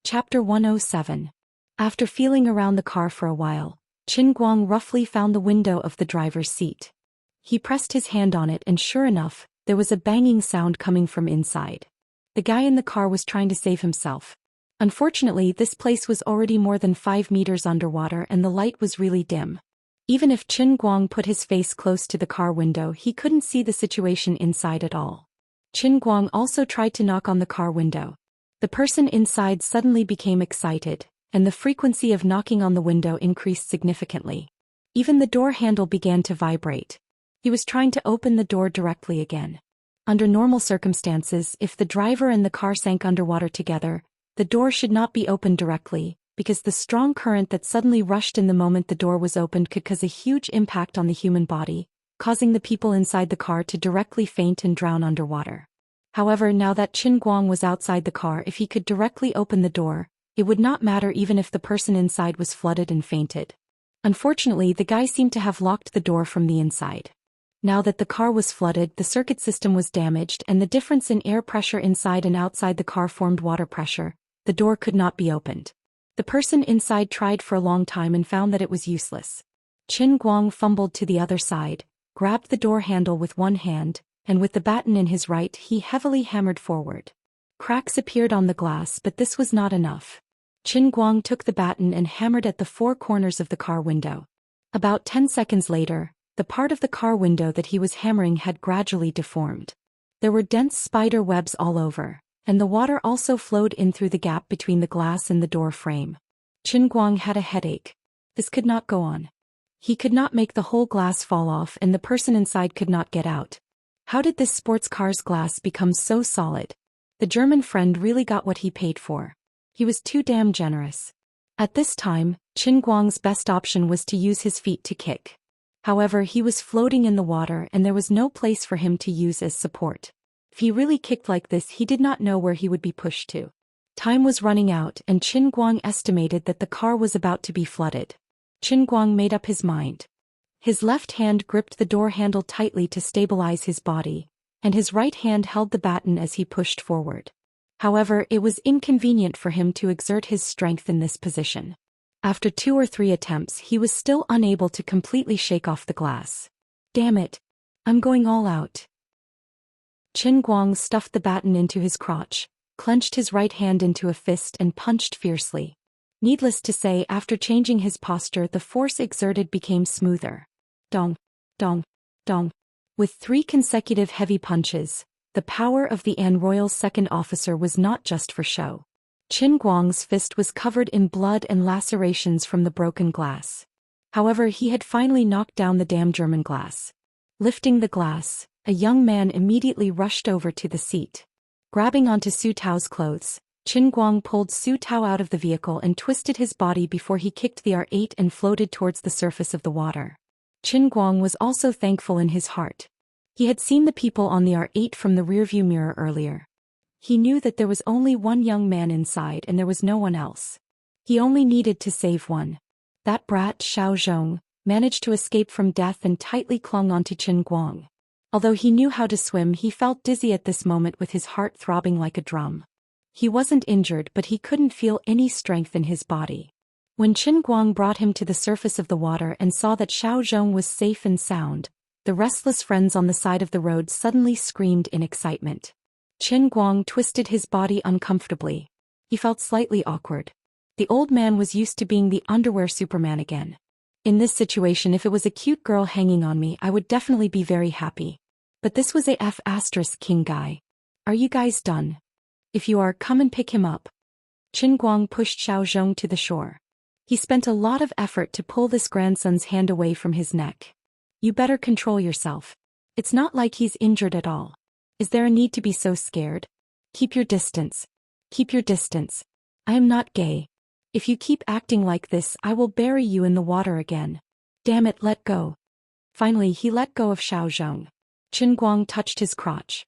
Chapter 107. After feeling around the car for a while, Qin Guang roughly found the window of the driver's seat. He pressed his hand on it and sure enough, there was a banging sound coming from inside. The guy in the car was trying to save himself. Unfortunately, this place was already more than 5 meters underwater and the light was really dim. Even if Qin Guang put his face close to the car window, he couldn't see the situation inside at all. Qin Guang also tried to knock on the car window. The person inside suddenly became excited, and the frequency of knocking on the window increased significantly. Even the door handle began to vibrate. He was trying to open the door directly again. Under normal circumstances, if the driver and the car sank underwater together, the door should not be opened directly, because the strong current that suddenly rushed in the moment the door was opened could cause a huge impact on the human body, causing the people inside the car to directly faint and drown underwater. However, now that Qin Guang was outside the car, if he could directly open the door, it would not matter even if the person inside was flooded and fainted. Unfortunately, the guy seemed to have locked the door from the inside. Now that the car was flooded, the circuit system was damaged and the difference in air pressure inside and outside the car formed water pressure. The door could not be opened. The person inside tried for a long time and found that it was useless. Qin Guang fumbled to the other side, grabbed the door handle with one hand, and with the baton in his right he heavily hammered forward. Cracks appeared on the glass, but this was not enough. Qin Guang took the baton and hammered at the 4 corners of the car window. About 10 seconds later, the part of the car window that he was hammering had gradually deformed. There were dense spider webs all over, and the water also flowed in through the gap between the glass and the door frame. Qin Guang had a headache. This could not go on. He could not make the whole glass fall off and the person inside could not get out. How did this sports car's glass become so solid? The German friend really got what he paid for. He was too damn generous. At this time, Qin Guang's best option was to use his feet to kick. However, he was floating in the water and there was no place for him to use as support. If he really kicked like this, he did not know where he would be pushed to. Time was running out and Qin Guang estimated that the car was about to be flooded. Qin Guang made up his mind. His left hand gripped the door handle tightly to stabilize his body, and his right hand held the baton as he pushed forward. However, it was inconvenient for him to exert his strength in this position. After 2 or 3 attempts, he was still unable to completely shake off the glass. Damn it! I'm going all out. Qin Guang stuffed the baton into his crotch, clenched his right hand into a fist and punched fiercely. Needless to say, after changing his posture, the force exerted became smoother. Dong, dong, dong. With 3 consecutive heavy punches, the power of the An Royal's second officer was not just for show. Qin Guang's fist was covered in blood and lacerations from the broken glass. However, he had finally knocked down the damn German glass. Lifting the glass, a young man immediately rushed over to the seat. Grabbing onto Su Tao's clothes, Qin Guang pulled Su Tao out of the vehicle and twisted his body before he kicked the R8 and floated towards the surface of the water. Qin Guang was also thankful in his heart. He had seen the people on the R8 from the rearview mirror earlier. He knew that there was only one young man inside and there was no one else. He only needed to save one. That brat Xiao Zhong managed to escape from death and tightly clung onto Qin Guang. Although he knew how to swim, he felt dizzy at this moment with his heart throbbing like a drum. He wasn't injured, but he couldn't feel any strength in his body. When Qin Guang brought him to the surface of the water and saw that Xiao Zhong was safe and sound, the restless friends on the side of the road suddenly screamed in excitement. Qin Guang twisted his body uncomfortably. He felt slightly awkward. The old man was used to being the underwear Superman again. In this situation, if it was a cute girl hanging on me, I would definitely be very happy. But this was a F***king guy. Are you guys done? If you are, come and pick him up. Qin Guang pushed Xiao Zhong to the shore. He spent a lot of effort to pull this grandson's hand away from his neck. You better control yourself. It's not like he's injured at all. Is there a need to be so scared? Keep your distance. Keep your distance. I am not gay. If you keep acting like this, I will bury you in the water again. Damn it, let go. Finally, he let go of Xiao Zhong. Qin Guang touched his crotch.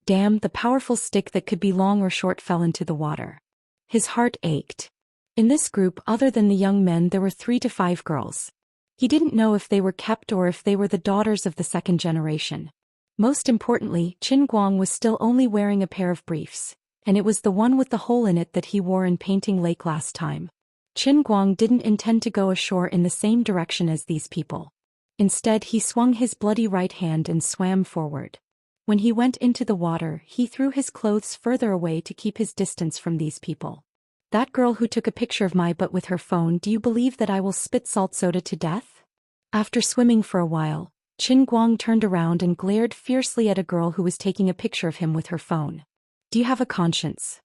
Damn, the powerful stick that could be long or short fell into the water. His heart ached. In this group, other than the young men, there were 3 to 5 girls. He didn't know if they were kept or if they were the daughters of the second generation. Most importantly, Qin Guang was still only wearing a pair of briefs, and it was the one with the hole in it that he wore in Painting Lake last time. Qin Guang didn't intend to go ashore in the same direction as these people. Instead, he swung his bloody right hand and swam forward. When he went into the water, he threw his clothes further away to keep his distance from these people. That girl who took a picture of my butt with her phone, do you believe that I will spit salt soda to death? After swimming for a while, Qin Guang turned around and glared fiercely at a girl who was taking a picture of him with her phone. Do you have a conscience?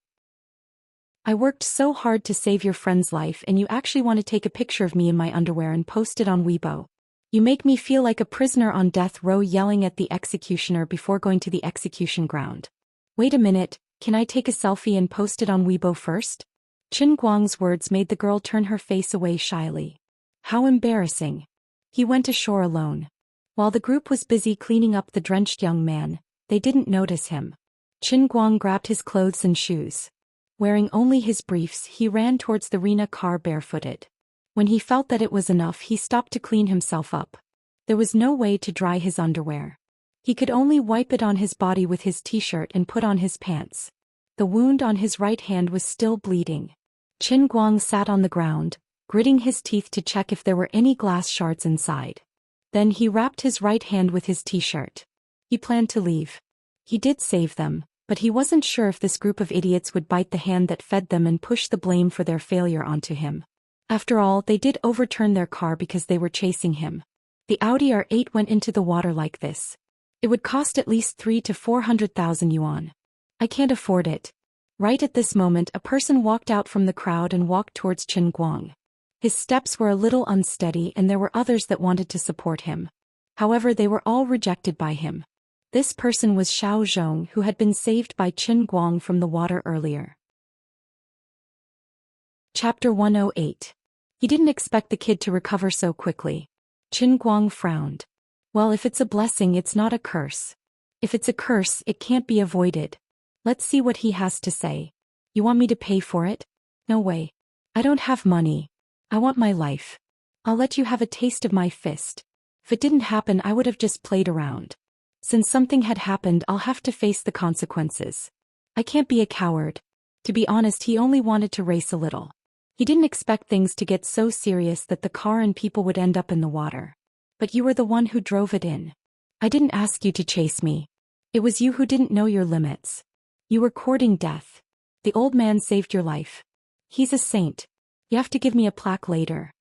I worked so hard to save your friend's life and you actually want to take a picture of me in my underwear and post it on Weibo. You make me feel like a prisoner on death row yelling at the executioner before going to the execution ground. Wait a minute, can I take a selfie and post it on Weibo first? Qin Guang's words made the girl turn her face away shyly. How embarrassing. He went ashore alone. While the group was busy cleaning up the drenched young man, they didn't notice him. Qin Guang grabbed his clothes and shoes. Wearing only his briefs, he ran towards the Rena car barefooted. When he felt that it was enough, he stopped to clean himself up. There was no way to dry his underwear. He could only wipe it on his body with his t-shirt and put on his pants. The wound on his right hand was still bleeding. Qin Guang sat on the ground, gritting his teeth to check if there were any glass shards inside. Then he wrapped his right hand with his t-shirt. He planned to leave. He did save them, but he wasn't sure if this group of idiots would bite the hand that fed them and push the blame for their failure onto him. After all, they did overturn their car because they were chasing him. The Audi R8 went into the water like this. It would cost at least 300,000 to 400,000 yuan. I can't afford it. Right at this moment, a person walked out from the crowd and walked towards Qin Guang. His steps were a little unsteady and there were others that wanted to support him. However, they were all rejected by him. This person was Xiao Zhong, who had been saved by Qin Guang from the water earlier. Chapter 108. He didn't expect the kid to recover so quickly. Qin Guang frowned. Well, if it's a blessing, it's not a curse. If it's a curse, it can't be avoided. Let's see what he has to say. You want me to pay for it? No way. I don't have money. I want my life. I'll let you have a taste of my fist. If it didn't happen, I would have just played around. Since something had happened, I'll have to face the consequences. I can't be a coward. To be honest, he only wanted to race a little. He didn't expect things to get so serious that the car and people would end up in the water. But you were the one who drove it in. I didn't ask you to chase me. It was you who didn't know your limits. You were courting death. The old man saved your life. He's a saint. You have to give me a plaque later.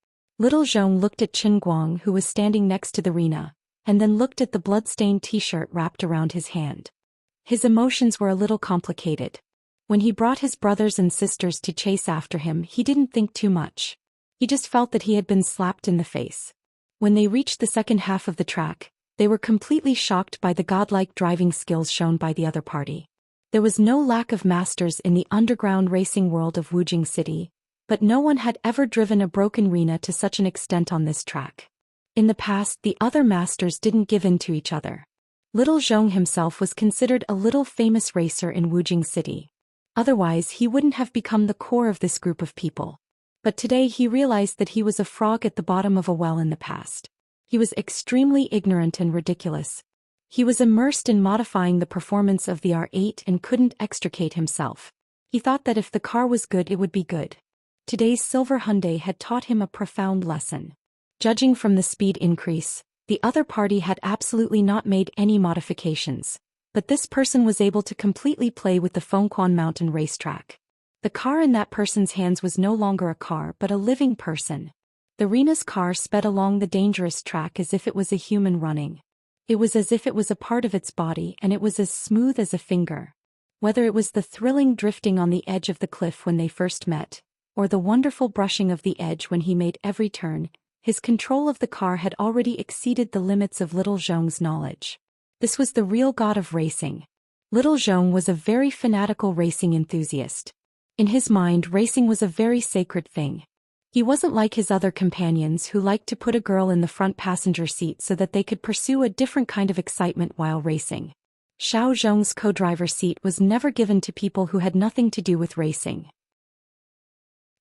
Little Zhong looked at Qin Guang, who was standing next to the Rena, and then looked at the blood-stained t-shirt wrapped around his hand. His emotions were a little complicated. When he brought his brothers and sisters to chase after him, he didn't think too much. He just felt that he had been slapped in the face. When they reached the second half of the track, they were completely shocked by the godlike driving skills shown by the other party. There was no lack of masters in the underground racing world of Wujing City, but no one had ever driven a broken Rena to such an extent on this track. In the past, the other masters didn't give in to each other. Little Zhong himself was considered a little famous racer in Wujing City. Otherwise, he wouldn't have become the core of this group of people. But today he realized that he was a frog at the bottom of a well in the past. He was extremely ignorant and ridiculous. He was immersed in modifying the performance of the R8 and couldn't extricate himself. He thought that if the car was good, it would be good. Today's silver Hyundai had taught him a profound lesson. Judging from the speed increase, the other party had absolutely not made any modifications, but this person was able to completely play with the Fengquan Mountain racetrack. The car in that person's hands was no longer a car but a living person. The Rena's car sped along the dangerous track as if it was a human running. It was as if it was a part of its body, and it was as smooth as a finger. Whether it was the thrilling drifting on the edge of the cliff when they first met, or the wonderful brushing of the edge when he made every turn, his control of the car had already exceeded the limits of Little Zhong's knowledge. This was the real god of racing. Little Zhong was a very fanatical racing enthusiast. In his mind, racing was a very sacred thing. He wasn't like his other companions who liked to put a girl in the front passenger seat so that they could pursue a different kind of excitement while racing. Xiao Zhong's co-driver seat was never given to people who had nothing to do with racing.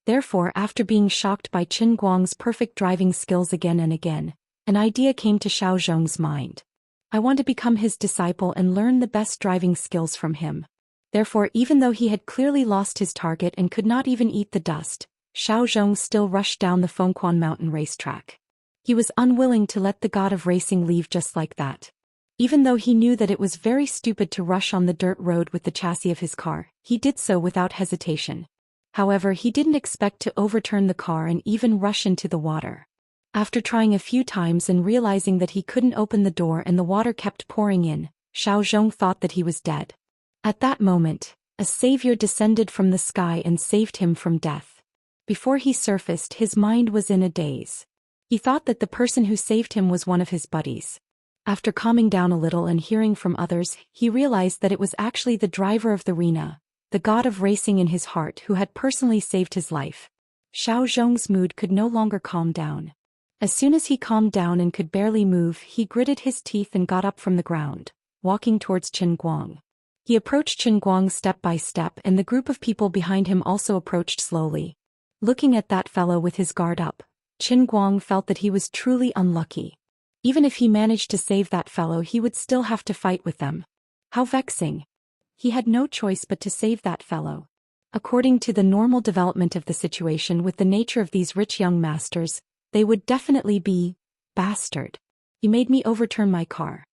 Therefore, after being shocked by Qin Guang's perfect driving skills again and again, an idea came to Xiao Zhong's mind. I want to become his disciple and learn the best driving skills from him. Therefore, even though he had clearly lost his target and could not even eat the dust, Xiao Zhong still rushed down the Fengquan mountain racetrack. He was unwilling to let the god of racing leave just like that. Even though he knew that it was very stupid to rush on the dirt road with the chassis of his car, he did so without hesitation. However, he didn't expect to overturn the car and even rush into the water. After trying a few times and realizing that he couldn't open the door and the water kept pouring in, Xiao Zhong thought that he was dead. At that moment, a savior descended from the sky and saved him from death. Before he surfaced, his mind was in a daze. He thought that the person who saved him was one of his buddies. After calming down a little and hearing from others, he realized that it was actually the driver of the arena, the god of racing in his heart who had personally saved his life. Xiao Zhong's mood could no longer calm down. As soon as he calmed down and could barely move, he gritted his teeth and got up from the ground, walking towards Qin Guang. He approached Qin Guang step by step, and the group of people behind him also approached slowly. Looking at that fellow with his guard up, Qin Guang felt that he was truly unlucky. Even if he managed to save that fellow, he would still have to fight with them. How vexing. He had no choice but to save that fellow. According to the normal development of the situation with the nature of these rich young masters, they would definitely be, bastard. You made me overturn my car.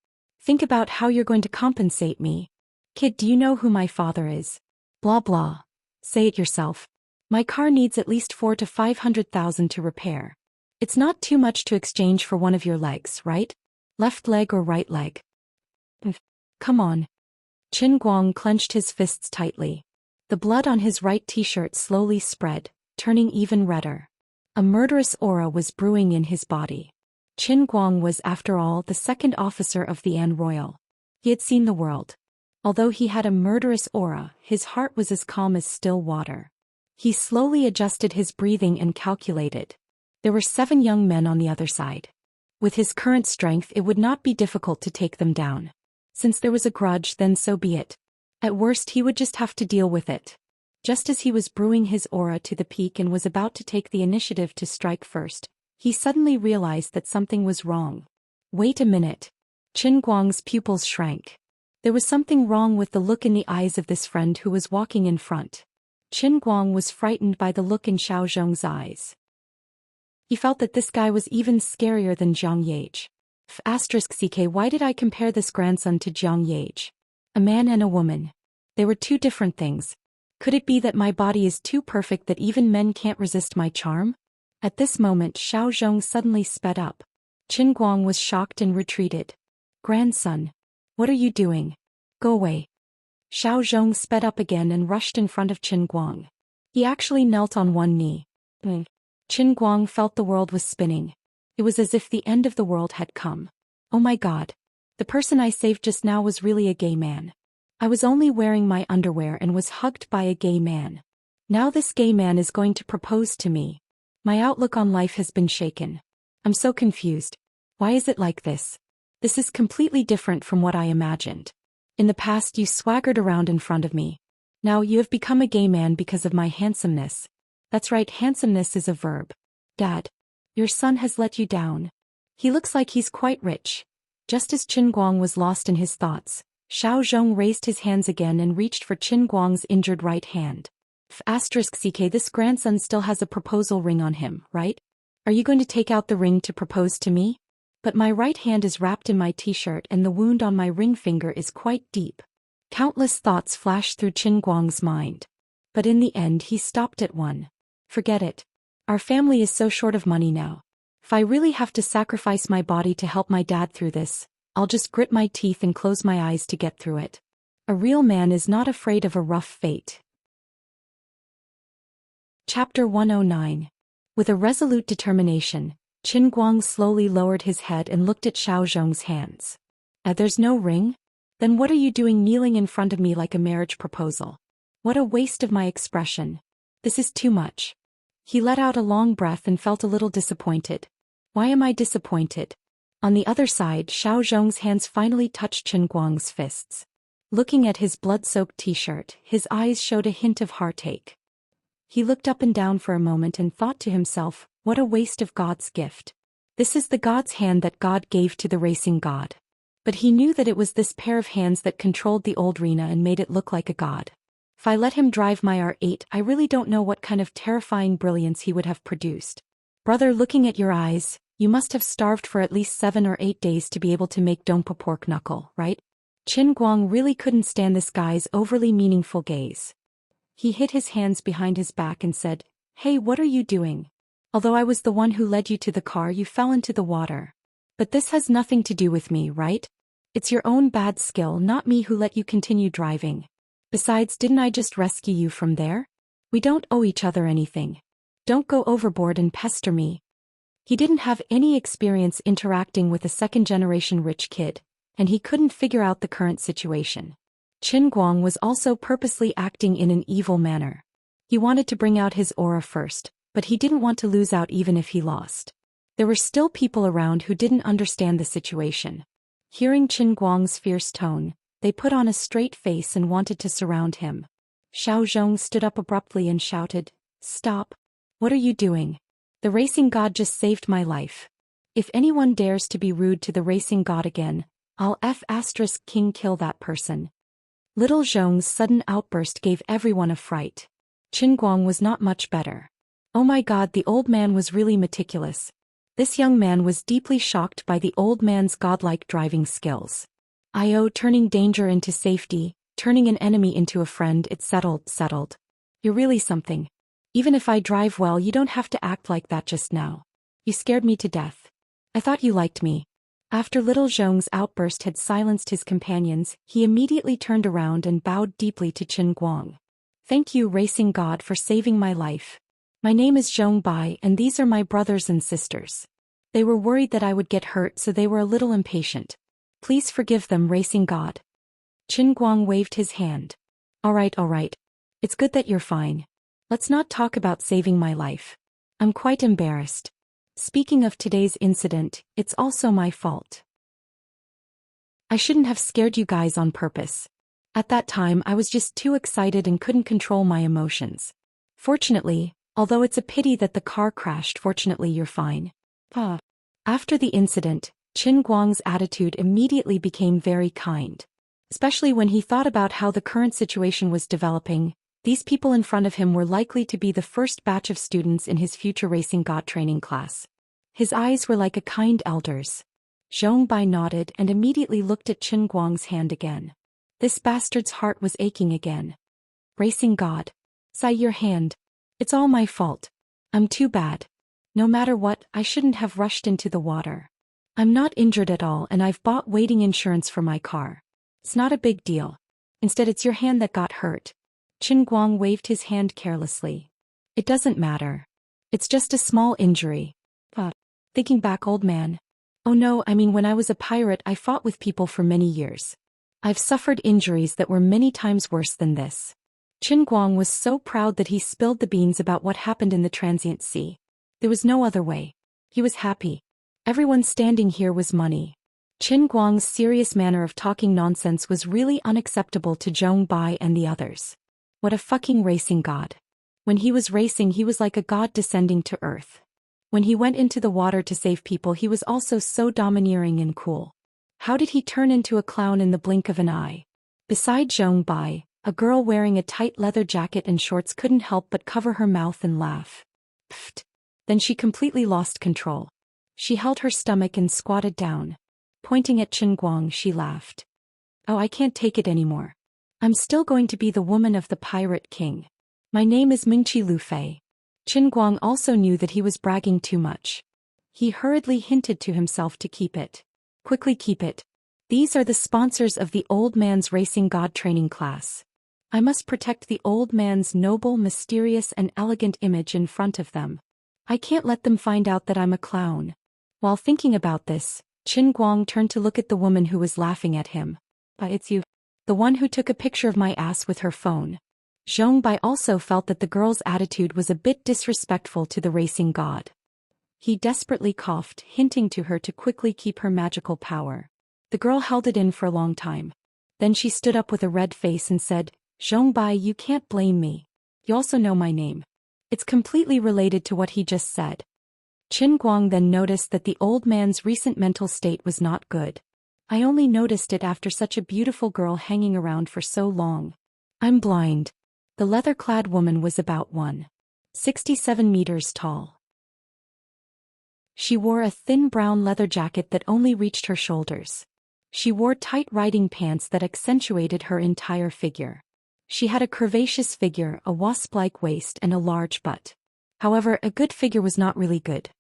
Think about how you're going to compensate me. Kid, do you know who my father is? Blah blah. Say it yourself. My car needs at least 400,000 to 500,000 to repair. It's not too much to exchange for one of your legs, right? Left leg or right leg? Come on. Qin Guang clenched his fists tightly. The blood on his right t-shirt slowly spread, turning even redder. A murderous aura was brewing in his body. Qin Guang was, after all, the second officer of the An Royal. He had seen the world. Although he had a murderous aura, his heart was as calm as still water. He slowly adjusted his breathing and calculated. There were 7 young men on the other side. With his current strength, it would not be difficult to take them down. Since there was a grudge, then so be it. At worst, he would just have to deal with it. Just as he was brewing his aura to the peak and was about to take the initiative to strike first, he suddenly realized that something was wrong. Wait a minute. Qin Guang's pupils shrank. There was something wrong with the look in the eyes of this friend who was walking in front. Qin Guang was frightened by the look in Xiao Zhong's eyes. He felt that this guy was even scarier than Jiang Yage. *CK Why did I compare this grandson to Jiang Yage? A man and a woman. They were two different things. Could it be that my body is too perfect that even men can't resist my charm? At this moment, Xiao Zhong suddenly sped up. Qin Guang was shocked and retreated. Grandson. What are you doing? Go away. Xiao Zhong sped up again and rushed in front of Qin Guang. He actually knelt on one knee. Qin Guang felt the world was spinning. It was as if the end of the world had come. Oh my god. The person I saved just now was really a gay man. I was only wearing my underwear and was hugged by a gay man. Now this gay man is going to propose to me. My outlook on life has been shaken. I'm so confused. Why is it like this? This is completely different from what I imagined. In the past you swaggered around in front of me. Now you have become a gay man because of my handsomeness. That's right, handsomeness is a verb. Dad. Your son has let you down. He looks like he's quite rich. Just as Qin Guang was lost in his thoughts, Xiao Zhong raised his hands again and reached for Qin Guang's injured right hand. *CK This grandson still has a proposal ring on him, right? Are you going to take out the ring to propose to me? But my right hand is wrapped in my t-shirt and the wound on my ring finger is quite deep. Countless thoughts flashed through Qin Guang's mind. But in the end he stopped at one. Forget it. Our family is so short of money now. If I really have to sacrifice my body to help my dad through this, I'll just grit my teeth and close my eyes to get through it. A real man is not afraid of a rough fate. Chapter 109. With a resolute determination, Qin Guang slowly lowered his head and looked at Xiao Zhong's hands. There's no ring? Then what are you doing kneeling in front of me like a marriage proposal? What a waste of my expression. This is too much. He let out a long breath and felt a little disappointed. Why am I disappointed? On the other side, Xiao Zhong's hands finally touched Qin Guang's fists. Looking at his blood-soaked t-shirt, his eyes showed a hint of heartache. He looked up and down for a moment and thought to himself, what a waste of God's gift. This is the God's hand that God gave to the racing god. But he knew that it was this pair of hands that controlled the old Rena and made it look like a god. If I let him drive my R8, I really don't know what kind of terrifying brilliance he would have produced. Brother, looking at your eyes, you must have starved for at least 7 or 8 days to be able to make dongpa pork knuckle, right? Qin Guang really couldn't stand this guy's overly meaningful gaze. He hid his hands behind his back and said, "Hey, what are you doing? Although I was the one who led you to the car, you fell into the water. But this has nothing to do with me, right? It's your own bad skill, not me, who let you continue driving. Besides, didn't I just rescue you from there? We don't owe each other anything. Don't go overboard and pester me." He didn't have any experience interacting with a second-generation rich kid, and he couldn't figure out the current situation. Qin Guang was also purposely acting in an evil manner. He wanted to bring out his aura first, but he didn't want to lose out even if he lost. There were still people around who didn't understand the situation. Hearing Qin Guang's fierce tone, they put on a straight face and wanted to surround him. Xiao Zhong stood up abruptly and shouted, "Stop! What are you doing? The racing god just saved my life. If anyone dares to be rude to the racing god again, I'll King kill that person." Little Zhong's sudden outburst gave everyone a fright. Qin Guang was not much better. Oh my god, the old man was really meticulous. This young man was deeply shocked by the old man's godlike driving skills. Turning danger into safety, turning an enemy into a friend, it's settled. You're really something. Even if I drive well, you don't have to act like that just now. You scared me to death. I thought you liked me. After Little Zhong's outburst had silenced his companions, he immediately turned around and bowed deeply to Qin Guang. "Thank you, racing god, for saving my life. My name is Zhong Bai, and these are my brothers and sisters. They were worried that I would get hurt, so they were a little impatient. Please forgive them, racing god." Qin Guang waved his hand. All right. It's good that you're fine. Let's not talk about saving my life. I'm quite embarrassed. Speaking of today's incident, it's also my fault. I shouldn't have scared you guys on purpose. At that time, I was just too excited and couldn't control my emotions. Fortunately, although it's a pity that the car crashed, fortunately you're fine. After the incident, Qin Guang's attitude immediately became very kind. Especially when he thought about how the current situation was developing. These people in front of him were likely to be the first batch of students in his future racing god training class. His eyes were like a kind elder's. Zhong Bai nodded and immediately looked at Qin Guang's hand again. This bastard's heart was aching again. "Racing god. Sigh your hand. It's all my fault. I'm too bad. No matter what, I shouldn't have rushed into the water. I'm not injured at all, and I've bought waiting insurance for my car. It's not a big deal. Instead, it's your hand that got hurt." Qin Guang waved his hand carelessly. "It doesn't matter. It's just a small injury." Thinking back, old man. "Oh no, I mean when I was a pirate I fought with people for many years. I've suffered injuries that were many times worse than this." Qin Guang was so proud that he spilled the beans about what happened in the transient sea. There was no other way. He was happy. Everyone standing here was money. Qin Guang's serious manner of talking nonsense was really unacceptable to Zhong Bai and the others. What a fucking racing god. When he was racing, he was like a god descending to earth. When he went into the water to save people, he was also so domineering and cool. How did he turn into a clown in the blink of an eye? Beside Zhong Bai, a girl wearing a tight leather jacket and shorts couldn't help but cover her mouth and laugh. Pfft. Then she completely lost control. She held her stomach and squatted down. Pointing at Qin Guang, she laughed. "Oh, I can't take it anymore. I'm still going to be the woman of the Pirate King. My name is Mingqi Lufei." Qin Guang also knew that he was bragging too much. He hurriedly hinted to himself to keep it. Quickly keep it. These are the sponsors of the old man's racing god training class. I must protect the old man's noble, mysterious and elegant image in front of them. I can't let them find out that I'm a clown. While thinking about this, Qin Guang turned to look at the woman who was laughing at him. It's you. The one who took a picture of my ass with her phone. Zhong Bai also felt that the girl's attitude was a bit disrespectful to the racing god. He desperately coughed, hinting to her to quickly keep her magical power. The girl held it in for a long time. Then she stood up with a red face and said, "Zhong Bai, you can't blame me. You also know my name." It's completely related to what he just said. Qin Guang then noticed that the old man's recent mental state was not good. I only noticed it after such a beautiful girl hanging around for so long. I'm blind. The leather-clad woman was about 1.67 meters tall. She wore a thin brown leather jacket that only reached her shoulders. She wore tight riding pants that accentuated her entire figure. She had a curvaceous figure, a wasp-like waist and a large butt. However, a good figure was not really good.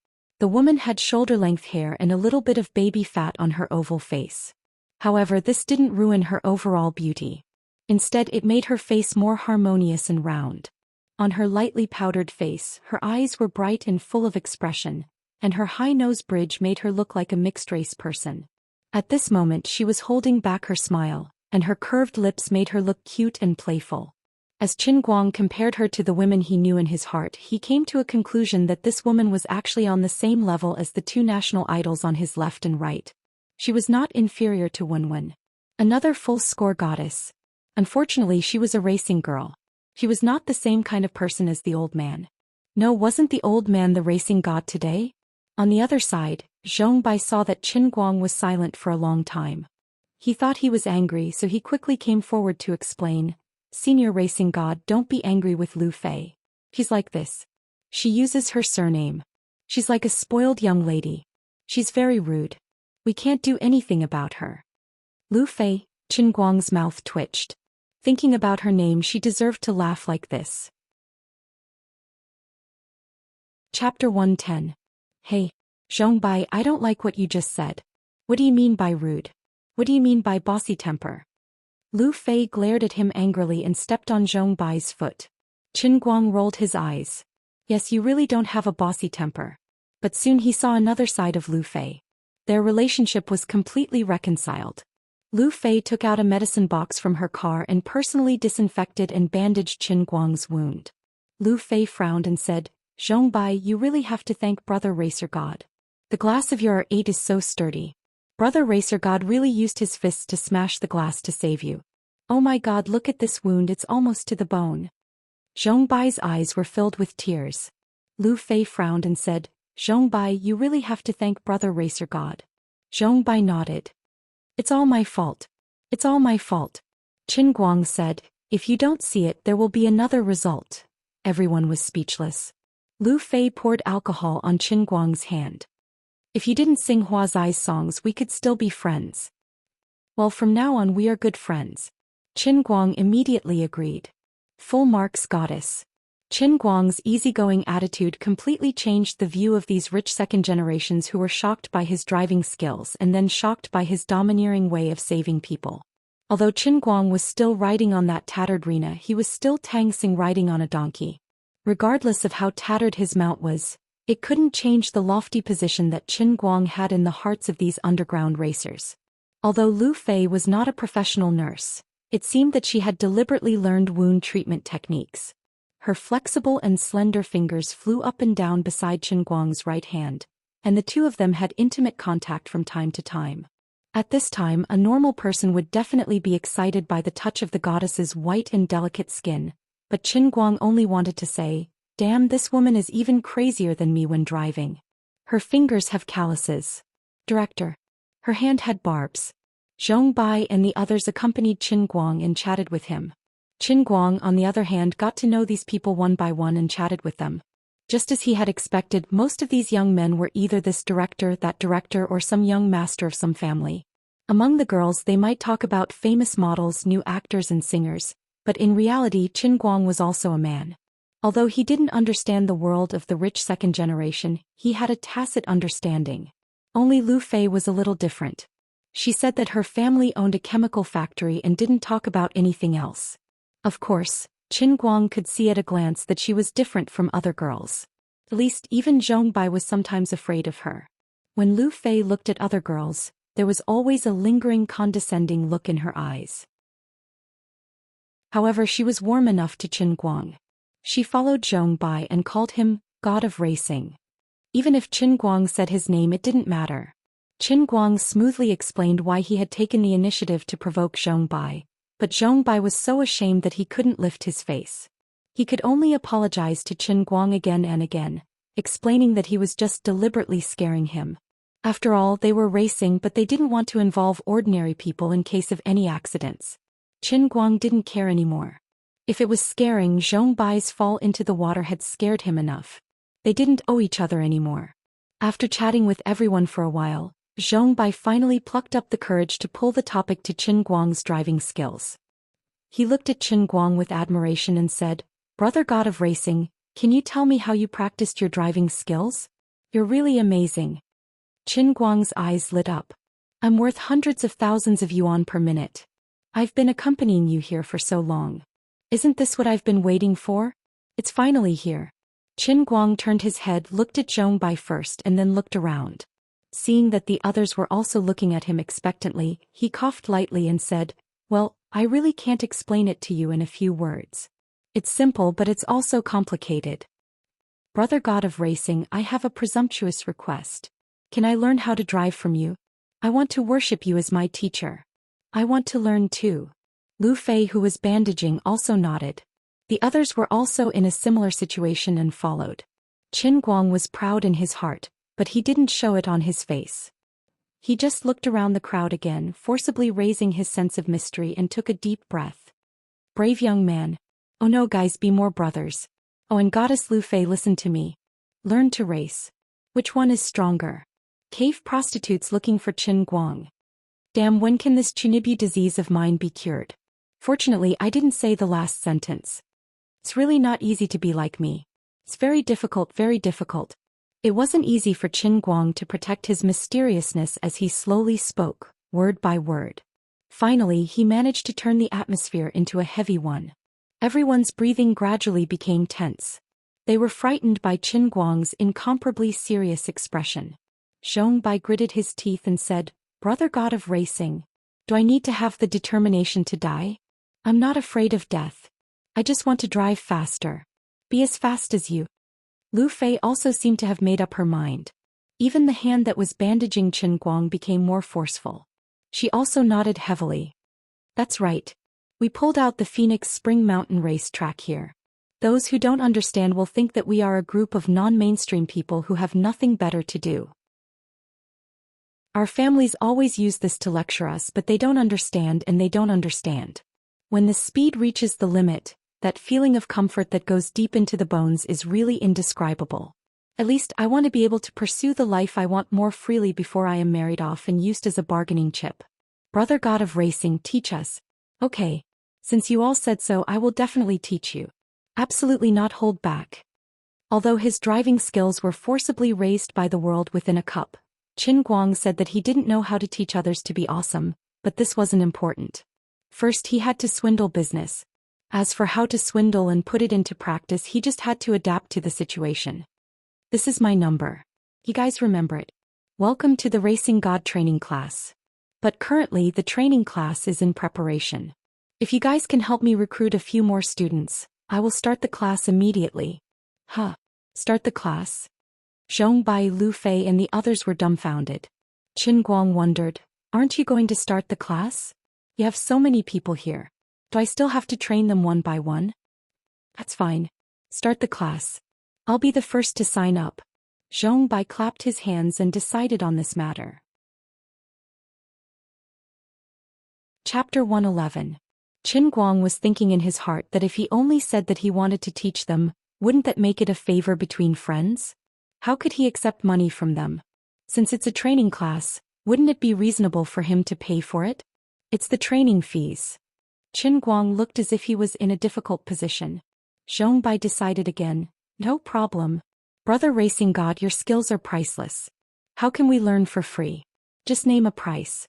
The woman had shoulder-length hair and a little bit of baby fat on her oval face. However, this didn't ruin her overall beauty. Instead, it made her face more harmonious and round. On her lightly powdered face, her eyes were bright and full of expression, and her high nose bridge made her look like a mixed-race person. At this moment she was holding back her smile, and her curved lips made her look cute and playful. As Qin Guang compared her to the women he knew in his heart, he came to a conclusion that this woman was actually on the same level as the two national idols on his left and right. She was not inferior to Wenwen, another full-score goddess. Unfortunately, she was a racing girl. She was not the same kind of person as the old man. No, wasn't the old man the racing god today? On the other side, Zhou Bai saw that Qin Guang was silent for a long time. He thought he was angry, so he quickly came forward to explain, "Senior racing god, don't be angry with Lu Fei. She's like this. She uses her surname. She's like a spoiled young lady. She's very rude. We can't do anything about her." Lu Fei, Qin Guang's mouth twitched. Thinking about her name, she deserved to laugh like this. Chapter 110. Hey, Zhou Bai, I don't like what you just said. What do you mean by rude? What do you mean by bossy temper? Lu Fei glared at him angrily and stepped on Zhou Bai's foot. Qin Guang rolled his eyes. Yes, you really don't have a bossy temper. But soon he saw another side of Lu Fei. Their relationship was completely reconciled. Lu Fei took out a medicine box from her car and personally disinfected and bandaged Qin Guang's wound. Lu Fei frowned and said, "Zhou Bai, you really have to thank Brother Racer God. The glass of your R8 is so sturdy. Brother Racer God really used his fists to smash the glass to save you. Oh my God, look at this wound, it's almost to the bone." Zhou Bai's eyes were filled with tears. Lu Fei frowned and said, "Zhou Bai, you really have to thank Brother Racer God." Zhou Bai nodded. "It's all my fault. It's all my fault." Qin Guang said, "If you don't see it, there will be another result." Everyone was speechless. Lu Fei poured alcohol on Qin Guang's hand. "If you didn't sing Hua Zai's songs, we could still be friends." "Well, from now on we are good friends." Qin Guang immediately agreed. Full marks, goddess. Qin Guang's easygoing attitude completely changed the view of these rich second generations who were shocked by his driving skills and then shocked by his domineering way of saving people. Although Qin Guang was still riding on that tattered rhina, he was still Tang Xing riding on a donkey. Regardless of how tattered his mount was, it couldn't change the lofty position that Qin Guang had in the hearts of these underground racers. Although Lu Fei was not a professional nurse, it seemed that she had deliberately learned wound treatment techniques. Her flexible and slender fingers flew up and down beside Qin Guang's right hand, and the two of them had intimate contact from time to time. At this time, a normal person would definitely be excited by the touch of the goddess's white and delicate skin, but Qin Guang only wanted to say, "Damn, this woman is even crazier than me when driving. Her fingers have calluses. Director. Her hand had barbs." Zhou Bai and the others accompanied Qin Guang and chatted with him. Qin Guang, on the other hand, got to know these people one by one and chatted with them. Just as he had expected, most of these young men were either this director, that director, or some young master of some family. Among the girls, they might talk about famous models, new actors and singers, but in reality Qin Guang was also a man. Although he didn't understand the world of the rich second generation, he had a tacit understanding. Only Lu Fei was a little different. She said that her family owned a chemical factory and didn't talk about anything else. Of course, Qin Guang could see at a glance that she was different from other girls. At least even Zhou Bai was sometimes afraid of her. When Lu Fei looked at other girls, there was always a lingering condescending look in her eyes. However, she was warm enough to Qin Guang. She followed Zhou Bai and called him God of Racing. Even if Qin Guang said his name, it didn't matter. Qin Guang smoothly explained why he had taken the initiative to provoke Zhou Bai, but Zhou Bai was so ashamed that he couldn't lift his face. He could only apologize to Qin Guang again and again, explaining that he was just deliberately scaring him. After all, they were racing, but they didn't want to involve ordinary people in case of any accidents. Qin Guang didn't care anymore. If it was scaring, Zhong Bai's fall into the water had scared him enough. They didn't owe each other anymore. After chatting with everyone for a while, Zhong Bai finally plucked up the courage to pull the topic to Qin Guang's driving skills. He looked at Qin Guang with admiration and said, "Brother God of Racing, can you tell me how you practiced your driving skills? You're really amazing." Qin Guang's eyes lit up. "I'm worth hundreds of thousands of yuan per minute. I've been accompanying you here for so long. Isn't this what I've been waiting for? It's finally here." Qin Guang turned his head, looked at Zhong Bai first and then looked around. Seeing that the others were also looking at him expectantly, he coughed lightly and said, "Well, I really can't explain it to you in a few words. It's simple, but it's also complicated. Brother God of Racing, I have a presumptuous request. Can I learn how to drive from you? I want to worship you as my teacher. I want to learn too." Lu Fei, who was bandaging, also nodded. The others were also in a similar situation and followed. Qin Guang was proud in his heart, but he didn't show it on his face. He just looked around the crowd again, forcibly raising his sense of mystery, and took a deep breath. "Brave young man. Oh no guys, be more brothers. Oh, and Goddess Lu Fei, listen to me. Learn to race. Which one is stronger?" Cave prostitutes looking for Qin Guang. "Damn, when can this Chunibu disease of mine be cured?" Fortunately, I didn't say the last sentence. It's really not easy to be like me. It's very difficult, very difficult. It wasn't easy for Qin Guang to protect his mysteriousness as he slowly spoke, word by word. Finally, he managed to turn the atmosphere into a heavy one. Everyone's breathing gradually became tense. They were frightened by Qin Guang's incomparably serious expression. Zhong Bai gritted his teeth and said, "Brother God of Racing, do I need to have the determination to die? I'm not afraid of death. I just want to drive faster. Be as fast as you." Lu Fei also seemed to have made up her mind. Even the hand that was bandaging Qin Guang became more forceful. She also nodded heavily. "That's right. We pulled out the Phoenix Spring Mountain race track here. Those who don't understand will think that we are a group of non-mainstream people who have nothing better to do. Our families always use this to lecture us, but they don't understand and they don't understand. When the speed reaches the limit, that feeling of comfort that goes deep into the bones is really indescribable. At least I want to be able to pursue the life I want more freely before I am married off and used as a bargaining chip. Brother God of Racing, teach us." "Okay. Since you all said so, I will definitely teach you. Absolutely not hold back." Although his driving skills were forcibly raised by the world within a cup, Qin Guang said that he didn't know how to teach others to be awesome, but this wasn't important. First, he had to swindle business. As for how to swindle and put it into practice, he just had to adapt to the situation. "This is my number. You guys remember it. Welcome to the Racing God training class. But currently the training class is in preparation. If you guys can help me recruit a few more students, I will start the class immediately." "Huh? Start the class?" Zhong Bai, Lu Fei and the others were dumbfounded. Qin Guang wondered, "Aren't you going to start the class? You have so many people here. Do I still have to train them one by one?" "That's fine. Start the class. I'll be the first to sign up." Zhong Bai clapped his hands and decided on this matter. Chapter 111. Qin Guang was thinking in his heart that if he only said that he wanted to teach them, wouldn't that make it a favor between friends? How could he accept money from them? Since it's a training class, wouldn't it be reasonable for him to pay for it? It's the training fees. Qin Guang looked as if he was in a difficult position. Zhong Bai decided again, "No problem. Brother Racing God, your skills are priceless. How can we learn for free? Just name a price."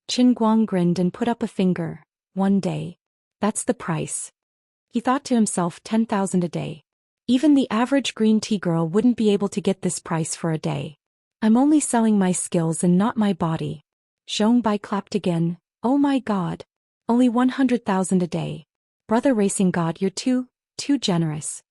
Qin Guang grinned and put up a finger. "1 day. That's the price." He thought to himself, 10,000 a day. Even the average green tea girl wouldn't be able to get this price for a day. I'm only selling my skills and not my body. Zhong Bai clapped again. "Oh my God. Only 100,000 a day. Brother Racing God, you're too generous."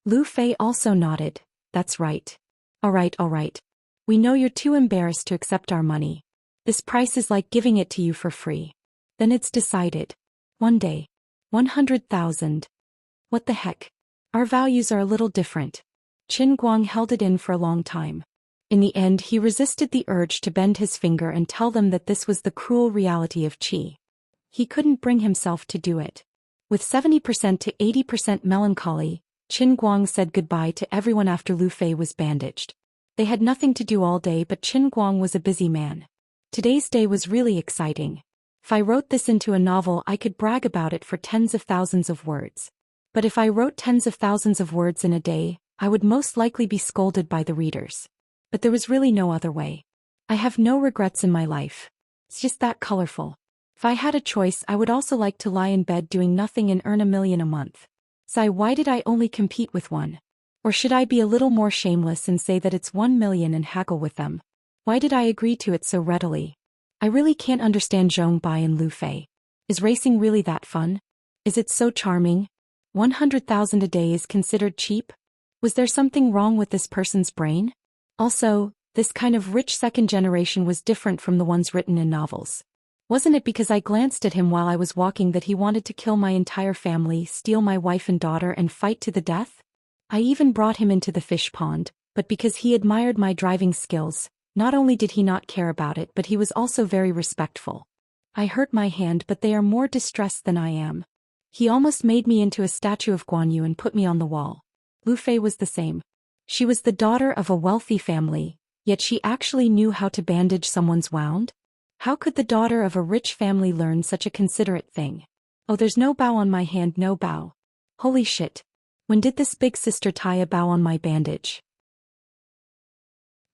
Lu Fei also nodded. "That's right. All right. We know you're too embarrassed to accept our money. This price is like giving it to you for free. Then it's decided. 1 day. 100,000. What the heck? Our values are a little different." Qin Guang held it in for a long time. In the end he resisted the urge to bend his finger and tell them that this was the cruel reality of qi. He couldn't bring himself to do it. With 70% to 80% melancholy, Qin Guang said goodbye to everyone after Lu Fei was bandaged. They had nothing to do all day, but Qin Guang was a busy man. Today's day was really exciting. If I wrote this into a novel, I could brag about it for tens of thousands of words. But if I wrote tens of thousands of words in a day, I would most likely be scolded by the readers. But there was really no other way. I have no regrets in my life. It's just that colorful. If I had a choice, I would also like to lie in bed doing nothing and earn $1 million a month. Sigh, why did I only compete with one? Or should I be a little more shameless and say that it's 1 million and haggle with them? Why did I agree to it so readily? I really can't understand Zhong Bai and Lu Fei. Is racing really that fun? Is it so charming? 100,000 a day is considered cheap? Was there something wrong with this person's brain? Also, this kind of rich second generation was different from the ones written in novels. Wasn't it because I glanced at him while I was walking that he wanted to kill my entire family, steal my wife and daughter and fight to the death? I even brought him into the fish pond, but because he admired my driving skills, not only did he not care about it, but he was also very respectful. I hurt my hand, but they are more distressed than I am. He almost made me into a statue of Guan Yu and put me on the wall. Lu Fei was the same. She was the daughter of a wealthy family, yet she actually knew how to bandage someone's wound? How could the daughter of a rich family learn such a considerate thing? Oh, there's no bow on my hand, no bow. Holy shit. When did this big sister tie a bow on my bandage?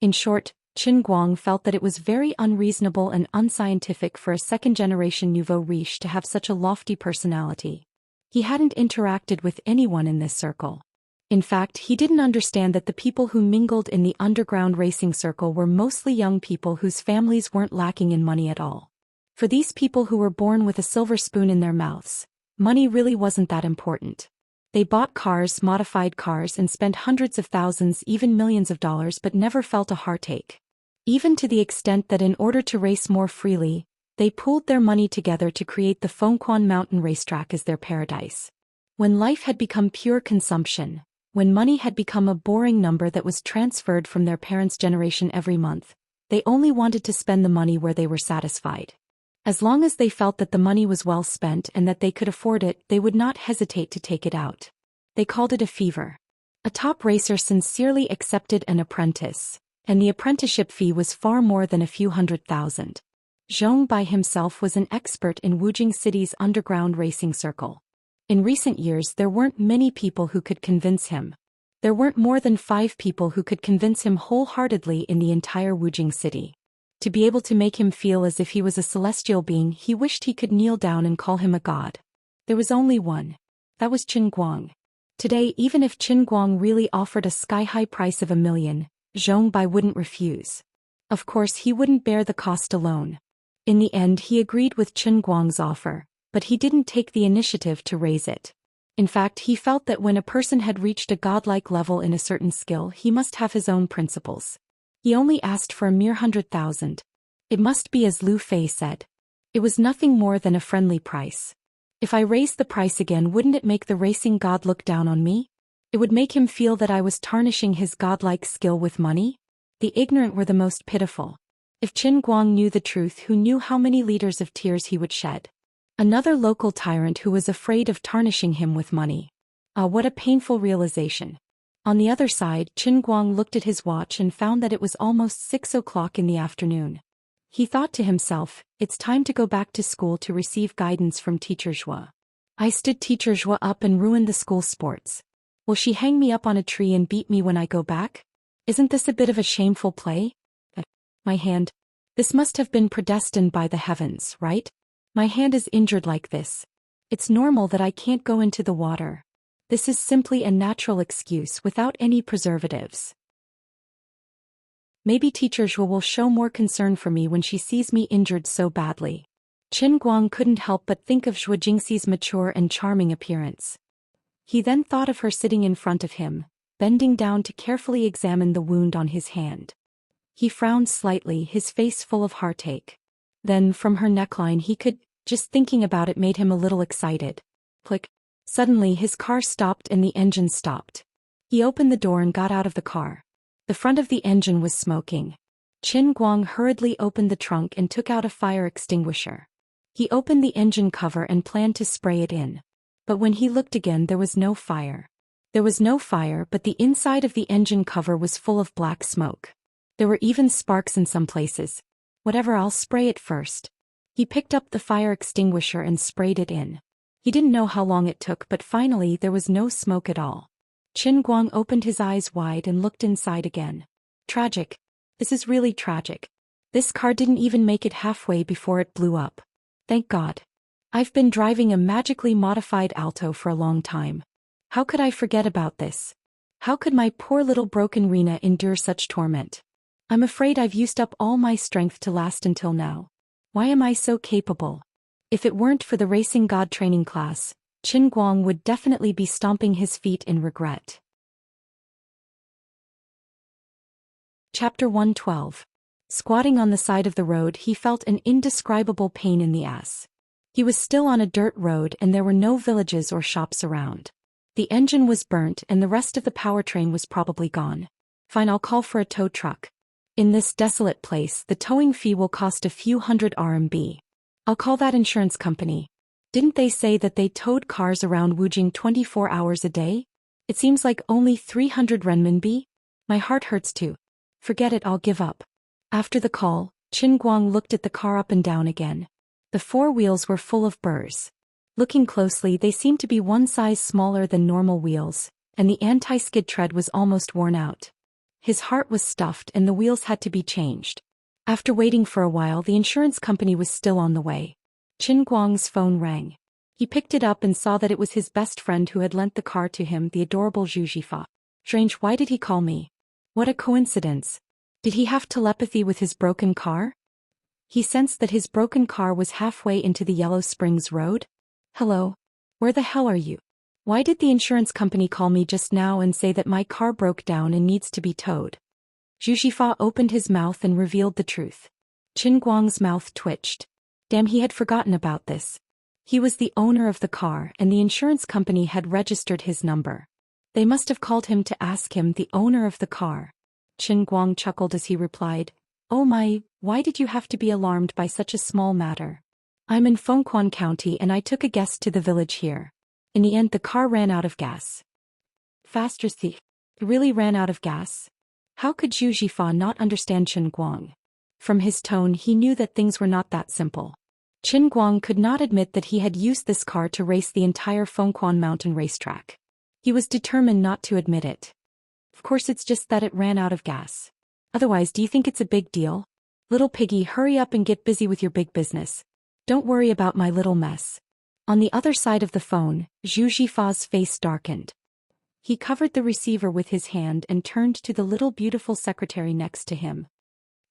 In short, Qin Guang felt that it was very unreasonable and unscientific for a second-generation nouveau riche to have such a lofty personality. He hadn't interacted with anyone in this circle. In fact, he didn't understand that the people who mingled in the underground racing circle were mostly young people whose families weren't lacking in money at all. For these people who were born with a silver spoon in their mouths, money really wasn't that important. They bought cars, modified cars, and spent hundreds of thousands, even millions of dollars, but never felt a heartache. Even to the extent that in order to race more freely, they pooled their money together to create the Fengquan Mountain Racetrack as their paradise. When life had become pure consumption, when money had become a boring number that was transferred from their parents' generation every month, they only wanted to spend the money where they were satisfied. As long as they felt that the money was well spent and that they could afford it, they would not hesitate to take it out. They called it a fever. A top racer sincerely accepted an apprentice, and the apprenticeship fee was far more than a few $100,000. Zhong Bai himself was an expert in Wujing City's underground racing circle. In recent years there weren't many people who could convince him. There weren't more than 5 people who could convince him wholeheartedly in the entire Wujing City. To be able to make him feel as if he was a celestial being, he wished he could kneel down and call him a god. There was only one. That was Qin Guang. Today, even if Qin Guang really offered a sky-high price of $1 million, Zhong Bai wouldn't refuse. Of course, he wouldn't bear the cost alone. In the end, he agreed with Qin Guang's offer, but he didn't take the initiative to raise it. In fact, he felt that when a person had reached a godlike level in a certain skill, he must have his own principles. He only asked for a mere 100,000. It must be as Lu Fei said. It was nothing more than a friendly price. If I raised the price again, wouldn't it make the racing god look down on me? It would make him feel that I was tarnishing his godlike skill with money? The ignorant were the most pitiful. If Qin Guang knew the truth, who knew how many liters of tears he would shed? Another local tyrant who was afraid of tarnishing him with money. Ah, what a painful realization. On the other side, Qin Guang looked at his watch and found that it was almost 6 o'clock in the afternoon. He thought to himself, it's time to go back to school to receive guidance from Teacher Zhou. I stood Teacher Zhou up and ruined the school sports. Will she hang me up on a tree and beat me when I go back? Isn't this a bit of a shameful play? My hand. This must have been predestined by the heavens, right? My hand is injured like this. It's normal that I can't go into the water. This is simply a natural excuse without any preservatives. Maybe Teacher Zhou will show more concern for me when she sees me injured so badly. Qin Guang couldn't help but think of Zhou Jingxi's mature and charming appearance. He then thought of her sitting in front of him, bending down to carefully examine the wound on his hand. He frowned slightly, his face full of heartache. Then, from her neckline, he could, just thinking about it made him a little excited. Click. Suddenly his car stopped and the engine stopped. He opened the door and got out of the car. The front of the engine was smoking. Qin Guang hurriedly opened the trunk and took out a fire extinguisher. He opened the engine cover and planned to spray it in. But when he looked again, there was no fire. There was no fire, but the inside of the engine cover was full of black smoke. There were even sparks in some places. Whatever, I'll spray it first. He picked up the fire extinguisher and sprayed it in. He didn't know how long it took, but finally there was no smoke at all. Qin Guang opened his eyes wide and looked inside again. Tragic. This is really tragic. This car didn't even make it halfway before it blew up. Thank God. I've been driving a magically modified Alto for a long time. How could I forget about this? How could my poor little broken Rena endure such torment? I'm afraid I've used up all my strength to last until now. Why am I so capable? If it weren't for the racing god training class, Qin Guang would definitely be stomping his feet in regret. Chapter 112. Squatting on the side of the road, he felt an indescribable pain in the ass. He was still on a dirt road and there were no villages or shops around. The engine was burnt and the rest of the powertrain was probably gone. Fine, I'll call for a tow truck. In this desolate place, the towing fee will cost a few hundred RMB. I'll call that insurance company. Didn't they say that they towed cars around Wujing 24 hours a day? It seems like only 300 renminbi. My heart hurts too. Forget it, I'll give up. After the call, Qin Guang looked at the car up and down again. The four wheels were full of burrs. Looking closely, they seemed to be one size smaller than normal wheels, and the anti-skid tread was almost worn out. His heart was stuffed and the wheels had to be changed. After waiting for a while, the insurance company was still on the way. Qin Guang's phone rang. He picked it up and saw that it was his best friend who had lent the car to him, the adorable Zhou Xian. Strange, why did he call me? What a coincidence. Did he have telepathy with his broken car? He sensed that his broken car was halfway into the Yellow Springs Road. Hello? Where the hell are you? Why did the insurance company call me just now and say that my car broke down and needs to be towed? Zhou Xian opened his mouth and revealed the truth. Qin Guang's mouth twitched. Damn, he had forgotten about this. He was the owner of the car and the insurance company had registered his number. They must have called him to ask him, the owner of the car. Qin Guang chuckled as he replied, "Oh my, why did you have to be alarmed by such a small matter? I'm in Fengquan County and I took a guest to the village here. In the end, the car ran out of gas." Faster thief. It really ran out of gas? How could Zhou Xian not understand Qin Guang? From his tone, he knew that things were not that simple. Qin Guang could not admit that he had used this car to race the entire Fengquan mountain racetrack. He was determined not to admit it. Of course, it's just that it ran out of gas. Otherwise, do you think it's a big deal? Little piggy, hurry up and get busy with your big business. Don't worry about my little mess. On the other side of the phone, Zhou Xian's face darkened. He covered the receiver with his hand and turned to the little beautiful secretary next to him.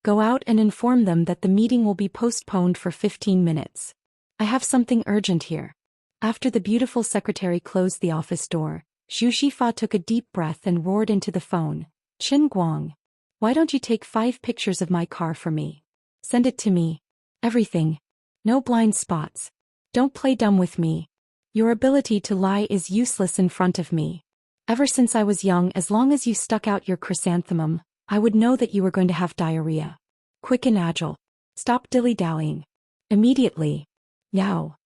Go out and inform them that the meeting will be postponed for 15 minutes. I have something urgent here. After the beautiful secretary closed the office door, Zhou Xian took a deep breath and roared into the phone. Qin Guang, why don't you take 5 pictures of my car for me? Send it to me. Everything. No blind spots. Don't play dumb with me. Your ability to lie is useless in front of me. Ever since I was young, as long as you stuck out your chrysanthemum, I would know that you were going to have diarrhea. Quick and agile. Stop dilly-dallying. Immediately. Now.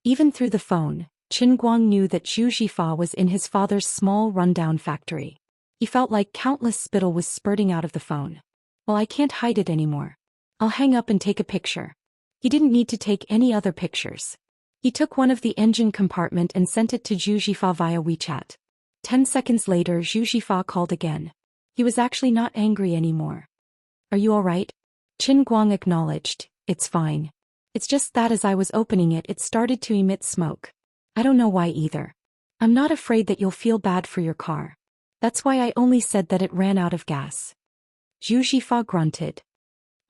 Even through the phone, Qin Guang knew that Zhou Xian was in his father's small rundown factory. He felt like countless spittle was spurting out of the phone. Well, I can't hide it anymore. I'll hang up and take a picture. He didn't need to take any other pictures. He took one of the engine compartment and sent it to Zhou Xian via WeChat. 10 seconds later, Zhou Xian called again. He was actually not angry anymore. Are you all right? Qin Guang acknowledged. It's fine. It's just that as I was opening it, it started to emit smoke. I don't know why either. I'm not afraid that you'll feel bad for your car. That's why I only said that it ran out of gas. Zhou Xian grunted.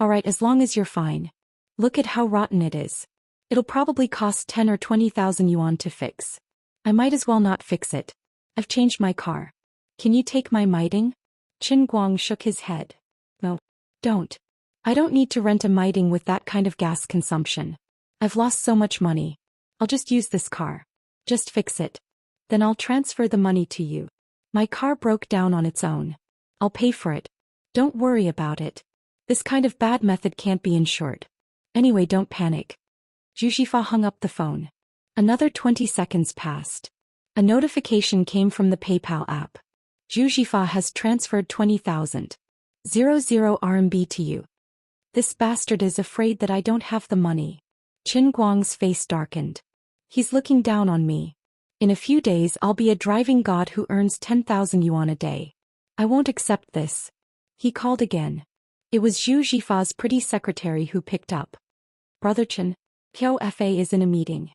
All right, as long as you're fine. Look at how rotten it is. It'll probably cost 10 or 20,000 yuan to fix. I might as well not fix it. I've changed my car. Can you take my miting? Qin Guang shook his head. No. Don't. I don't need to rent a miting with that kind of gas consumption. I've lost so much money. I'll just use this car. Just fix it. Then I'll transfer the money to you. My car broke down on its own. I'll pay for it. Don't worry about it. This kind of bad method can't be insured. Anyway, don't panic. Zhou Xian hung up the phone. Another 20 seconds passed. A notification came from the PayPal app. Zhou Xian has transferred 20,000 RMB to you. This bastard is afraid that I don't have the money. Qin Guang's face darkened. He's looking down on me. In a few days I'll be a driving god who earns 10,000 yuan a day. I won't accept this. He called again. It was Zhou Xian's pretty secretary who picked up. Brother Chen, QFA is in a meeting.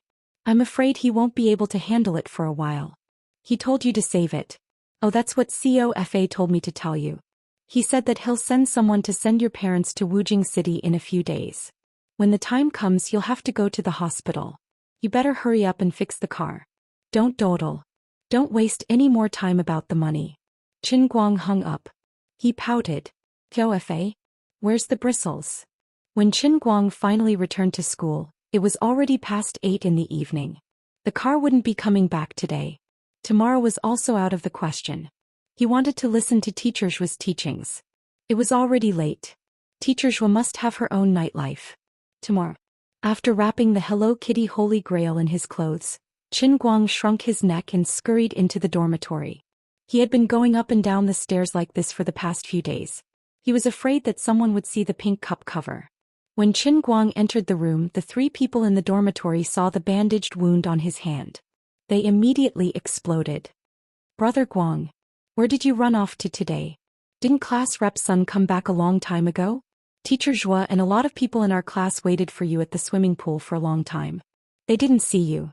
I'm afraid he won't be able to handle it for a while. He told you to save it. Oh, that's what COFA told me to tell you. He said that he'll send someone to send your parents to Wujing City in a few days. When the time comes you'll have to go to the hospital. You better hurry up and fix the car. Don't dawdle. Don't waste any more time about the money. Qin Guang hung up. He pouted. QFA? Where's the bristles? When Qin Guang finally returned to school, it was already past 8 in the evening. The car wouldn't be coming back today. Tomorrow was also out of the question. He wanted to listen to Teacher Zhu's teachings. It was already late. Teacher Zhu must have her own nightlife. Tomorrow. After wrapping the Hello Kitty Holy Grail in his clothes, Qin Guang shrunk his neck and scurried into the dormitory. He had been going up and down the stairs like this for the past few days. He was afraid that someone would see the pink cup cover. When Qin Guang entered the room, the 3 people in the dormitory saw the bandaged wound on his hand. They immediately exploded. Brother Guang, where did you run off to today? Didn't class rep Sun come back a long time ago? Teacher Zhou and a lot of people in our class waited for you at the swimming pool for a long time. They didn't see you.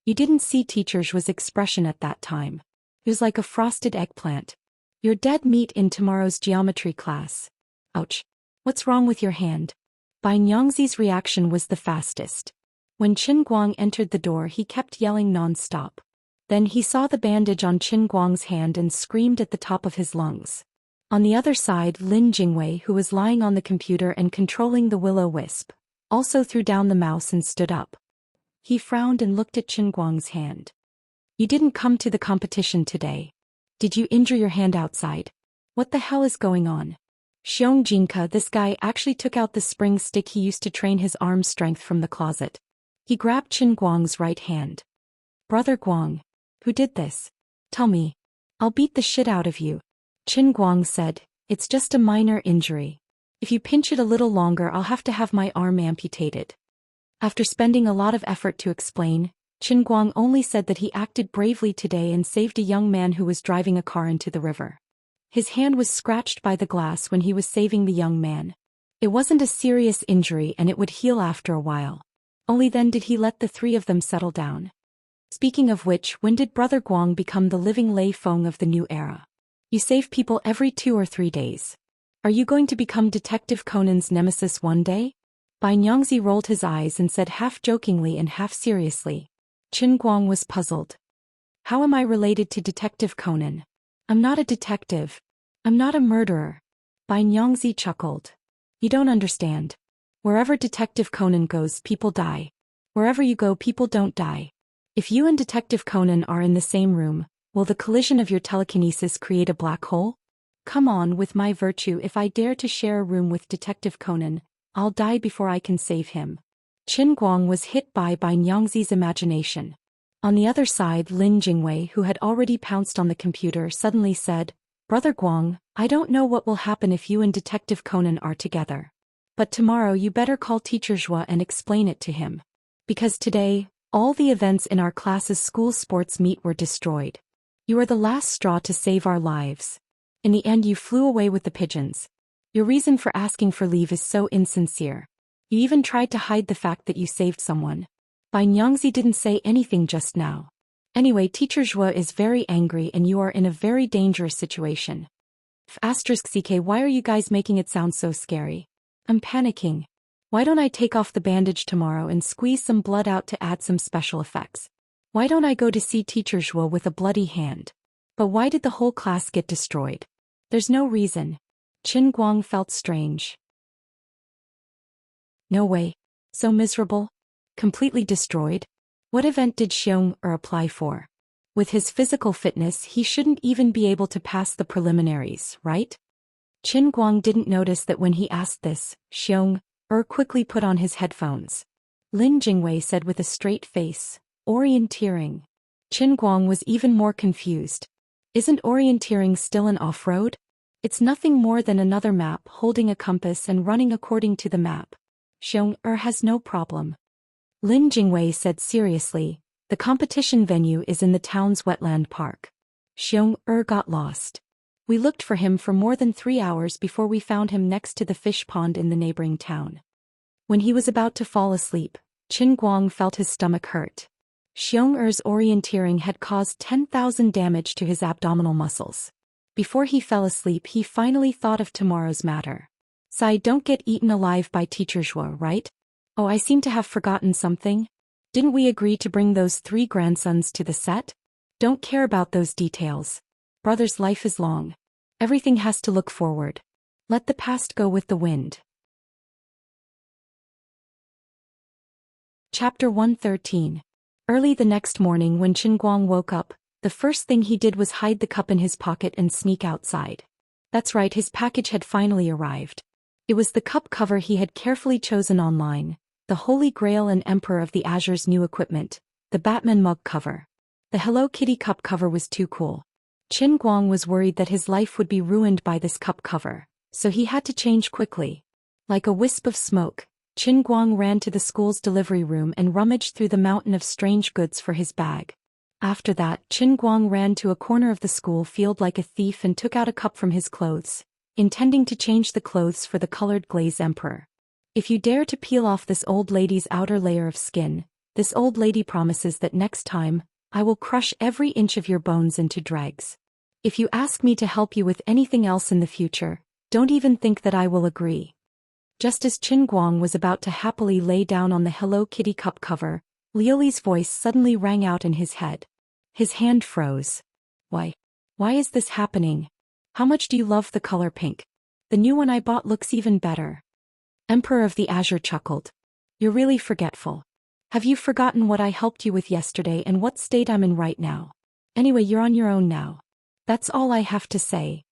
You didn't see Teacher Zhu's expression at that time. It was like a frosted eggplant. You're dead meat in tomorrow's geometry class. Ouch. What's wrong with your hand? Bai Nyangzi's reaction was the fastest. When Qin Guang entered the door he kept yelling non-stop. Then he saw the bandage on Qin Guang's hand and screamed at the top of his lungs. On the other side, Lin Jingwei, who was lying on the computer and controlling the will-o-wisp, also threw down the mouse and stood up. He frowned and looked at Qin Guang's hand. You didn't come to the competition today. Did you injure your hand outside? What the hell is going on? Xiong Jinka, this guy actually took out the spring stick he used to train his arm strength from the closet. He grabbed Qin Guang's right hand. Brother Guang, who did this? Tell me. I'll beat the shit out of you. Qin Guang said, it's just a minor injury. If you pinch it a little longer I'll have to have my arm amputated. After spending a lot of effort to explain, Qin Guang only said that he acted bravely today and saved a young man who was driving a car into the river. His hand was scratched by the glass when he was saving the young man. It wasn't a serious injury and it would heal after a while. Only then did he let the 3 of them settle down. Speaking of which, when did Brother Guang become the living Lei Feng of the new era? You save people every 2 or 3 days. Are you going to become Detective Conan's nemesis one day? Bai Nyangzi rolled his eyes and said half jokingly and half seriously. Qin Guang was puzzled. How am I related to Detective Conan? I'm not a detective. I'm not a murderer. Bai Nyangzi chuckled. You don't understand. Wherever Detective Conan goes, people die. Wherever you go, people don't die. If you and Detective Conan are in the same room, will the collision of your telekinesis create a black hole? Come on, with my virtue, if I dare to share a room with Detective Conan, I'll die before I can save him. Qin Guang was hit by Nyangzi's imagination. On the other side, Lin Jingwei, who had already pounced on the computer, suddenly said, Brother Guang, I don't know what will happen if you and Detective Conan are together. But tomorrow you better call Teacher Zhou and explain it to him. Because today, all the events in our class's school sports meet were destroyed. You are the last straw to save our lives. In the end you flew away with the pigeons. Your reason for asking for leave is so insincere. You even tried to hide the fact that you saved someone. Bai Nyangzi didn't say anything just now. Anyway, Teacher Zhou is very angry and you are in a very dangerous situation. *CK, why are you guys making it sound so scary? I'm panicking. Why don't I take off the bandage tomorrow and squeeze some blood out to add some special effects? Why don't I go to see Teacher Zhou with a bloody hand? But why did the whole class get destroyed? There's no reason. Qin Guang felt strange. No way. So miserable? Completely destroyed? What event did Xiong apply for? With his physical fitness, he shouldn't even be able to pass the preliminaries, right? Qin Guang didn't notice that when he asked this. Xiang quickly put on his headphones. Lin Jingwei said with a straight face, "Orienteering." Qin Guang was even more confused. Isn't orienteering still an off-road? It's nothing more than another map holding a compass and running according to the map. Xiang has no problem. Lin Jingwei said seriously, "The competition venue is in the town's wetland park." Xiang got lost. We looked for him for more than 3 hours before we found him next to the fish pond in the neighboring town. When he was about to fall asleep, Qin Guang felt his stomach hurt. Xiang's orienteering had caused 10,000 damage to his abdominal muscles. Before he fell asleep, he finally thought of tomorrow's matter. "Sai, don't get eaten alive by Teacher Zhou, right? Oh, I seem to have forgotten something. Didn't we agree to bring those 3 grandsons to the set? Don't care about those details. Brother's life is long. Everything has to look forward. Let the past go with the wind." Chapter 113. Early the next morning when Qin Guang woke up, the first thing he did was hide the cup in his pocket and sneak outside. That's right, his package had finally arrived. It was the cup cover he had carefully chosen online, the Holy Grail and Emperor of the Azure's new equipment, the Batman mug cover. The Hello Kitty cup cover was too cool. Qin Guang was worried that his life would be ruined by this cup cover, so he had to change quickly. Like a wisp of smoke, Qin Guang ran to the school's delivery room and rummaged through the mountain of strange goods for his bag. After that, Qin Guang ran to a corner of the school field like a thief and took out a cup from his clothes, intending to change the clothes for the colored glaze emperor. "If you dare to peel off this old lady's outer layer of skin, this old lady promises that next time, I will crush every inch of your bones into dregs. If you ask me to help you with anything else in the future, don't even think that I will agree." Just as Qin Guang was about to happily lay down on the Hello Kitty cup cover, Liuli's voice suddenly rang out in his head. His hand froze. Why is this happening? How much do you love the color pink? The new one I bought looks even better." Emperor of the Azure chuckled. "You're really forgetful. Have you forgotten what I helped you with yesterday and what state I'm in right now? Anyway, you're on your own now. That's all I have to say."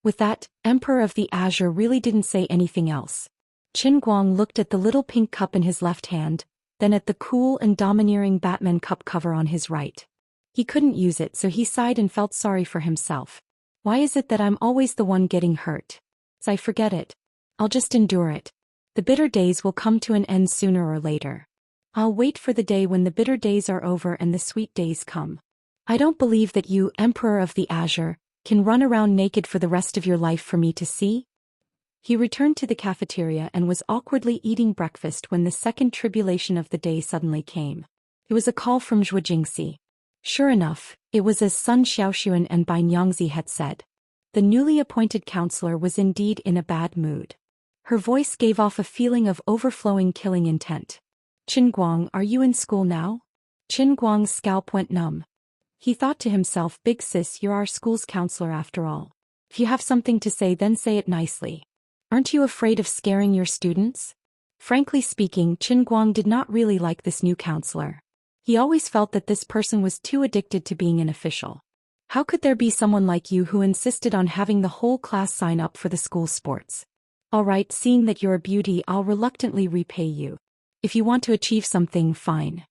With that, Emperor of the Azure really didn't say anything else. Qin Guang looked at the little pink cup in his left hand, then at the cool and domineering Batman cup cover on his right. He couldn't use it, so he sighed and felt sorry for himself. "Why is it that I'm always the one getting hurt? I forget it. I'll just endure it. The bitter days will come to an end sooner or later. I'll wait for the day when the bitter days are over and the sweet days come. I don't believe that you, Emperor of the Azure, can run around naked for the rest of your life for me to see." He returned to the cafeteria and was awkwardly eating breakfast when the second tribulation of the day suddenly came. It was a call from Zhou Jingxi. Sure enough, it was as Sun Xiaoxuan and Bai Nyangzi had said. The newly appointed counselor was indeed in a bad mood. Her voice gave off a feeling of overflowing killing intent. "Qin Guang, are you in school now?" Qin Guang's scalp went numb. He thought to himself, "Big sis, you're our school's counselor after all. If you have something to say, then say it nicely. Aren't you afraid of scaring your students?" Frankly speaking, Qin Guang did not really like this new counselor. He always felt that this person was too addicted to being an official. How could there be someone like you who insisted on having the whole class sign up for the school sports? "All right, seeing that you're a beauty, I'll reluctantly repay you. If you want to achieve something, fine.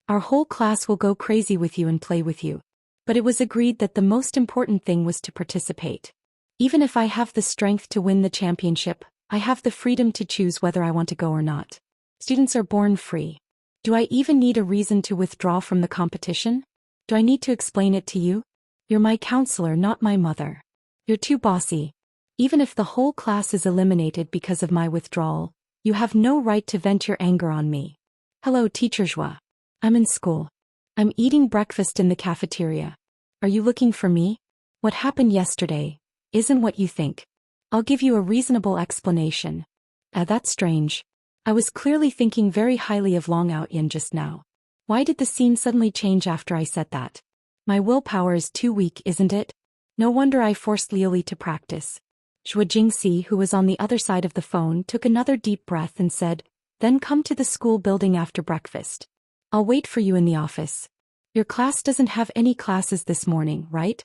Our whole class will go crazy with you and play with you." But it was agreed that the most important thing was to participate. "Even if I have the strength to win the championship, I have the freedom to choose whether I want to go or not. Students are born free. Do I even need a reason to withdraw from the competition? Do I need to explain it to you? You're my counselor, not my mother. You're too bossy. Even if the whole class is eliminated because of my withdrawal, you have no right to vent your anger on me." "Hello, Teacher Zhou. I'm in school. I'm eating breakfast in the cafeteria. Are you looking for me? What happened yesterday isn't what you think. I'll give you a reasonable explanation." That's strange. I was clearly thinking very highly of Long Outyin just now. Why did the scene suddenly change after I said that? My willpower is too weak, isn't it? No wonder I forced Liuli to practice. Zhou Jingxi, who was on the other side of the phone, took another deep breath and said, "Then come to the school building after breakfast. I'll wait for you in the office." Your class doesn't have any classes this morning, right?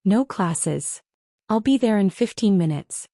No classes. I'll be there in 15 minutes.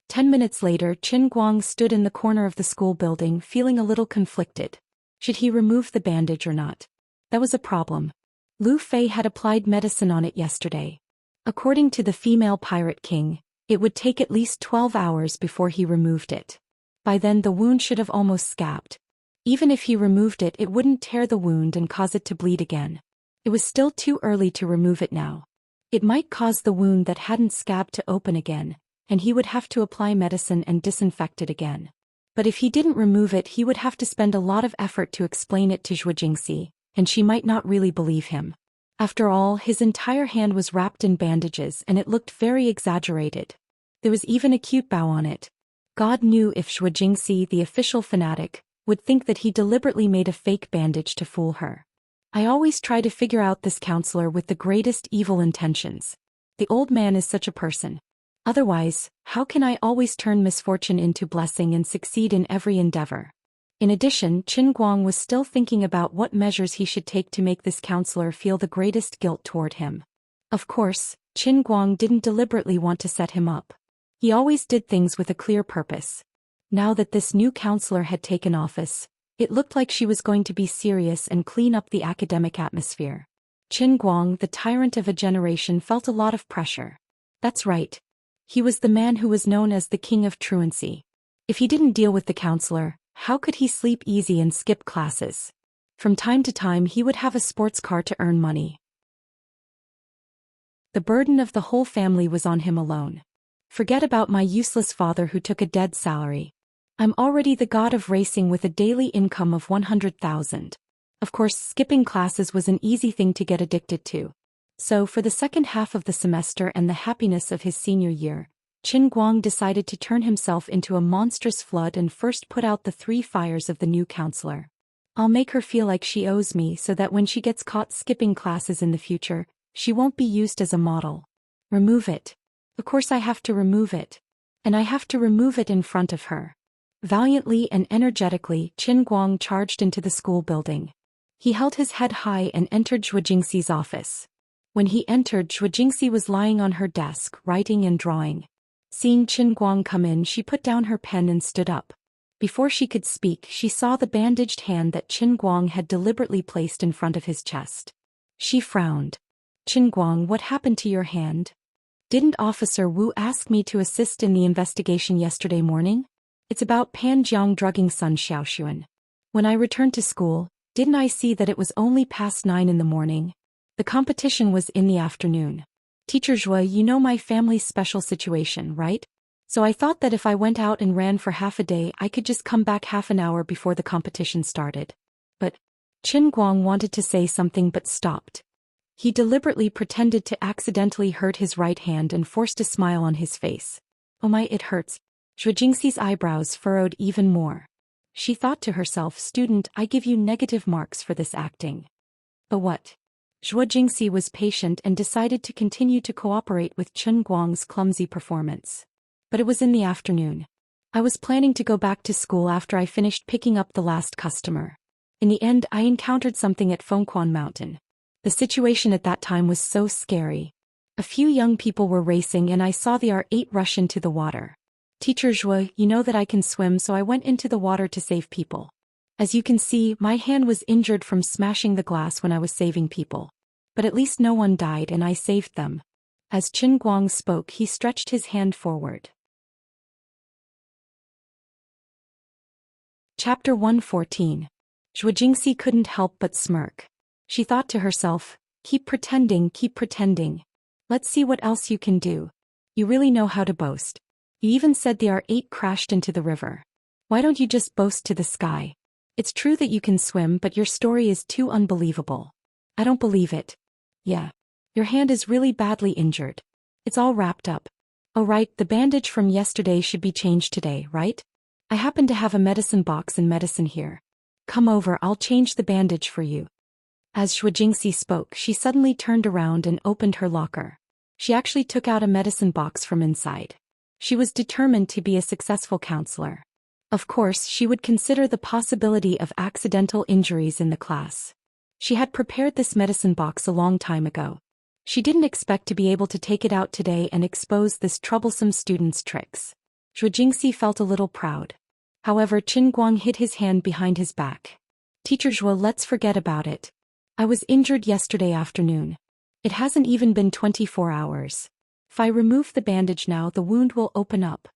10 minutes later, Qin Guang stood in the corner of the school building feeling a little conflicted. Should he remove the bandage or not? That was a problem. Lu Fei had applied medicine on it yesterday. According to the female pirate king, it would take at least 12 hours before he removed it. By then the wound should have almost scabbed. Even if he removed it, it wouldn't tear the wound and cause it to bleed again. It was still too early to remove it now. It might cause the wound that hadn't scabbed to open again, and he would have to apply medicine and disinfect it again. But if he didn't remove it, he would have to spend a lot of effort to explain it to Zhou Xian, and she might not really believe him. After all, his entire hand was wrapped in bandages and it looked very exaggerated. There was even a cute bow on it. God knew if Zhou Xian, the official fanatic, would think that he deliberately made a fake bandage to fool her. I always try to figure out this counselor with the greatest evil intentions. The old man is such a person. Otherwise, how can I always turn misfortune into blessing and succeed in every endeavor? In addition, Qin Guang was still thinking about what measures he should take to make this counselor feel the greatest guilt toward him. Of course, Qin Guang didn't deliberately want to set him up. He always did things with a clear purpose. Now that this new counselor had taken office, it looked like she was going to be serious and clean up the academic atmosphere. Qin Guang, the tyrant of a generation, felt a lot of pressure. That's right. He was the man who was known as the king of truancy. If he didn't deal with the counselor, how could he sleep easy and skip classes? From time to time he would have a sports car to earn money. The burden of the whole family was on him alone. Forget about my useless father who took a dead salary. I'm already the god of racing with a daily income of 100,000. Of course, skipping classes was an easy thing to get addicted to. So for the second half of the semester and the happiness of his senior year, Qin Guang decided to turn himself into a monstrous flood and first put out the 3 fires of the new counselor. I'll make her feel like she owes me so that when she gets caught skipping classes in the future, she won't be used as a model. Remove it. Of course I have to remove it. And I have to remove it in front of her. Valiantly and energetically, Qin Guang charged into the school building. He held his head high and entered Zhou Xian's office. When he entered, Zhou Xian was lying on her desk, writing and drawing. Seeing Qin Guang come in, she put down her pen and stood up. Before she could speak, she saw the bandaged hand that Qin Guang had deliberately placed in front of his chest. She frowned. Qin Guang, what happened to your hand? Didn't Officer Wu ask me to assist in the investigation yesterday morning? It's about Pan Jiang drugging son Xiaoxuan. When I returned to school, didn't I see that it was only past 9 in the morning? The competition was in the afternoon. Teacher Zhou, you know my family's special situation, right? So I thought that if I went out and ran for half a day, I could just come back half an hour before the competition started. But Qin Guang wanted to say something but stopped. He deliberately pretended to accidentally hurt his right hand and forced a smile on his face. Oh my, it hurts. Zhou Xian's eyebrows furrowed even more. She thought to herself, student, I give you negative marks for this acting. But what? Zhou Xian was patient and decided to continue to cooperate with Qin Guang's clumsy performance. But it was in the afternoon. I was planning to go back to school after I finished picking up the last customer. In the end, I encountered something at Fengquan Mountain. The situation at that time was so scary. A few young people were racing and I saw the R8 rush into the water. Teacher Zhou, you know that I can swim, so I went into the water to save people. As you can see, my hand was injured from smashing the glass when I was saving people. But at least no one died and I saved them. As Qin Guang spoke, he stretched his hand forward. Chapter 114. Zhou Xian couldn't help but smirk. She thought to herself, keep pretending, keep pretending. Let's see what else you can do. You really know how to boast. You even said the R8 crashed into the river. Why don't you just boast to the sky? It's true that you can swim, but your story is too unbelievable. I don't believe it. Yeah. Your hand is really badly injured. It's all wrapped up. Oh right, the bandage from yesterday should be changed today, right? I happen to have a medicine box and medicine here. Come over, I'll change the bandage for you. As Zhou Xian spoke, she suddenly turned around and opened her locker. She actually took out a medicine box from inside. She was determined to be a successful counselor. Of course, she would consider the possibility of accidental injuries in the class. She had prepared this medicine box a long time ago. She didn't expect to be able to take it out today and expose this troublesome student's tricks. Zhou Jingxi felt a little proud. However, Qin Guang hid his hand behind his back. Teacher Zhou, let's forget about it. I was injured yesterday afternoon. It hasn't even been 24 hours. If I remove the bandage now, the wound will open up.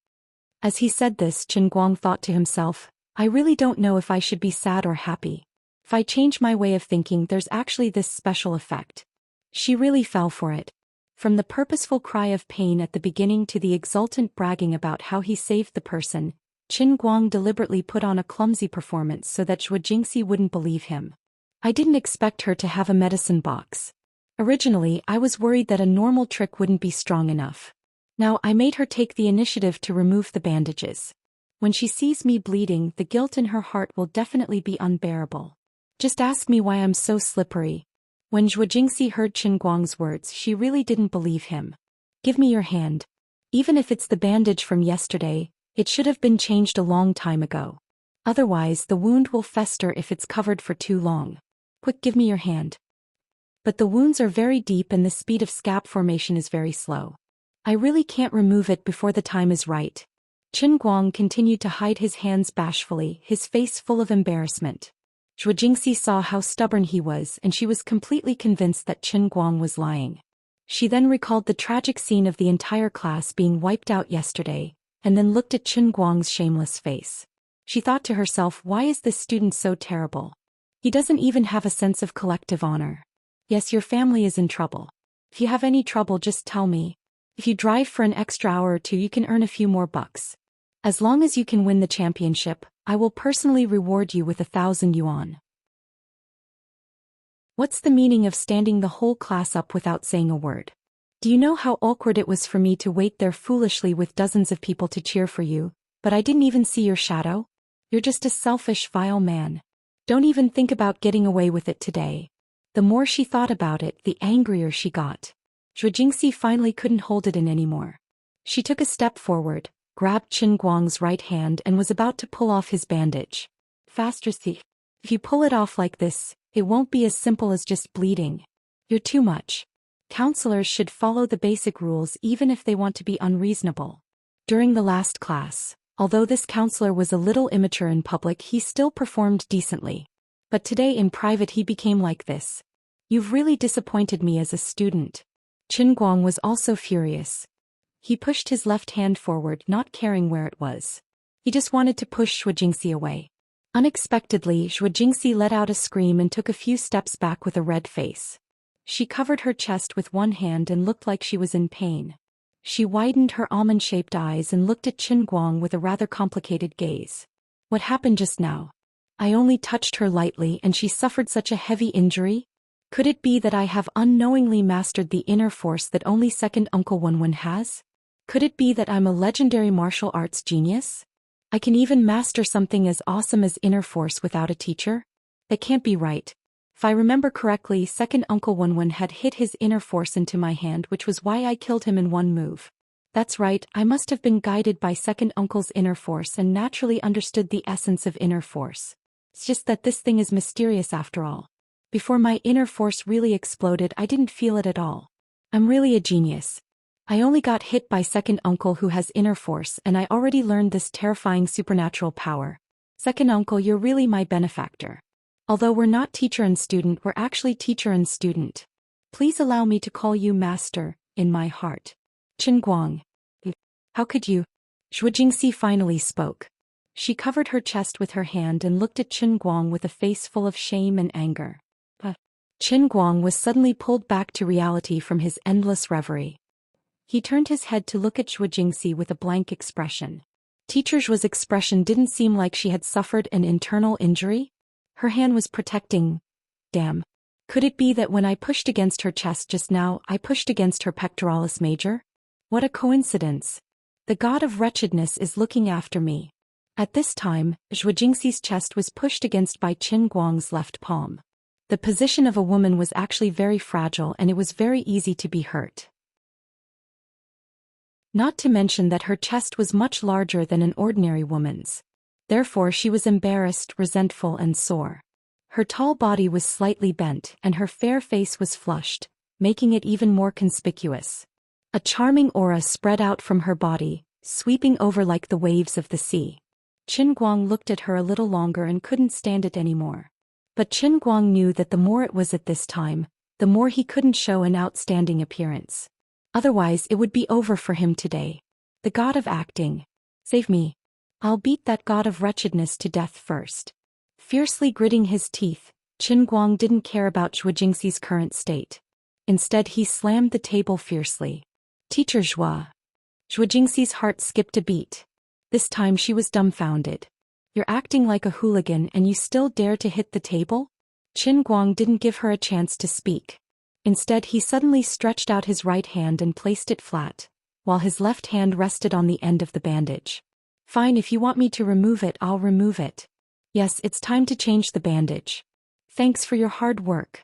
As he said this, Qin Guang thought to himself, I really don't know if I should be sad or happy. If I change my way of thinking, there's actually this special effect. She really fell for it. From the purposeful cry of pain at the beginning to the exultant bragging about how he saved the person, Qin Guang deliberately put on a clumsy performance so that Zhou Jingxi wouldn't believe him. I didn't expect her to have a medicine box. Originally, I was worried that a normal trick wouldn't be strong enough. Now I made her take the initiative to remove the bandages. When she sees me bleeding, the guilt in her heart will definitely be unbearable. Just ask me why I'm so slippery. When Zhou Jingxi heard Qin Guang's words, she really didn't believe him. Give me your hand. Even if it's the bandage from yesterday, it should have been changed a long time ago. Otherwise, the wound will fester if it's covered for too long. Quick, give me your hand. But the wounds are very deep and the speed of scab formation is very slow. I really can't remove it before the time is right. Qin Guang continued to hide his hands bashfully, his face full of embarrassment. Zhou Jingxi saw how stubborn he was, and she was completely convinced that Qin Guang was lying. She then recalled the tragic scene of the entire class being wiped out yesterday, and then looked at Qin Guang's shameless face. She thought to herself, why is this student so terrible? He doesn't even have a sense of collective honor. Yes, your family is in trouble. If you have any trouble, just tell me. If you drive for an extra hour or two, you can earn a few more bucks. As long as you can win the championship, I will personally reward you with 1,000 yuan. What's the meaning of standing the whole class up without saying a word? Do you know how awkward it was for me to wait there foolishly with dozens of people to cheer for you, but I didn't even see your shadow? You're just a selfish, vile man. Don't even think about getting away with it today. The more she thought about it, the angrier she got. Zhou Jingxi finally couldn't hold it in anymore. She took a step forward, grabbed Qin Guang's right hand and was about to pull off his bandage. Faster, thief. If you pull it off like this, it won't be as simple as just bleeding. You're too much. Counselors should follow the basic rules even if they want to be unreasonable. During the last class, although this counselor was a little immature in public, he still performed decently. But today in private he became like this. You've really disappointed me as a student. Qin Guang was also furious. He pushed his left hand forward, not caring where it was. He just wanted to push Zhou Jingxi away. Unexpectedly, Zhou Jingxi let out a scream and took a few steps back with a red face. She covered her chest with one hand and looked like she was in pain. She widened her almond-shaped eyes and looked at Qin Guang with a rather complicated gaze. What happened just now? I only touched her lightly and she suffered such a heavy injury? Could it be that I have unknowingly mastered the inner force that only second Uncle Wenwen has? Could it be that I'm a legendary martial arts genius? I can even master something as awesome as inner force without a teacher? That can't be right. If I remember correctly, second Uncle Wenwen had hit his inner force into my hand, which was why I killed him in one move. That's right, I must have been guided by second uncle's inner force and naturally understood the essence of inner force. It's just that this thing is mysterious after all. Before my inner force really exploded, I didn't feel it at all. I'm really a genius. I only got hit by second uncle who has inner force, and I already learned this terrifying supernatural power. Second uncle, you're really my benefactor. Although we're not teacher and student, we're actually teacher and student. Please allow me to call you master, in my heart. Qin Guang. How could you? Zhou Jingxi finally spoke. She covered her chest with her hand and looked at Qin Guang with a face full of shame and anger. Qin Guang was suddenly pulled back to reality from his endless reverie. He turned his head to look at Zhou Jingxi with a blank expression. Teacher Zhuo's expression didn't seem like she had suffered an internal injury. Her hand was protecting. Damn. Could it be that when I pushed against her chest just now, I pushed against her pectoralis major? What a coincidence. The god of wretchedness is looking after me. At this time, Zhou Jingxi's chest was pushed against by Qin Guang's left palm. The position of a woman was actually very fragile and it was very easy to be hurt. Not to mention that her chest was much larger than an ordinary woman's. Therefore she was embarrassed, resentful and sore. Her tall body was slightly bent and her fair face was flushed, making it even more conspicuous. A charming aura spread out from her body, sweeping over like the waves of the sea. Qin Guang looked at her a little longer and couldn't stand it anymore. But Qin Guang knew that the more it was at this time, the more he couldn't show an outstanding appearance. Otherwise it would be over for him today. The god of acting. Save me. I'll beat that god of wretchedness to death first. Fiercely gritting his teeth, Qin Guang didn't care about Zhou Jingxi's current state. Instead he slammed the table fiercely. Teacher Zhou. Zhou Jingxi's heart skipped a beat. This time she was dumbfounded. You're acting like a hooligan and you still dare to hit the table? Qin Guang didn't give her a chance to speak. Instead he suddenly stretched out his right hand and placed it flat, while his left hand rested on the end of the bandage. Fine, if you want me to remove it, I'll remove it. Yes, it's time to change the bandage. Thanks for your hard work.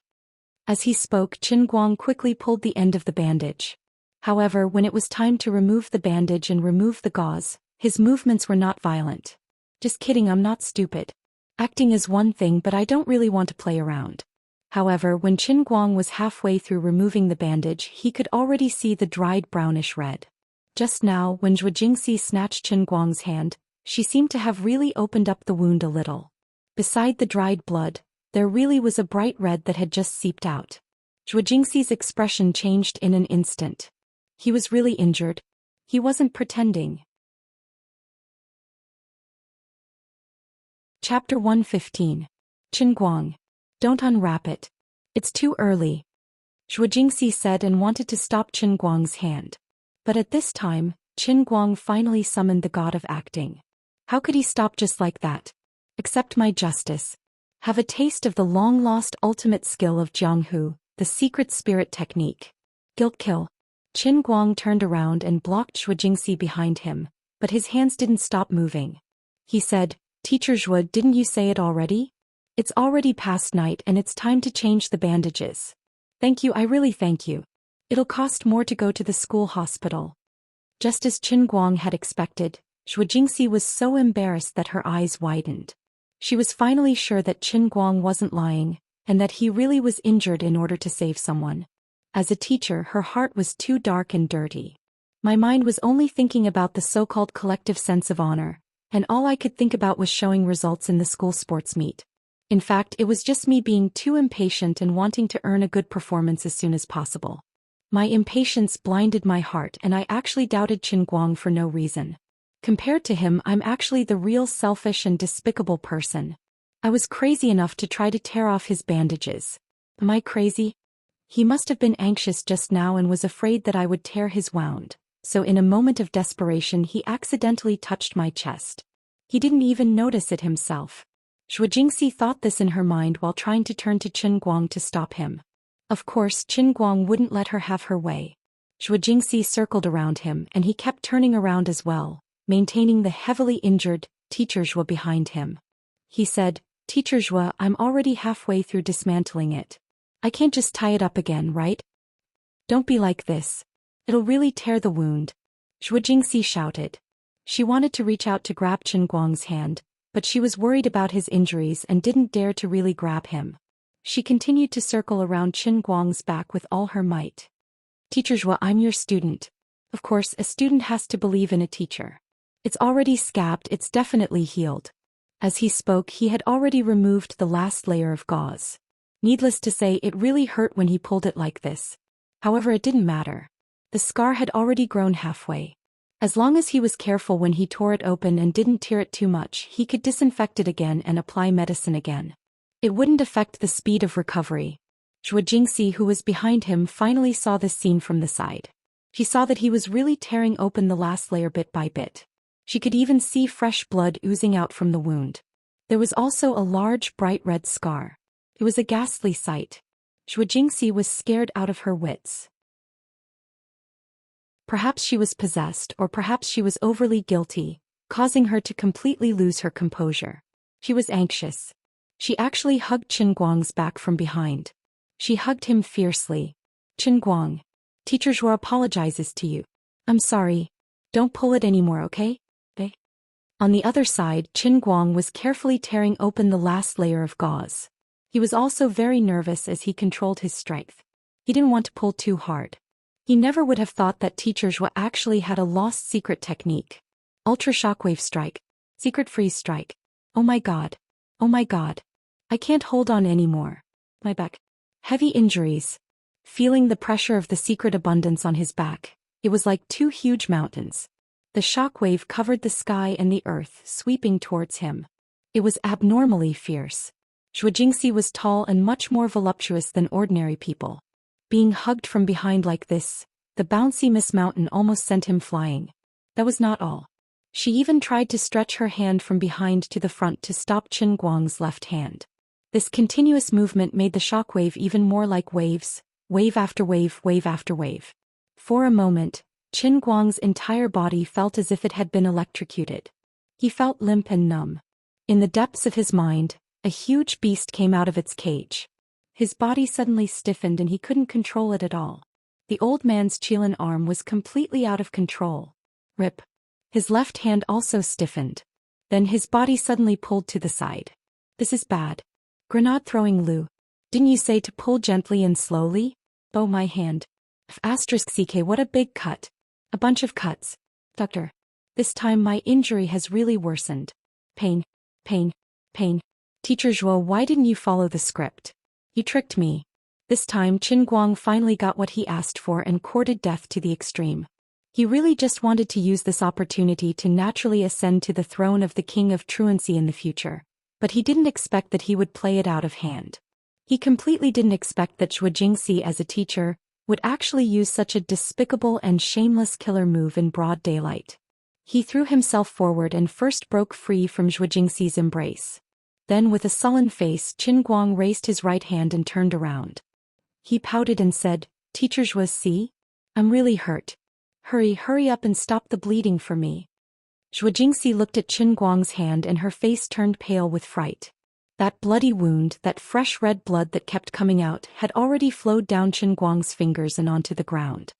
As he spoke, Qin Guang quickly pulled the end of the bandage. However, when it was time to remove the bandage and remove the gauze, his movements were not violent. Just kidding, I'm not stupid. Acting is one thing, but I don't really want to play around. However, when Qin Guang was halfway through removing the bandage, he could already see the dried brownish red. Just now, when Zhou Jingxi snatched Qin Guang's hand, she seemed to have really opened up the wound a little. Beside the dried blood, there really was a bright red that had just seeped out. Zhou Jingxi's expression changed in an instant. He was really injured. He wasn't pretending. Chapter 115. Qin Guang. Don't unwrap it. It's too early. Zhou Jingxi said and wanted to stop Qin Guang's hand. But at this time, Qin Guang finally summoned the god of acting. How could he stop just like that? Accept my justice. Have a taste of the long-lost ultimate skill of Jianghu, the secret spirit technique. Guilt kill. Qin Guang turned around and blocked Zhou Jingxi behind him, but his hands didn't stop moving. He said, Teacher Zhou, didn't you say it already? It's already past night and it's time to change the bandages. Thank you, I really thank you. It'll cost more to go to the school hospital. Just as Qin Guang had expected, Zhou Jingxi was so embarrassed that her eyes widened. She was finally sure that Qin Guang wasn't lying, and that he really was injured in order to save someone. As a teacher, her heart was too dark and dirty. My mind was only thinking about the so-called collective sense of honor, and all I could think about was showing results in the school sports meet. In fact, it was just me being too impatient and wanting to earn a good performance as soon as possible. My impatience blinded my heart and I actually doubted Qin Guang for no reason. Compared to him, I'm actually the real selfish and despicable person. I was crazy enough to try to tear off his bandages. Am I crazy? He must have been anxious just now and was afraid that I would tear his wound, so in a moment of desperation he accidentally touched my chest. He didn't even notice it himself. Zhou Jingxi thought this in her mind while trying to turn to Qin Guang to stop him. Of course, Qin Guang wouldn't let her have her way. Zhou Jingxi circled around him and he kept turning around as well, maintaining the heavily injured Teacher Zhou behind him. He said, Teacher Zhou, I'm already halfway through dismantling it. I can't just tie it up again, right? Don't be like this. It'll really tear the wound. Zhou Jingxi shouted. She wanted to reach out to grab Qin Guang's hand, but she was worried about his injuries and didn't dare to really grab him. She continued to circle around Qin Guang's back with all her might. Teacher Zhou, I'm your student. Of course, a student has to believe in a teacher. It's already scabbed, it's definitely healed. As he spoke, he had already removed the last layer of gauze. Needless to say, it really hurt when he pulled it like this. However, it didn't matter. The scar had already grown halfway. As long as he was careful when he tore it open and didn't tear it too much, he could disinfect it again and apply medicine again. It wouldn't affect the speed of recovery. Zhou Jingxi, who was behind him, finally saw this scene from the side. She saw that he was really tearing open the last layer bit by bit. She could even see fresh blood oozing out from the wound. There was also a large bright red scar. It was a ghastly sight. Zhou Jingxi was scared out of her wits. Perhaps she was possessed, or perhaps she was overly guilty, causing her to completely lose her composure. She was anxious. She actually hugged Qin Guang's back from behind. She hugged him fiercely. Qin Guang. Teacher Zhou apologizes to you. I'm sorry. Don't pull it anymore, okay? On the other side, Qin Guang was carefully tearing open the last layer of gauze. He was also very nervous as he controlled his strength. He didn't want to pull too hard. He never would have thought that Teacher Zhou actually had a lost secret technique. Ultra Shockwave Strike. Secret Freeze Strike. Oh my god. Oh my god. I can't hold on anymore. My back. Heavy injuries. Feeling the pressure of the secret abundance on his back, it was like two huge mountains. The shockwave covered the sky and the earth, sweeping towards him. It was abnormally fierce. Zhou Jingxi was tall and much more voluptuous than ordinary people. Being hugged from behind like this, the bouncy Miss Mountain almost sent him flying. That was not all. She even tried to stretch her hand from behind to the front to stop Qin Guang's left hand. This continuous movement made the shockwave even more like waves, wave after wave, wave after wave. For a moment, Qin Guang's entire body felt as if it had been electrocuted. He felt limp and numb. In the depths of his mind, a huge beast came out of its cage. His body suddenly stiffened and he couldn't control it at all. The old man's Qilin arm was completely out of control. Rip. His left hand also stiffened. Then his body suddenly pulled to the side. This is bad. Grenade throwing Lu. Didn't you say to pull gently and slowly? Oh, my hand. *CK, what a big cut. A bunch of cuts. Doctor. This time my injury has really worsened. Pain. Pain. Pain. Teacher Zhou, why didn't you follow the script? You tricked me. This time Qin Guang finally got what he asked for and courted death to the extreme. He really just wanted to use this opportunity to naturally ascend to the throne of the King of Truancy in the future. But he didn't expect that he would play it out of hand. He completely didn't expect that Zhou Jingxi as a teacher would actually use such a despicable and shameless killer move in broad daylight. He threw himself forward and first broke free from Zhou Jingxi's embrace. Then with a sullen face Qin Guang raised his right hand and turned around. He pouted and said, Teacher Zhou, see? I'm really hurt. Hurry up and stop the bleeding for me. Zhou Jingxi looked at Qin Guang's hand and her face turned pale with fright. That bloody wound, that fresh red blood that kept coming out, had already flowed down Qin Guang's fingers and onto the ground.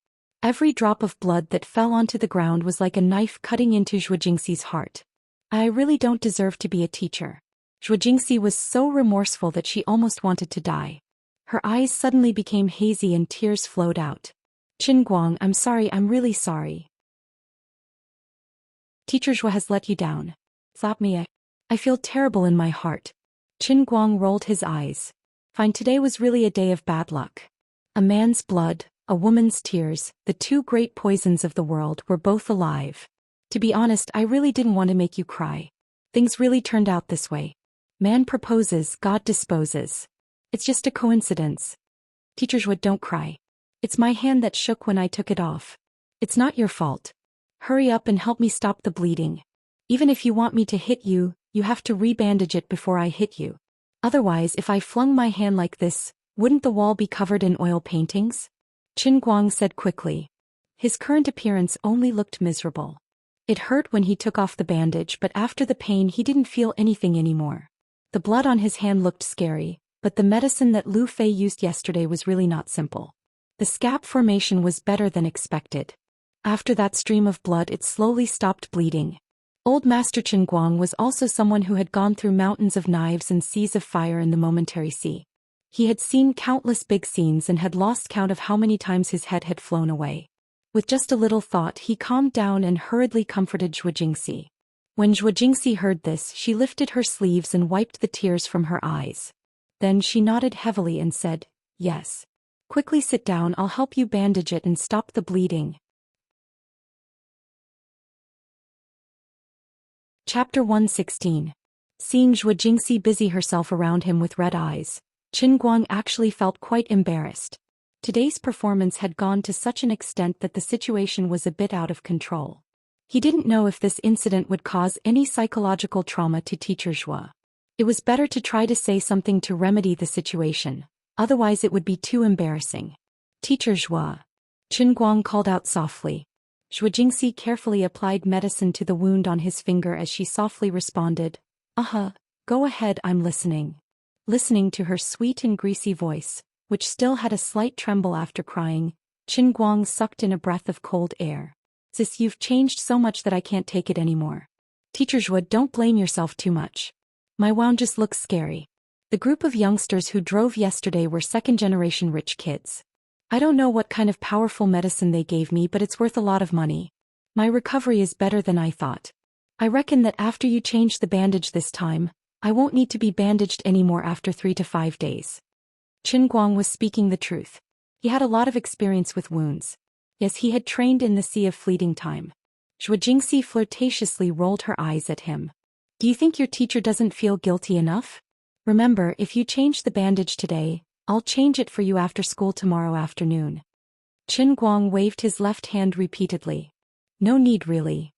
Every drop of blood that fell onto the ground was like a knife cutting into Zhou Jingxi's heart. I really don't deserve to be a teacher. Zhou Jingxi was so remorseful that she almost wanted to die. Her eyes suddenly became hazy and tears flowed out. Qin Guang, I'm sorry, I'm really sorry. Teacher Zhou has let you down. Slap me. I feel terrible in my heart. Qin Guang rolled his eyes. Fine, today was really a day of bad luck. A man's blood, a woman's tears, the two great poisons of the world were both alive. To be honest, I really didn't want to make you cry. Things really turned out this way. Man proposes, God disposes. It's just a coincidence. Teacher Zhou, don't cry. It's my hand that shook when I took it off. It's not your fault. Hurry up and help me stop the bleeding. Even if you want me to hit you, you have to rebandage it before I hit you. Otherwise, if I flung my hand like this, wouldn't the wall be covered in oil paintings? Qin Guang said quickly. His current appearance only looked miserable. It hurt when he took off the bandage, but after the pain he didn't feel anything anymore. The blood on his hand looked scary, but the medicine that Lu Fei used yesterday was really not simple. The scab formation was better than expected. After that stream of blood it slowly stopped bleeding. Old Master Qin Guang was also someone who had gone through mountains of knives and seas of fire in the momentary sea. He had seen countless big scenes and had lost count of how many times his head had flown away. With just a little thought he calmed down and hurriedly comforted Zhou Jingxi. When Zhou Jingxi heard this, she lifted her sleeves and wiped the tears from her eyes. Then she nodded heavily and said, Yes. Quickly sit down, I'll help you bandage it and stop the bleeding. Chapter 116. Seeing Zhou Jingxi busy herself around him with red eyes, Qin Guang actually felt quite embarrassed. Today's performance had gone to such an extent that the situation was a bit out of control. He didn't know if this incident would cause any psychological trauma to Teacher Zhou. It was better to try to say something to remedy the situation, otherwise it would be too embarrassing. Teacher Zhou. Qin Guang called out softly. Zhou Jingxi carefully applied medicine to the wound on his finger as she softly responded, Go ahead, I'm listening. Listening to her sweet and greasy voice, which still had a slight tremble after crying, Qin Guang sucked in a breath of cold air. Sis, you've changed so much that I can't take it anymore. Teacher Zhou, don't blame yourself too much. My wound just looks scary. The group of youngsters who drove yesterday were second-generation rich kids. I don't know what kind of powerful medicine they gave me, but it's worth a lot of money. My recovery is better than I thought. I reckon that after you change the bandage this time, I won't need to be bandaged anymore after 3 to 5 days. Qin Guang was speaking the truth. He had a lot of experience with wounds. Yes, he had trained in the Sea of Fleeting Time. Zhou Jingxi flirtatiously rolled her eyes at him. Do you think your teacher doesn't feel guilty enough? Remember, if you change the bandage today, I'll change it for you after school tomorrow afternoon. Qin Guang waved his left hand repeatedly. No need really.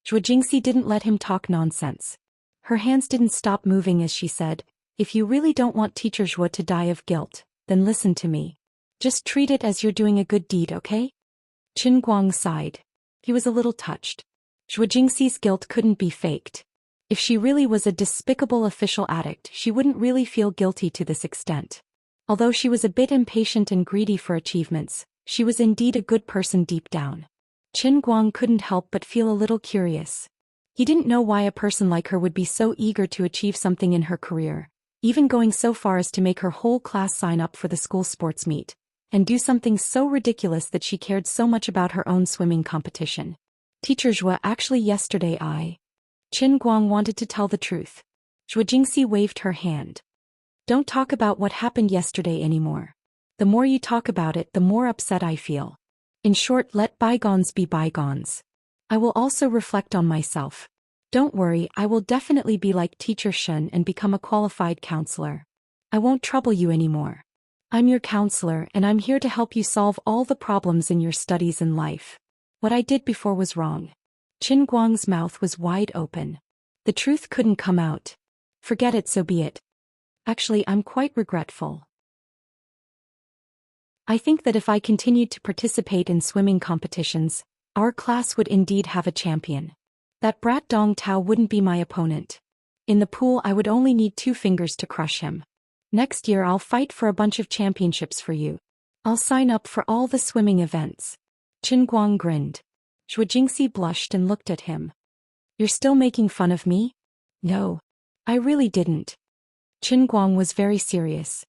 Zhou Jingxi didn't let him talk nonsense. Her hands didn't stop moving as she said, if you really don't want Teacher Zhou to die of guilt, then listen to me. Just treat it as you're doing a good deed, okay? Qin Guang sighed. He was a little touched. Zhou Jingxi's guilt couldn't be faked. If she really was a despicable official addict, she wouldn't really feel guilty to this extent. Although she was a bit impatient and greedy for achievements, she was indeed a good person deep down. Qin Guang couldn't help but feel a little curious. He didn't know why a person like her would be so eager to achieve something in her career, even going so far as to make her whole class sign up for the school sports meet, and do something so ridiculous that she cared so much about her own swimming competition. Teacher Zhou, actually yesterday Qin Guang wanted to tell the truth. Zhou Jingxi waved her hand. Don't talk about what happened yesterday anymore. The more you talk about it, the more upset I feel. In short, let bygones be bygones. I will also reflect on myself. Don't worry, I will definitely be like Teacher Shen and become a qualified counselor. I won't trouble you anymore. I'm your counselor and I'm here to help you solve all the problems in your studies and life. What I did before was wrong. Qin Guang's mouth was wide open. The truth couldn't come out. Forget it, so be it. Actually, I'm quite regretful. I think that if I continued to participate in swimming competitions, our class would indeed have a champion. That brat Dong Tao wouldn't be my opponent. In the pool I would only need 2 fingers to crush him. Next year I'll fight for a bunch of championships for you. I'll sign up for all the swimming events. Qin Guang grinned. Zhou Jingxi blushed and looked at him. You're still making fun of me? No. I really didn't. Qin Guang was very serious.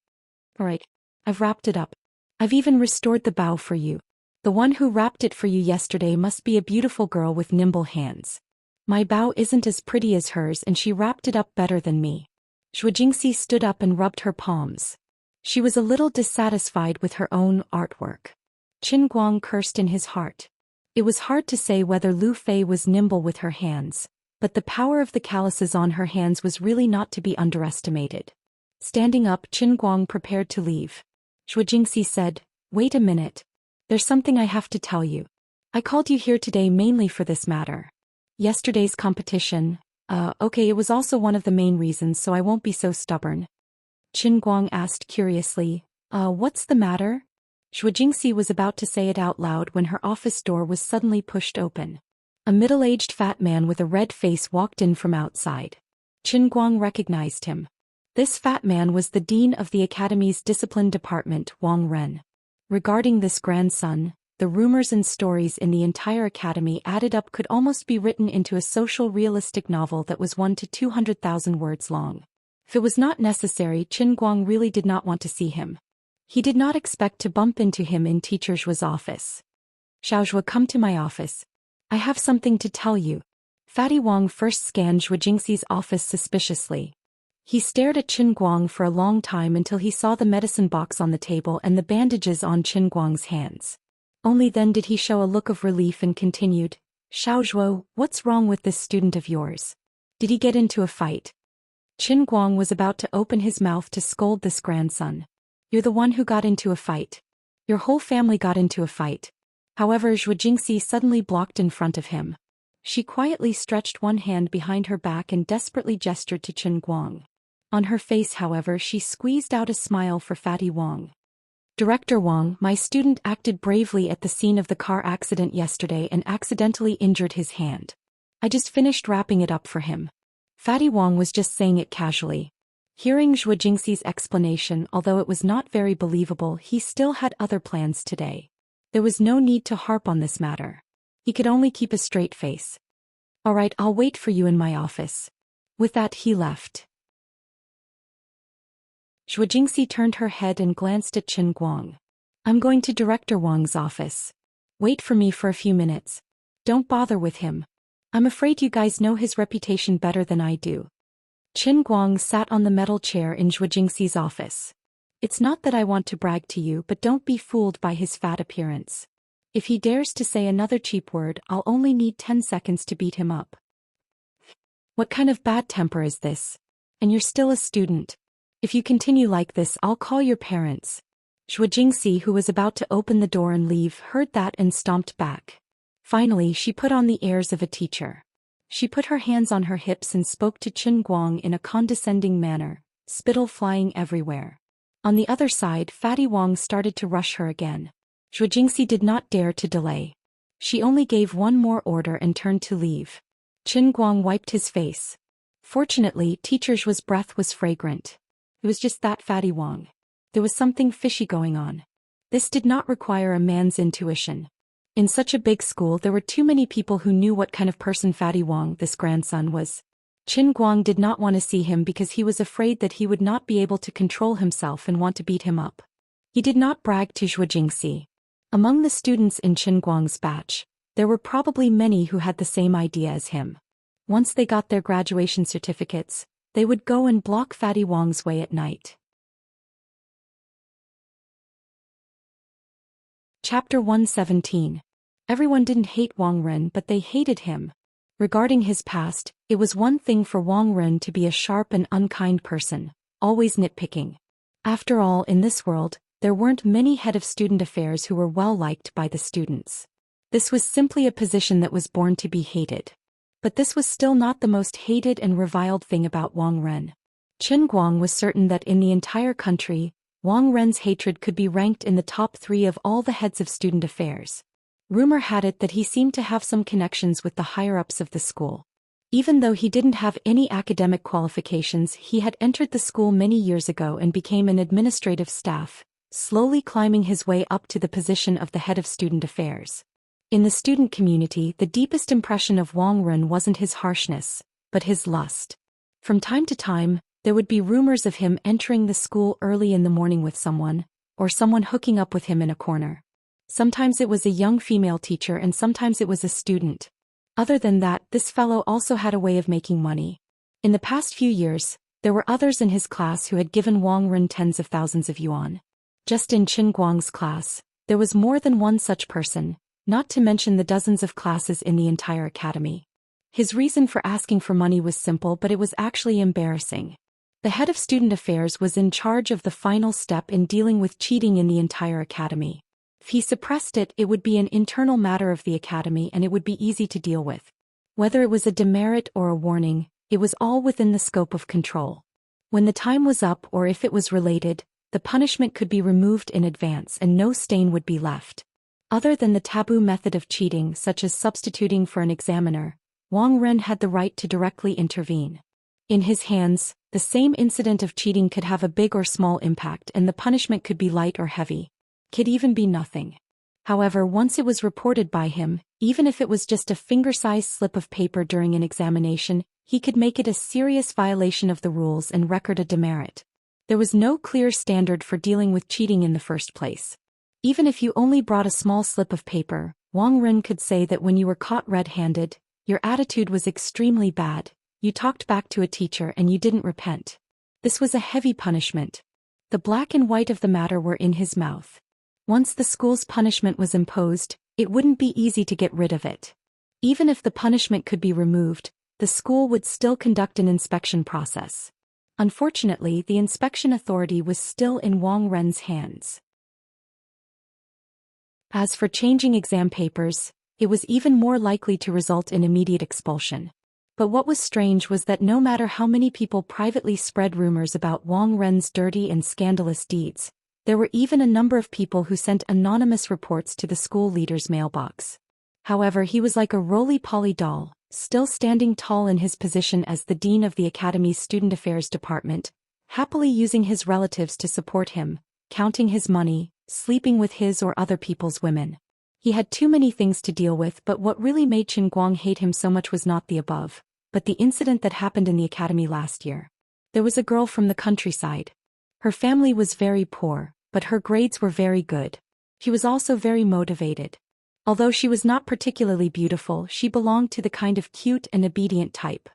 Alright, I've wrapped it up. I've even restored the bow for you. The one who wrapped it for you yesterday must be a beautiful girl with nimble hands. My bow isn't as pretty as hers and she wrapped it up better than me. Zhou Jingxi stood up and rubbed her palms. She was a little dissatisfied with her own artwork. Qin Guang cursed in his heart. It was hard to say whether Lu Fei was nimble with her hands, but the power of the calluses on her hands was really not to be underestimated. Standing up, Qin Guang prepared to leave. Zhou Jingxi said, Wait a minute. There's something I have to tell you. I called you here today mainly for this matter. Yesterday's competition, okay, it was also one of the main reasons, so I won't be so stubborn. Qin Guang asked curiously, what's the matter? Zhou Jingxi was about to say it out loud when her office door was suddenly pushed open. A middle-aged fat man with a red face walked in from outside. Qin Guang recognized him. This fat man was the dean of the academy's discipline department, Wang Ren. Regarding this grandson, the rumors and stories in the entire academy added up could almost be written into a social realistic novel that was 1 to 200,000 words long. If it was not necessary, Qin Guang really did not want to see him. He did not expect to bump into him in Teacher Zhuo's office. Xiaoxia, come to my office. I have something to tell you. Fatty Wang first scanned Zhou Jingxi's office suspiciously. He stared at Qin Guang for a long time until he saw the medicine box on the table and the bandages on Qin Guang's hands. Only then did he show a look of relief and continued, Xiaoxia, what's wrong with this student of yours? Did he get into a fight? Qin Guang was about to open his mouth to scold this grandson. You're the one who got into a fight. Your whole family got into a fight. However, Zhou Jingxi suddenly blocked in front of him. She quietly stretched one hand behind her back and desperately gestured to Qin Guang. On her face, however, she squeezed out a smile for Fatty Wang. Director Wang, my student acted bravely at the scene of the car accident yesterday and accidentally injured his hand. I just finished wrapping it up for him. Fatty Wang was just saying it casually. Hearing Zhou Jingxi's explanation, although it was not very believable, he still had other plans today. There was no need to harp on this matter. He could only keep a straight face. Alright, I'll wait for you in my office. With that, he left. Zhou Jingxi turned her head and glanced at Qin Guang. I'm going to Director Wang's office. Wait for me for a few minutes. Don't bother with him. I'm afraid you guys know his reputation better than I do. Qin Guang sat on the metal chair in Zhou Jingxi's office. It's not that I want to brag to you, but don't be fooled by his fat appearance. If he dares to say another cheap word, I'll only need 10 seconds to beat him up. What kind of bad temper is this? And you're still a student. If you continue like this, I'll call your parents. Zhou Jingxi, who was about to open the door and leave, heard that and stomped back. Finally, she put on the airs of a teacher. She put her hands on her hips and spoke to Qin Guang in a condescending manner, spittle flying everywhere. On the other side, Fatty Wang started to rush her again. Zhou Jingxi did not dare to delay. She only gave one more order and turned to leave. Qin Guang wiped his face. Fortunately, Teacher Zhu's breath was fragrant. It was just that Fatty Wang. There was something fishy going on. This did not require a man's intuition. In such a big school, there were too many people who knew what kind of person Fatty Wang, this grandson, was. Qin Guang did not want to see him because he was afraid that he would not be able to control himself and want to beat him up. He did not brag to Zhou Jingxi. Among the students in Qin Guang's batch, there were probably many who had the same idea as him. Once they got their graduation certificates, they would go and block Fatty Wang's way at night. Chapter 117. Everyone didn't hate Wang Ren, but they hated him. Regarding his past, it was one thing for Wang Ren to be a sharp and unkind person, always nitpicking. After all, in this world, there weren't many head of student affairs who were well liked by the students. This was simply a position that was born to be hated. But this was still not the most hated and reviled thing about Wang Ren. Qin Guang was certain that in the entire country, Wang Ren's hatred could be ranked in the top 3 of all the heads of student affairs. Rumor had it that he seemed to have some connections with the higher-ups of the school. Even though he didn't have any academic qualifications, he had entered the school many years ago and became an administrative staff, slowly climbing his way up to the position of the head of student affairs. In the student community, the deepest impression of Wang Ren wasn't his harshness, but his lust. From time to time, there would be rumors of him entering the school early in the morning with someone, or someone hooking up with him in a corner. Sometimes it was a young female teacher and sometimes it was a student. Other than that, this fellow also had a way of making money. In the past few years, there were others in his class who had given Wang Ren tens of thousands of yuan. Just in Qin Guang's class, there was more than one such person, not to mention the dozens of classes in the entire academy. His reason for asking for money was simple, but it was actually embarrassing. The head of student affairs was in charge of the final step in dealing with cheating in the entire academy. If he suppressed it, it would be an internal matter of the academy and it would be easy to deal with. Whether it was a demerit or a warning, it was all within the scope of control. When the time was up or if it was related, the punishment could be removed in advance and no stain would be left. Other than the taboo method of cheating, such as substituting for an examiner, Wang Ren had the right to directly intervene. In his hands, the same incident of cheating could have a big or small impact and the punishment could be light or heavy. Could even be nothing. However, once it was reported by him, even if it was just a finger-sized slip of paper during an examination, he could make it a serious violation of the rules and record a demerit. There was no clear standard for dealing with cheating in the first place. Even if you only brought a small slip of paper, Wang Ren could say that when you were caught red-handed, your attitude was extremely bad, you talked back to a teacher and you didn't repent. This was a heavy punishment. The black and white of the matter were in his mouth. Once the school's punishment was imposed, it wouldn't be easy to get rid of it. Even if the punishment could be removed, the school would still conduct an inspection process. Unfortunately, the inspection authority was still in Wang Ren's hands. As for changing exam papers, it was even more likely to result in immediate expulsion. But what was strange was that no matter how many people privately spread rumors about Wang Ren's dirty and scandalous deeds, there were even a number of people who sent anonymous reports to the school leader's mailbox. However, he was like a roly-poly doll, still standing tall in his position as the dean of the academy's student affairs department, happily using his relatives to support him, counting his money, sleeping with his or other people's women. He had too many things to deal with, but what really made Qin Guang hate him so much was not the above, but the incident that happened in the academy last year. There was a girl from the countryside. Her family was very poor, but her grades were very good. She was also very motivated. Although she was not particularly beautiful, she belonged to the kind of cute and obedient type.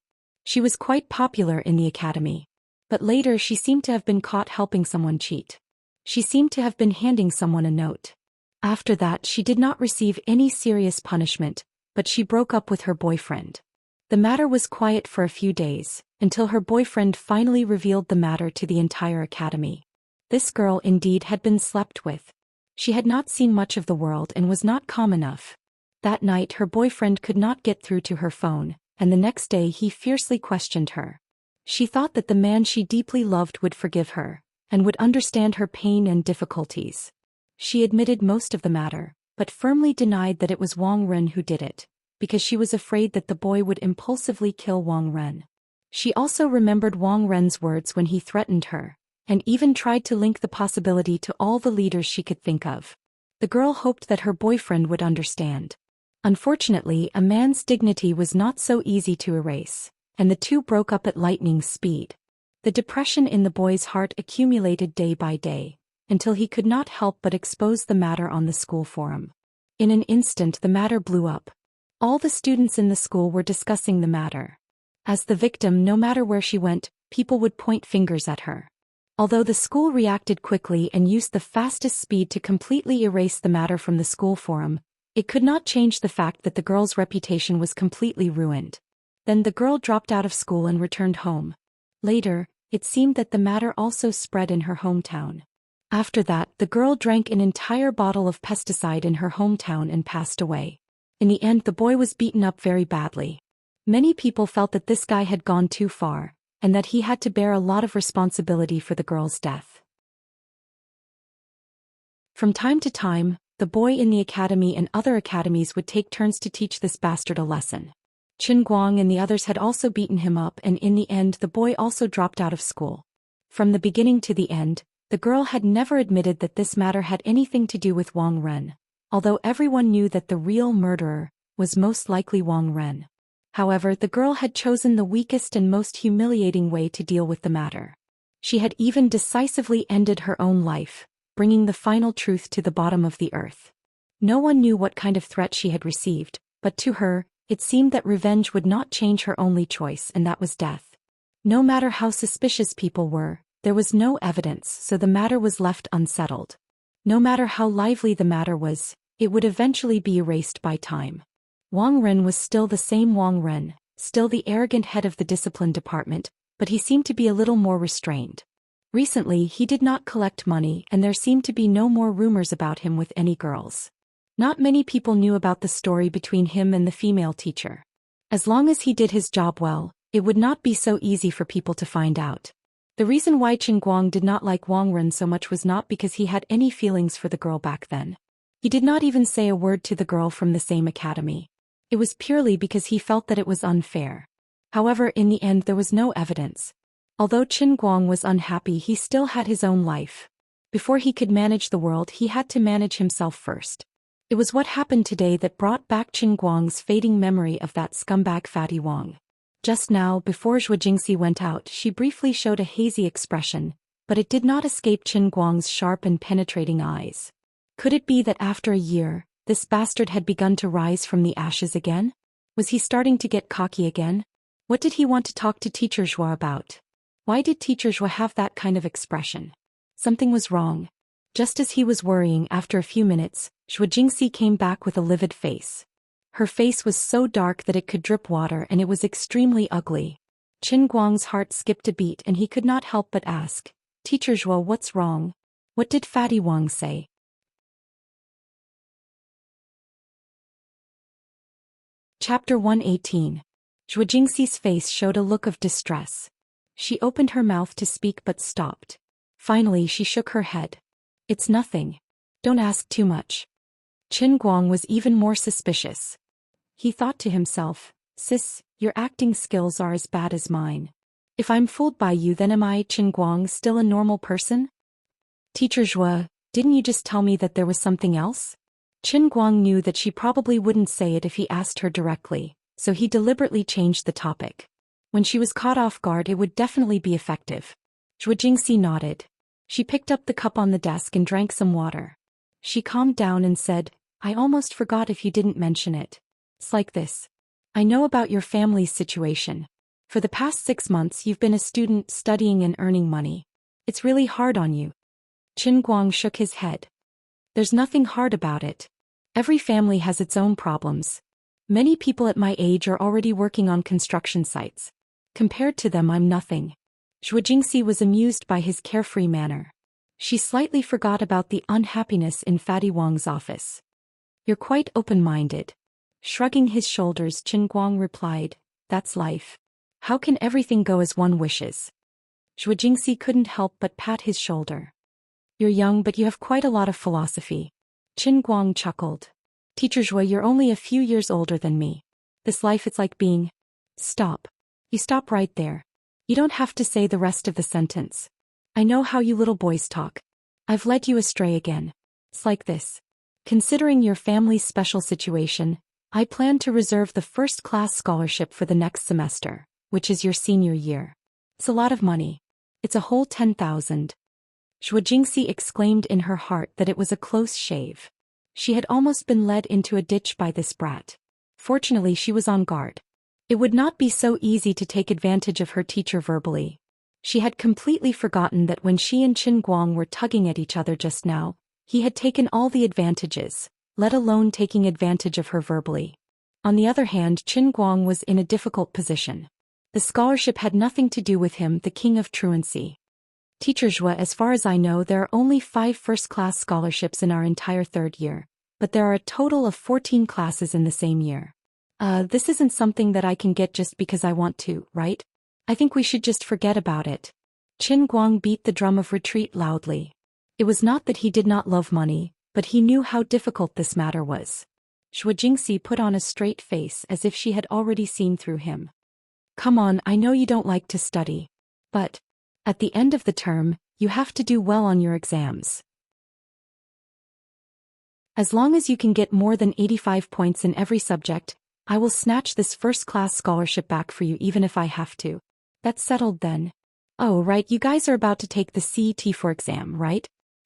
She was quite popular in the academy. But later she seemed to have been caught helping someone cheat. She seemed to have been handing someone a note. After that she did not receive any serious punishment, but she broke up with her boyfriend. The matter was quiet for a few days, until her boyfriend finally revealed the matter to the entire academy. This girl indeed had been slept with. She had not seen much of the world and was not calm enough. That night her boyfriend could not get through to her phone, and the next day he fiercely questioned her. She thought that the man she deeply loved would forgive her, and would understand her pain and difficulties. She admitted most of the matter, but firmly denied that it was Wang Ren who did it, because she was afraid that the boy would impulsively kill Wang Ren. She also remembered Wang Ren's words when he threatened her, and even tried to link the possibility to all the leaders she could think of. The girl hoped that her boyfriend would understand. Unfortunately, a man's dignity was not so easy to erase, and the two broke up at lightning speed. The depression in the boy's heart accumulated day by day, until he could not help but expose the matter on the school forum. In an instant the matter blew up. All the students in the school were discussing the matter. As the victim, no matter where she went, people would point fingers at her. Although the school reacted quickly and used the fastest speed to completely erase the matter from the school forum, it could not change the fact that the girl's reputation was completely ruined. Then the girl dropped out of school and returned home. Later, it seemed that the matter also spread in her hometown. After that, the girl drank an entire bottle of pesticide in her hometown and passed away. In the end, the boy was beaten up very badly. Many people felt that this guy had gone too far, and that he had to bear a lot of responsibility for the girl's death. From time to time, the boy in the academy and other academies would take turns to teach this bastard a lesson. Qin Guang and the others had also beaten him up, and in the end the boy also dropped out of school. From the beginning to the end, the girl had never admitted that this matter had anything to do with Wang Ren, although everyone knew that the real murderer was most likely Wang Ren. However, the girl had chosen the weakest and most humiliating way to deal with the matter. She had even decisively ended her own life, bringing the final truth to the bottom of the earth. No one knew what kind of threat she had received, but to her, it seemed that revenge would not change her only choice, and that was death. No matter how suspicious people were, there was no evidence, so the matter was left unsettled. No matter how lively the matter was, it would eventually be erased by time. Wang Ren was still the same Wang Ren, still the arrogant head of the discipline department, but he seemed to be a little more restrained. Recently, he did not collect money, and there seemed to be no more rumors about him with any girls. Not many people knew about the story between him and the female teacher. As long as he did his job well, it would not be so easy for people to find out. The reason why Qin Guang did not like Wang Ren so much was not because he had any feelings for the girl back then. He did not even say a word to the girl from the same academy. It was purely because he felt that it was unfair. However, in the end there was no evidence. Although Qin Guang was unhappy, he still had his own life. Before he could manage the world, he had to manage himself first. It was what happened today that brought back Qin Guang's fading memory of that scumbag Fatty Wang. Just now, before Zhou Jingxi went out, she briefly showed a hazy expression, but it did not escape Qin Guang's sharp and penetrating eyes. Could it be that after a year, this bastard had begun to rise from the ashes again? Was he starting to get cocky again? What did he want to talk to Teacher Zhou about? Why did Teacher Zhou have that kind of expression? Something was wrong. Just as he was worrying, after a few minutes, Zhou Jingxi came back with a livid face. Her face was so dark that it could drip water, and it was extremely ugly. Qin Guang's heart skipped a beat, and he could not help but ask, "Teacher Zhou, what's wrong? What did Fatty Wang say?" Chapter 118. Zhou Jingxi's face showed a look of distress. She opened her mouth to speak but stopped. Finally she shook her head. "It's nothing. Don't ask too much." Qin Guang was even more suspicious. He thought to himself, "Sis, your acting skills are as bad as mine. If I'm fooled by you, then am I, Qin Guang, still a normal person?" "Teacher Zhou, didn't you just tell me that there was something else?" Qin Guang knew that she probably wouldn't say it if he asked her directly, so he deliberately changed the topic. When she was caught off guard, it would definitely be effective. Zhou Jingxi nodded. She picked up the cup on the desk and drank some water. She calmed down and said, I almost forgot if you didn't mention it. It's like this. I know about your family's situation. For the past 6 months you've been a student studying and earning money. It's really hard on you. Qin Guang shook his head. There's nothing hard about it. Every family has its own problems. Many people at my age are already working on construction sites. Compared to them I'm nothing. Zhou Xian was amused by his carefree manner. She slightly forgot about the unhappiness in Fatty Wang's office. You're quite open-minded. Shrugging his shoulders, Qin Guang replied, That's life. How can everything go as one wishes? Zhou Xian couldn't help but pat his shoulder. You're young but you have quite a lot of philosophy. Qin Guang chuckled. Teacher Zhou, you're only a few years older than me. This life, it's like being... Stop. You stop right there. You don't have to say the rest of the sentence. I know how you little boys talk. I've led you astray again. It's like this. Considering your family's special situation, I plan to reserve the first-class scholarship for the next semester, which is your senior year. It's a lot of money. It's a whole 10,000. Zhou Xian exclaimed in her heart that it was a close shave. She had almost been led into a ditch by this brat. Fortunately she was on guard. It would not be so easy to take advantage of her teacher verbally. She had completely forgotten that when she and Qin Guang were tugging at each other just now, he had taken all the advantages, let alone taking advantage of her verbally. On the other hand, Qin Guang was in a difficult position. The scholarship had nothing to do with him, the king of truancy. Teacher Zhou, as far as I know there are only 5 first-class scholarships in our entire 3rd year, but there are a total of 14 classes in the same year. This isn't something that I can get just because I want to, right? I think we should just forget about it. Qin Guang beat the drum of retreat loudly. It was not that he did not love money, but he knew how difficult this matter was. Zhou Xian put on a straight face as if she had already seen through him. Come on, I know you don't like to study. But, at the end of the term, you have to do well on your exams. As long as you can get more than 85 points in every subject, I will snatch this first-class scholarship back for you even if I have to. That's settled then. Oh right, you guys are about to take the CET4 exam, right?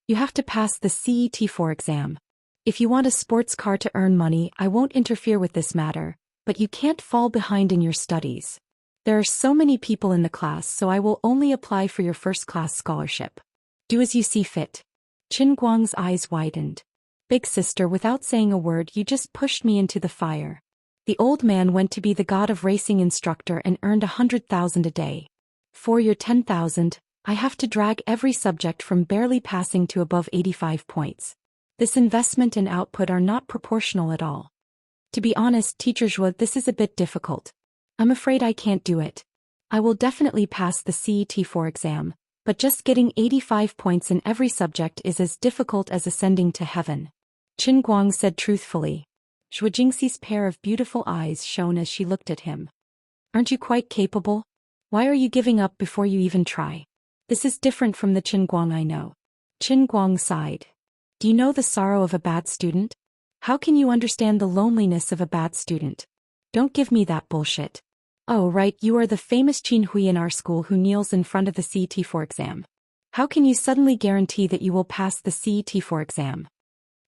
You have to pass the CET4 exam. If you want a sports car to earn money, I won't interfere with this matter, but you can't fall behind in your studies. There are so many people in the class, so I will only apply for your first-class scholarship. Do as you see fit. Qin Guang's eyes widened. Big sister, without saying a word, you just pushed me into the fire. The old man went to be the god of racing instructor and earned 100,000 a day. For your 10,000, I have to drag every subject from barely passing to above 85 points. This investment and output are not proportional at all. To be honest, Teacher Zhou, this is a bit difficult. I'm afraid I can't do it. I will definitely pass the CET4 exam, but just getting 85 points in every subject is as difficult as ascending to heaven. Qin Guang said truthfully. Zhou Xian's pair of beautiful eyes shone as she looked at him. Aren't you quite capable? Why are you giving up before you even try? This is different from the Qin Guang I know. Qin Guang sighed. Do you know the sorrow of a bad student? How can you understand the loneliness of a bad student? Don't give me that bullshit. Oh right, you are the famous Qin Hui in our school who kneels in front of the CET4 exam. How can you suddenly guarantee that you will pass the CET4 exam?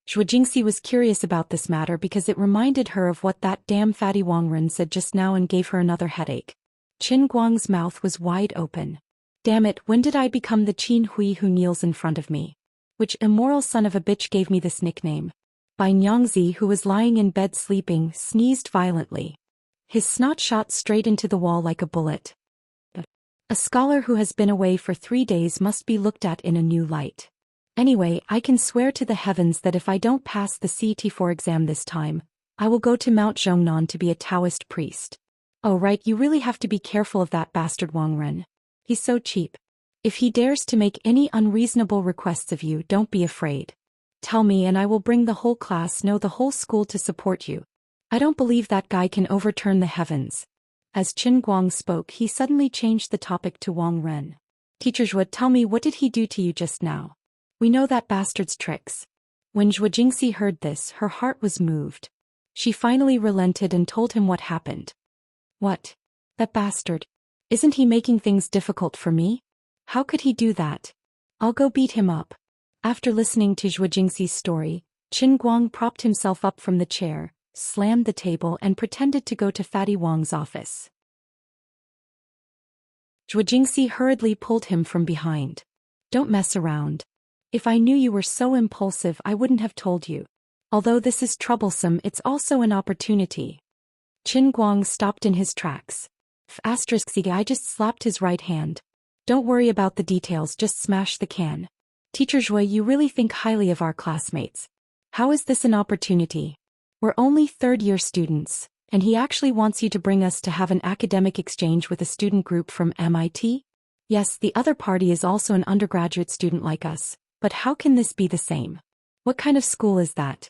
Zhou Xian was curious about this matter because it reminded her of what that damn Fatty Wangren said just now and gave her another headache. Qin Guang's mouth was wide open. Damn it, when did I become the Qin Hui who kneels in front of me? Which immoral son of a bitch gave me this nickname? Bai Nyangzi, who was lying in bed sleeping, sneezed violently. His snot shot straight into the wall like a bullet. A scholar who has been away for 3 days must be looked at in a new light. Anyway, I can swear to the heavens that if I don't pass the CET4 exam this time, I will go to Mount Zhongnan to be a Taoist priest. Oh right, you really have to be careful of that bastard Wang Ren. He's so cheap. If he dares to make any unreasonable requests of you, don't be afraid. Tell me and I will bring the whole class, no the whole school to support you. I don't believe that guy can overturn the heavens. As Qin Guang spoke, he suddenly changed the topic to Wang Ren. Teacher Zhou, tell me, what did he do to you just now? We know that bastard's tricks. When Zhou Xian heard this, her heart was moved. She finally relented and told him what happened. What? That bastard. Isn't he making things difficult for me? How could he do that? I'll go beat him up. After listening to Zhou Jingxi's story, Qin Guang propped himself up from the chair, slammed the table and pretended to go to Fatty Wang's office. Zhou Jingxi hurriedly pulled him from behind. Don't mess around. If I knew you were so impulsive I wouldn't have told you. Although this is troublesome, it's also an opportunity. Qin Guang stopped in his tracks. I just slapped his right hand. Don't worry about the details, just smash the can. Teacher Zhui, you really think highly of our classmates. How is this an opportunity? We're only third-year students, and he actually wants you to bring us to have an academic exchange with a student group from MIT? Yes, the other party is also an undergraduate student like us, but how can this be the same? What kind of school is that?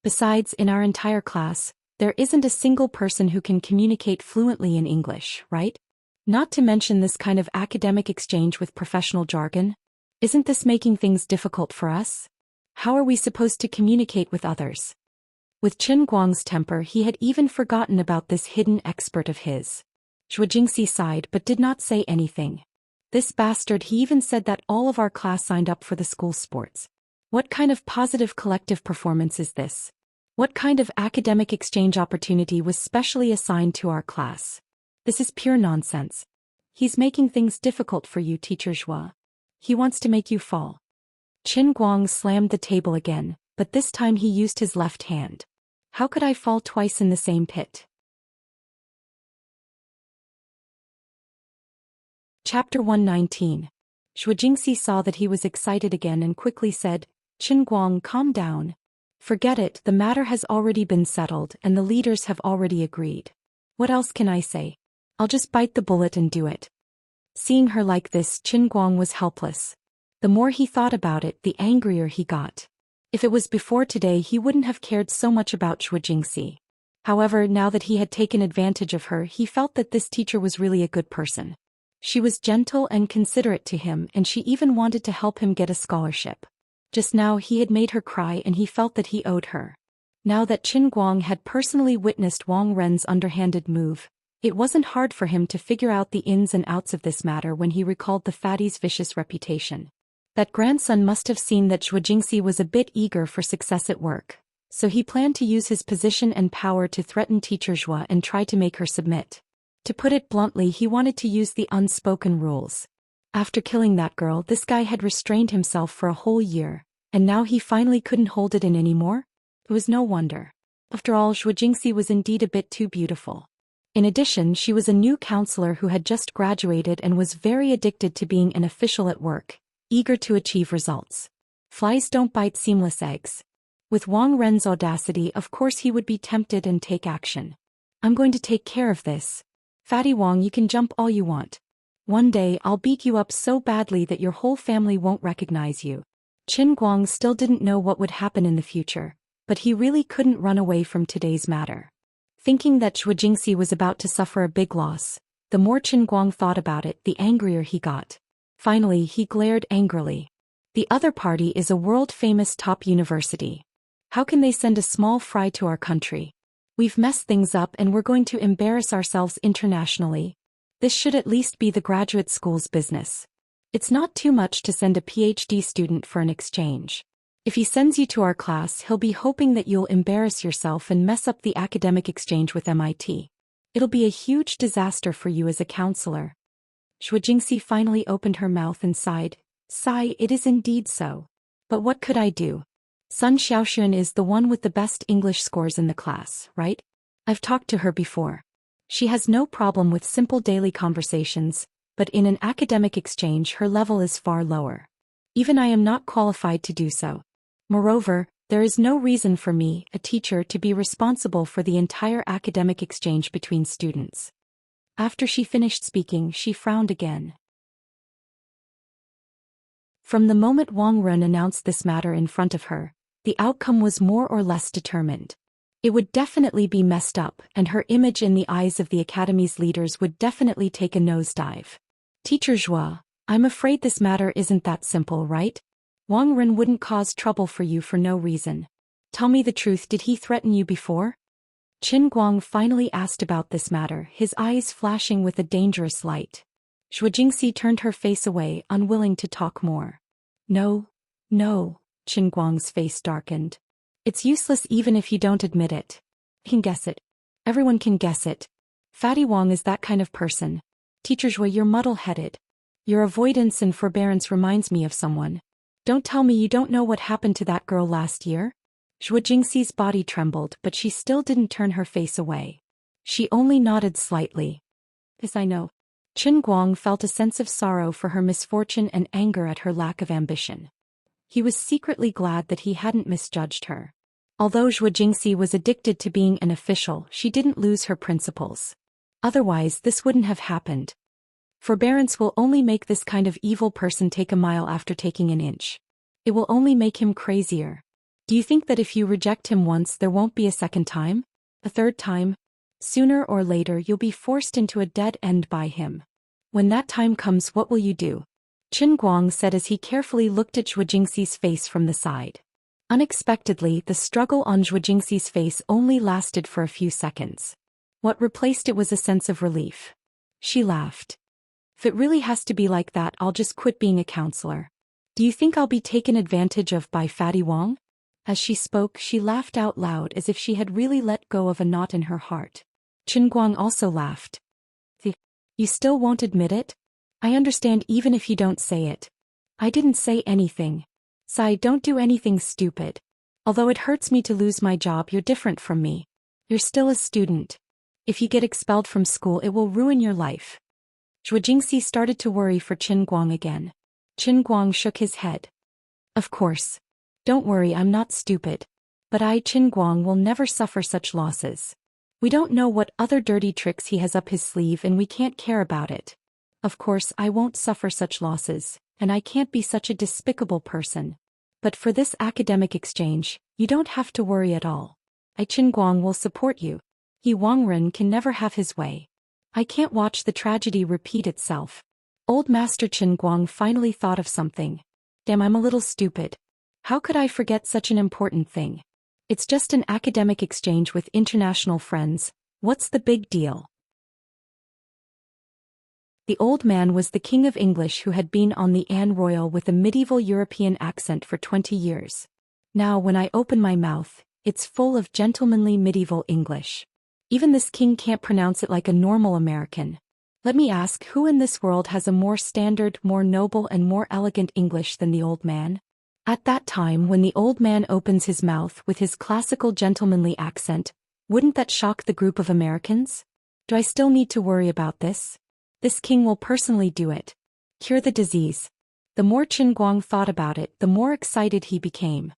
Besides, in our entire class, there isn't a single person who can communicate fluently in English, right? Not to mention this kind of academic exchange with professional jargon. Isn't this making things difficult for us? How are we supposed to communicate with others? With Qin Guang's temper, he had even forgotten about this hidden expert of his. Zhou Jingxi sighed but did not say anything. This bastard, he even said that all of our class signed up for the school sports. What kind of positive collective performance is this? What kind of academic exchange opportunity was specially assigned to our class? This is pure nonsense. He's making things difficult for you, Teacher Zhua. He wants to make you fall. Qin Guang slammed the table again, but this time he used his left hand. How could I fall twice in the same pit? Chapter 119. Zhou Jingxi saw that he was excited again and quickly said, Qin Guang, calm down. Forget it, the matter has already been settled and the leaders have already agreed. What else can I say? I'll just bite the bullet and do it. Seeing her like this, Qin Guang was helpless. The more he thought about it, the angrier he got. If it was before today, he wouldn't have cared so much about Zhou Jingxi. However, now that he had taken advantage of her, he felt that this teacher was really a good person. She was gentle and considerate to him, and she even wanted to help him get a scholarship. Just now he had made her cry and he felt that he owed her. Now that Qin Guang had personally witnessed Wang Ren's underhanded move, it wasn't hard for him to figure out the ins and outs of this matter when he recalled the fatty's vicious reputation. That grandson must have seen that Zhou Jingxi was a bit eager for success at work, so he planned to use his position and power to threaten Teacher Zhua and try to make her submit. To put it bluntly, he wanted to use the unspoken rules. After killing that girl, this guy had restrained himself for a whole year, and now he finally couldn't hold it in anymore? It was no wonder. After all, Zhou Jingxi was indeed a bit too beautiful. In addition, she was a new counselor who had just graduated and was very addicted to being an official at work, eager to achieve results. Flies don't bite seamless eggs. With Wang Ren's audacity, of course he would be tempted and take action. I'm going to take care of this. Fatty Wang, you can jump all you want. One day I'll beat you up so badly that your whole family won't recognize you. Qin Guang still didn't know what would happen in the future, but he really couldn't run away from today's matter. Thinking that Zhou Jingxi was about to suffer a big loss, the more Qin Guang thought about it, the angrier he got. Finally, he glared angrily. The other party is a world-famous top university. How can they send a small fry to our country? We've messed things up and we're going to embarrass ourselves internationally. This should at least be the graduate school's business. It's not too much to send a PhD student for an exchange. If he sends you to our class, he'll be hoping that you'll embarrass yourself and mess up the academic exchange with MIT. It'll be a huge disaster for you as a counselor. Zhou Jingxi finally opened her mouth and sighed. Sigh, it is indeed so. But what could I do? Sun Xiaoxuan is the one with the best English scores in the class, right? I've talked to her before. She has no problem with simple daily conversations, but in an academic exchange her level is far lower. Even I am not qualified to do so. Moreover, there is no reason for me, a teacher, to be responsible for the entire academic exchange between students. After she finished speaking, she frowned again. From the moment Wang Ren announced this matter in front of her, the outcome was more or less determined. It would definitely be messed up, and her image in the eyes of the academy's leaders would definitely take a nosedive. Teacher Zhua, I'm afraid this matter isn't that simple, right? Wang Ren wouldn't cause trouble for you for no reason. Tell me the truth, did he threaten you before? Qin Guang finally asked about this matter, his eyes flashing with a dangerous light. Zhou Jingxi turned her face away, unwilling to talk more. No, no, Qin Guang's face darkened. It's useless even if you don't admit it. You can guess it. Everyone can guess it. Fatty Wang is that kind of person. Teacher Zhui, you're muddle-headed. Your avoidance and forbearance reminds me of someone. Don't tell me you don't know what happened to that girl last year? Zhou Jingxi's body trembled, but she still didn't turn her face away. She only nodded slightly. Yes, I know. Qin Guang felt a sense of sorrow for her misfortune and anger at her lack of ambition. He was secretly glad that he hadn't misjudged her. Although Zhou Jingxi was addicted to being an official, she didn't lose her principles. Otherwise, this wouldn't have happened. Forbearance will only make this kind of evil person take a mile after taking an inch. It will only make him crazier. Do you think that if you reject him once there won't be a second time? A third time? Sooner or later you'll be forced into a dead end by him. When that time comes, what will you do? Qin Guang said as he carefully looked at Zhou Jingxi's face from the side. Unexpectedly, the struggle on Zhou Jingxi's face only lasted for a few seconds. What replaced it was a sense of relief. She laughed. If it really has to be like that, I'll just quit being a counselor. Do you think I'll be taken advantage of by Fatty Wang? As she spoke, she laughed out loud as if she had really let go of a knot in her heart. Qin Guang also laughed. You still won't admit it? I understand even if you don't say it. I didn't say anything. Sai, don't do anything stupid. Although it hurts me to lose my job, you're different from me. You're still a student. If you get expelled from school, it will ruin your life. Zhou Jingxi started to worry for Qin Guang again. Qin Guang shook his head. Of course. Don't worry, I'm not stupid. But I, Qin Guang, will never suffer such losses. We don't know what other dirty tricks he has up his sleeve and we can't care about it. Of course, I won't suffer such losses, and I can't be such a despicable person. But for this academic exchange, you don't have to worry at all. I, Qin Guang, will support you. He, Wang Ren, can never have his way. I can't watch the tragedy repeat itself. Old Master Qin Guang finally thought of something. Damn, I'm a little stupid. How could I forget such an important thing? It's just an academic exchange with international friends. What's the big deal? The old man was the King of English who had been on the Anne Royal with a medieval European accent for 20 years. Now when I open my mouth, it's full of gentlemanly medieval English. Even this king can't pronounce it like a normal American. Let me ask, who in this world has a more standard, more noble and more elegant English than the old man? At that time when the old man opens his mouth with his classical gentlemanly accent, wouldn't that shock the group of Americans? Do I still need to worry about this? This king will personally do it. Cure the disease. The more Qin Guang thought about it, the more excited he became.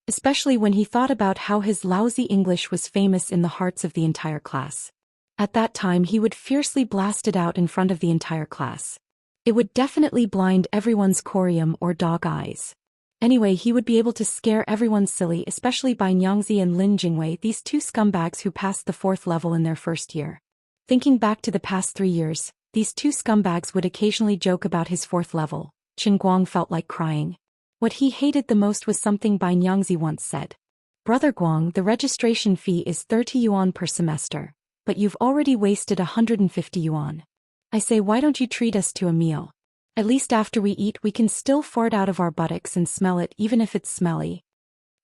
Especially when he thought about how his lousy English was famous in the hearts of the entire class. At that time he would fiercely blast it out in front of the entire class. It would definitely blind everyone's corium or dog eyes. Anyway, he would be able to scare everyone silly, especially by Xianxia and Lin Jingwei, these two scumbags who passed the 4th level in their first year. Thinking back to the past 3 years, these two scumbags would occasionally joke about his 4th level. Qin Guang felt like crying. What he hated the most was something Bai Nyangzi once said. Brother Guang, the registration fee is 30 yuan per semester, but you've already wasted 150 yuan. I say, why don't you treat us to a meal? At least after we eat we can still fart out of our buttocks and smell it even if it's smelly.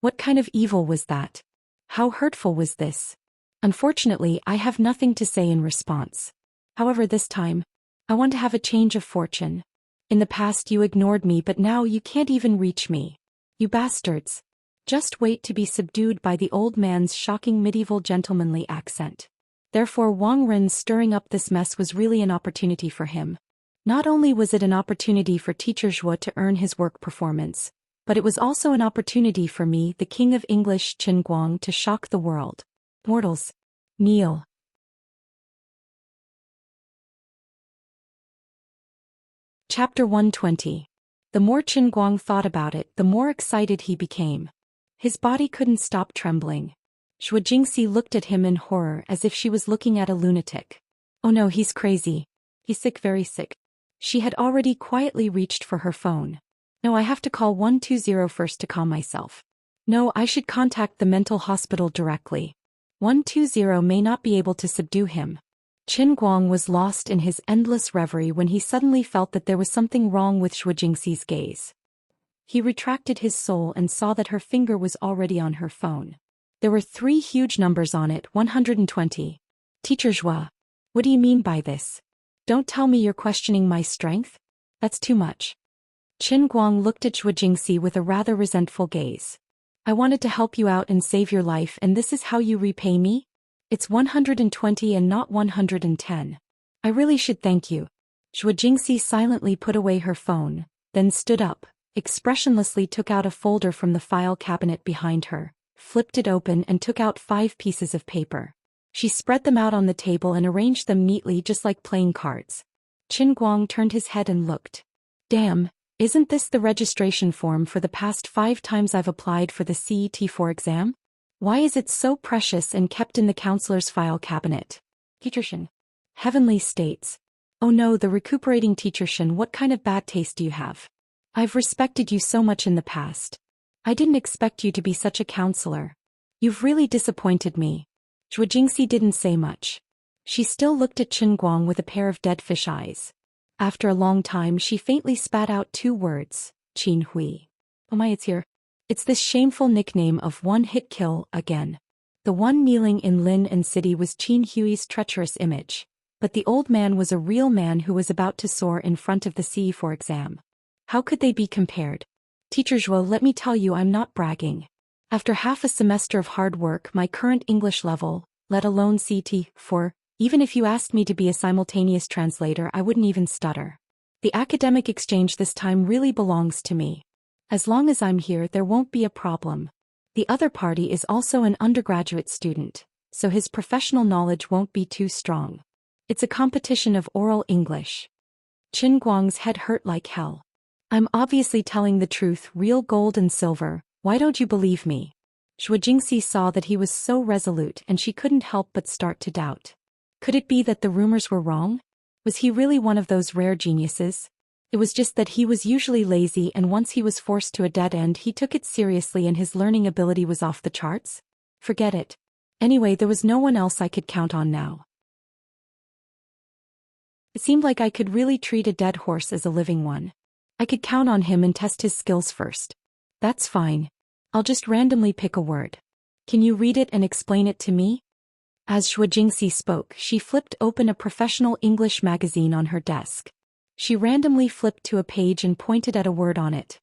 What kind of evil was that? How hurtful was this? Unfortunately, I have nothing to say in response. However, this time, I want to have a change of fortune. In the past you ignored me, but now you can't even reach me. You bastards. Just wait to be subdued by the old man's shocking medieval gentlemanly accent. Therefore Wang Ren stirring up this mess was really an opportunity for him. Not only was it an opportunity for Teacher Zhou to earn his work performance, but it was also an opportunity for me, the King of English Qin Guang, to shock the world. Mortals, kneel. Chapter 120. The more Qin Guang thought about it, the more excited he became. His body couldn't stop trembling. Zhou Jingxi looked at him in horror as if she was looking at a lunatic. Oh no, he's crazy. He's sick, very sick. She had already quietly reached for her phone. No, I have to call 120 first to calm myself. No, I should contact the mental hospital directly. 120 may not be able to subdue him. Qin Guang was lost in his endless reverie when he suddenly felt that there was something wrong with Zhou Xian's gaze. He retracted his soul and saw that her finger was already on her phone. There were 3 huge numbers on it, 120. Teacher Zhou, what do you mean by this? Don't tell me you're questioning my strength? That's too much. Qin Guang looked at Zhou Jingxi with a rather resentful gaze. I wanted to help you out and save your life, and this is how you repay me? It's 120 and not 110. I really should thank you. Zhou Jingxi silently put away her phone, then stood up, expressionlessly took out a folder from the file cabinet behind her, flipped it open and took out 5 pieces of paper. She spread them out on the table and arranged them neatly just like playing cards. Qin Guang turned his head and looked. Damn, isn't this the registration form for the past 5 times I've applied for the CET4 exam? Why is it so precious and kept in the counselor's file cabinet? Teacher Xian. Heavenly states. Oh no, the recuperating Teacher Xian, what kind of bad taste do you have? I've respected you so much in the past. I didn't expect you to be such a counselor. You've really disappointed me. Zhou Jingxi didn't say much. She still looked at Qin Guang with a pair of dead fish eyes. After a long time she faintly spat out 2 words, Qin Hui. Oh my, it's here. It's this shameful nickname of one-hit kill again. The one kneeling in Lin and City was Qin Hui's treacherous image, but the old man was a real man who was about to soar in front of the CE4 exam. How could they be compared? Teacher Zhou, let me tell you, I'm not bragging. After half a semester of hard work, my current English level, let alone CET4, even if you asked me to be a simultaneous translator, I wouldn't even stutter. The academic exchange this time really belongs to me. As long as I'm here, there won't be a problem. The other party is also an undergraduate student, so his professional knowledge won't be too strong. It's a competition of oral English. Qin Guang's head hurt like hell. I'm obviously telling the truth, real gold and silver, why don't you believe me? Zhou Jingxi saw that he was so resolute and she couldn't help but start to doubt. Could it be that the rumors were wrong? Was he really one of those rare geniuses? It was just that he was usually lazy, and once he was forced to a dead end he took it seriously and his learning ability was off the charts? Forget it. Anyway, there was no one else I could count on now. It seemed like I could really treat a dead horse as a living one. I could count on him and test his skills first. That's fine. I'll just randomly pick a word. Can you read it and explain it to me? As Zhou Jingxi spoke, she flipped open a professional English magazine on her desk. She randomly flipped to a page and pointed at a word on it.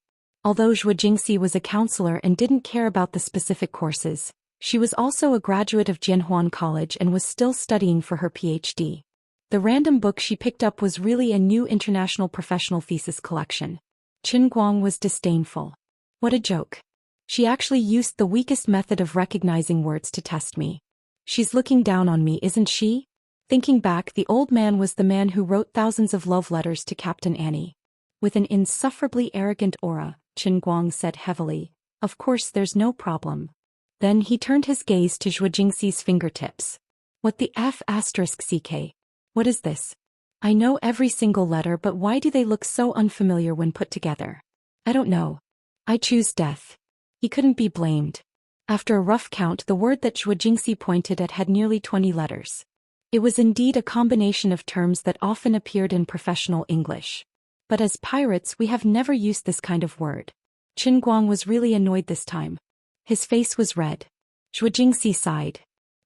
Although Zhou Jingxi was a counselor and didn't care about the specific courses, she was also a graduate of Jianhuan College and was still studying for her PhD. The random book she picked up was really a new international professional thesis collection. Qin Guang was disdainful. What a joke. She actually used the weakest method of recognizing words to test me. She's looking down on me, isn't she? Thinking back, the old man was the man who wrote thousands of love letters to Captain Annie. With an insufferably arrogant aura, Qin Guang said heavily, "Of course there's no problem." Then he turned his gaze to Zhou Jingxi's fingertips. What the F***CK? What is this? I know every single letter, but why do they look so unfamiliar when put together? I don't know. I choose death. He couldn't be blamed. After a rough count, the word that Zhou Jingxi pointed at had nearly 20 letters. It was indeed a combination of terms that often appeared in professional English. But as pirates, we have never used this kind of word. Qin Guang was really annoyed this time. His face was red. Zhou Jingxi sighed.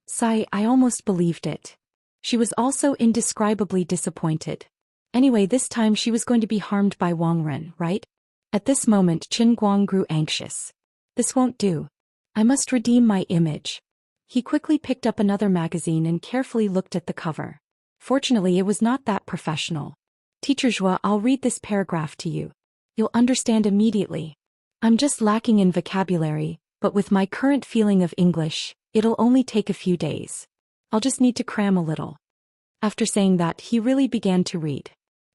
Sigh, I almost believed it. She was also indescribably disappointed. Anyway, this time she was going to be harmed by Wang Ren, right? At this moment, Qin Guang grew anxious. This won't do. I must redeem my image. He quickly picked up another magazine and carefully looked at the cover. Fortunately, it was not that professional. Teacher Zhou, I'll read this paragraph to you. You'll understand immediately. I'm just lacking in vocabulary, but with my current feeling of English, it'll only take a few days. I'll just need to cram a little. After saying that, he really began to read.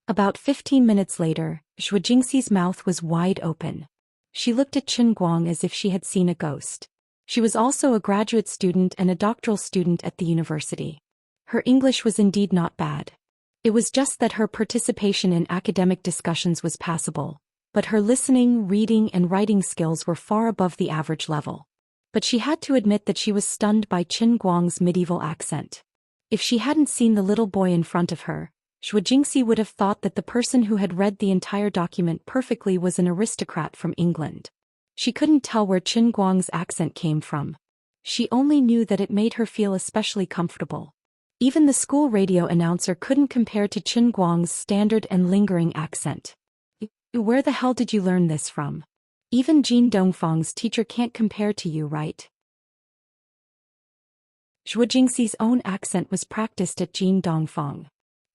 About 15 minutes later, Zhou Jingxi's mouth was wide open. She looked at Qin Guang as if she had seen a ghost. She was also a graduate student and a doctoral student at the university. Her English was indeed not bad. It was just that her participation in academic discussions was passable, but her listening, reading, and writing skills were far above the average level. But she had to admit that she was stunned by Qin Guang's medieval accent. If she hadn't seen the little boy in front of her, Zhou Jingxi would have thought that the person who had read the entire document perfectly was an aristocrat from England. She couldn't tell where Qin Guang's accent came from. She only knew that it made her feel especially comfortable. Even the school radio announcer couldn't compare to Qin Guang's standard and lingering accent. Where the hell did you learn this from? Even Jin Dongfang's teacher can't compare to you, right? Zhou Jingxi's own accent was practiced at Jin Dongfang.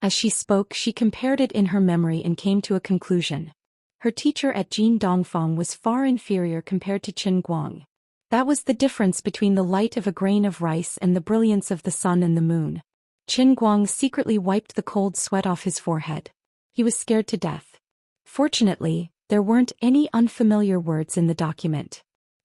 As she spoke, she compared it in her memory and came to a conclusion. Her teacher at Jin Dongfang was far inferior compared to Qin Guang. That was the difference between the light of a grain of rice and the brilliance of the sun and the moon. Qin Guang secretly wiped the cold sweat off his forehead. He was scared to death. Fortunately, there weren't any unfamiliar words in the document.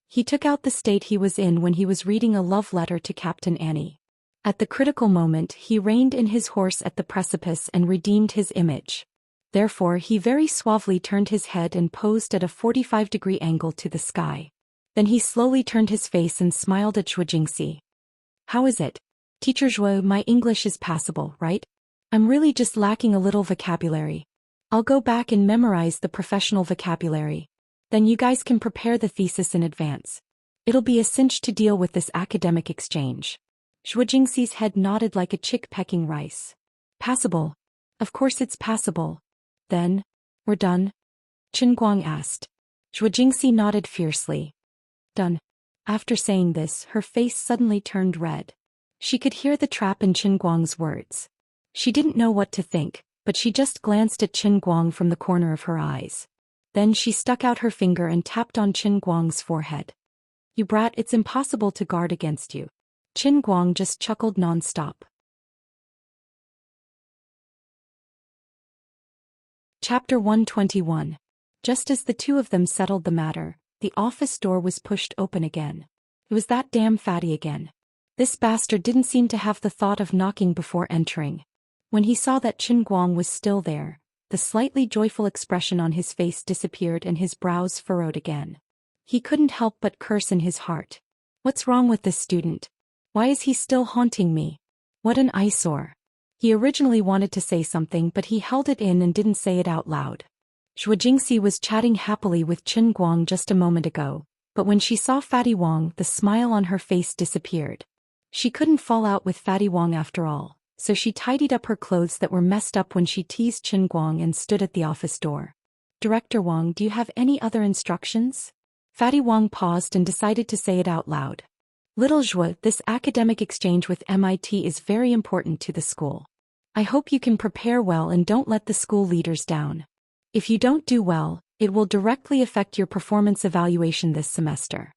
He took out the state he was in when he was reading a love letter to Captain Annie. At the critical moment, he reined in his horse at the precipice and redeemed his image. Therefore, he very suavely turned his head and posed at a 45-degree angle to the sky. Then he slowly turned his face and smiled at Zhou Jingxi. How is it? Teacher Zhou, my English is passable, right? I'm really just lacking a little vocabulary. I'll go back and memorize the professional vocabulary. Then you guys can prepare the thesis in advance. It'll be a cinch to deal with this academic exchange. Zhou Jingxi's head nodded like a chick pecking rice. Passable. Of course it's passable. Then, we're done? Qin Guang asked. Zhou Jingxi nodded fiercely. Done. After saying this, her face suddenly turned red. She could hear the trap in Qin Guang's words. She didn't know what to think, but she just glanced at Qin Guang from the corner of her eyes. Then she stuck out her finger and tapped on Qin Guang's forehead. You brat, it's impossible to guard against you. Qin Guang just chuckled non-stop. Chapter 121. Just as the two of them settled the matter, the office door was pushed open again. It was that damn fatty again. This bastard didn't seem to have the thought of knocking before entering. When he saw that Qin Guang was still there, the slightly joyful expression on his face disappeared and his brows furrowed again. He couldn't help but curse in his heart. What's wrong with this student? Why is he still haunting me? What an eyesore. He originally wanted to say something, but he held it in and didn't say it out loud. Zhou Jingxi was chatting happily with Qin Guang just a moment ago, but when she saw Fatty Wang, the smile on her face disappeared. She couldn't fall out with Fatty Wang after all, so she tidied up her clothes that were messed up when she teased Qin Guang and stood at the office door. Director Wang, do you have any other instructions? Fatty Wang paused and decided to say it out loud. Little Zhou, this academic exchange with MIT is very important to the school. I hope you can prepare well and don't let the school leaders down. If you don't do well, it will directly affect your performance evaluation this semester.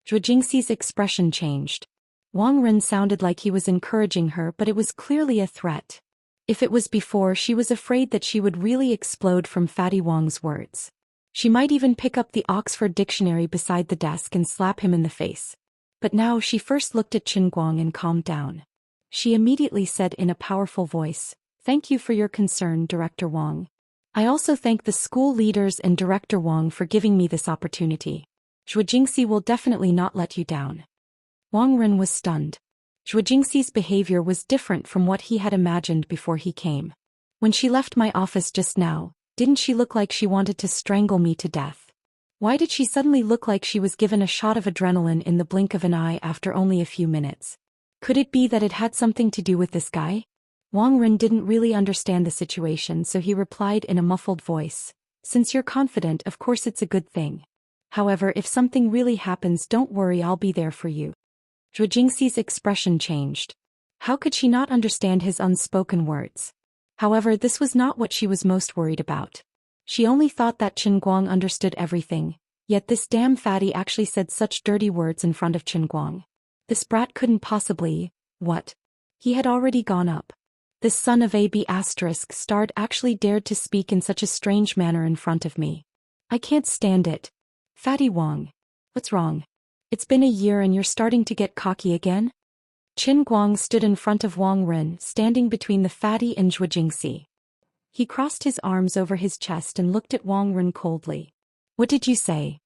Zhou Jingxi's expression changed. Wang Ren sounded like he was encouraging her, but it was clearly a threat. If it was before, she was afraid that she would really explode from Fatty Wang's words. She might even pick up the Oxford Dictionary beside the desk and slap him in the face. But now she first looked at Qin Guang and calmed down. She immediately said in a powerful voice, "Thank you for your concern, Director Wang. I also thank the school leaders and Director Wang for giving me this opportunity. Zhou Jingxi will definitely not let you down." Wang Ren was stunned. Zhou Jingxi's behavior was different from what he had imagined before he came. When she left my office just now, didn't she look like she wanted to strangle me to death? Why did she suddenly look like she was given a shot of adrenaline in the blink of an eye after only a few minutes? Could it be that it had something to do with this guy? Wang Ren didn't really understand the situation, so he replied in a muffled voice, "Since you're confident, of course it's a good thing. However, if something really happens, don't worry, I'll be there for you." Zhou Jingxi's expression changed. How could she not understand his unspoken words? However, this was not what she was most worried about. She only thought that Qin Guang understood everything, yet this damn fatty actually said such dirty words in front of Qin Guang. This brat couldn't possibly, what? He had already gone up. This son of AB** starred actually dared to speak in such a strange manner in front of me. I can't stand it. Fatty Wang. What's wrong? It's been a year and you're starting to get cocky again? Qin Guang stood in front of Wang Ren, standing between the fatty and Zhou Jingxi. He crossed his arms over his chest and looked at Wang Ren coldly. What did you say?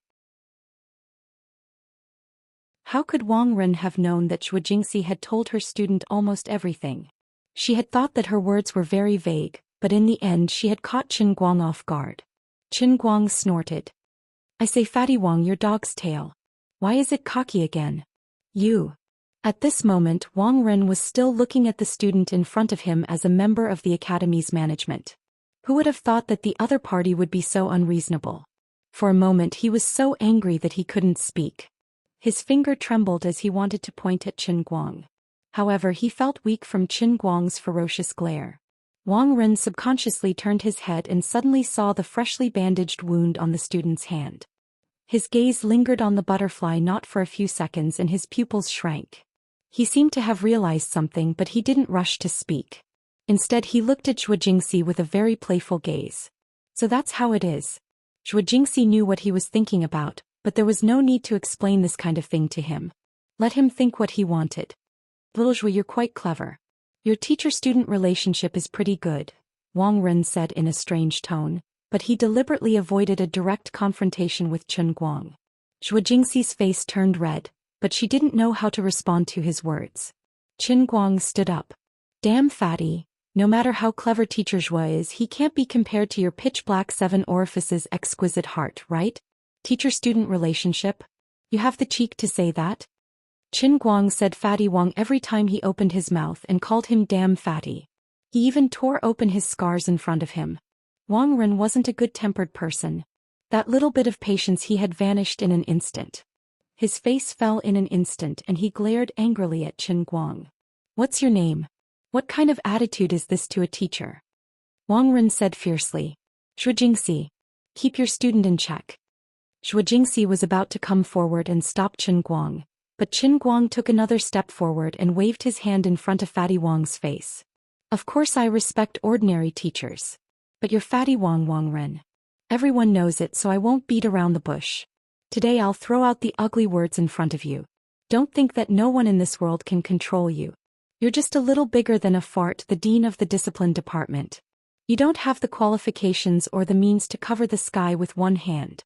How could Wang Ren have known that Zhou Jingxi had told her student almost everything? She had thought that her words were very vague, but in the end she had caught Qin Guang off guard. Qin Guang snorted. I say Fatty Wang, your dog's tail. Why is it cocky again? You. At this moment Wang Ren was still looking at the student in front of him as a member of the academy's management. Who would have thought that the other party would be so unreasonable? For a moment he was so angry that he couldn't speak. His finger trembled as he wanted to point at Qin Guang. However, he felt weak from Qin Guang's ferocious glare. Wang Ren subconsciously turned his head and suddenly saw the freshly bandaged wound on the student's hand. His gaze lingered on the butterfly not for a few seconds and his pupils shrank. He seemed to have realized something, but he didn't rush to speak. Instead he looked at Zhou Jingxi with a very playful gaze. So that's how it is. Zhou Jingxi knew what he was thinking about, but there was no need to explain this kind of thing to him. Let him think what he wanted. Little Zhou, you're quite clever. Your teacher-student relationship is pretty good, Wang Ren said in a strange tone, but he deliberately avoided a direct confrontation with Qin Guang. Zhou Jingxi's face turned red, but she didn't know how to respond to his words. Qin Guang stood up. Damn fatty, no matter how clever Teacher Zhou is, he can't be compared to your pitch-black 7 orifices exquisite heart, right? Teacher-student relationship? You have the cheek to say that? Qin Guang said Fatty Wang every time he opened his mouth and called him damn fatty. He even tore open his scars in front of him. Wang Ren wasn't a good-tempered person. That little bit of patience he had vanished in an instant. His face fell in an instant and he glared angrily at Qin Guang. What's your name? What kind of attitude is this to a teacher? Wang Ren said fiercely. Zhou Jingxi. Keep your student in check. Zhou Jingxi was about to come forward and stop Qin Guang, but Qin Guang took another step forward and waved his hand in front of Fatty Wang's face. Of course I respect ordinary teachers. But you're Fatty Wang, Wang Ren. Everyone knows it, so I won't beat around the bush. Today I'll throw out the ugly words in front of you. Don't think that no one in this world can control you. You're just a little bigger than a fart, the dean of the discipline department. You don't have the qualifications or the means to cover the sky with one hand.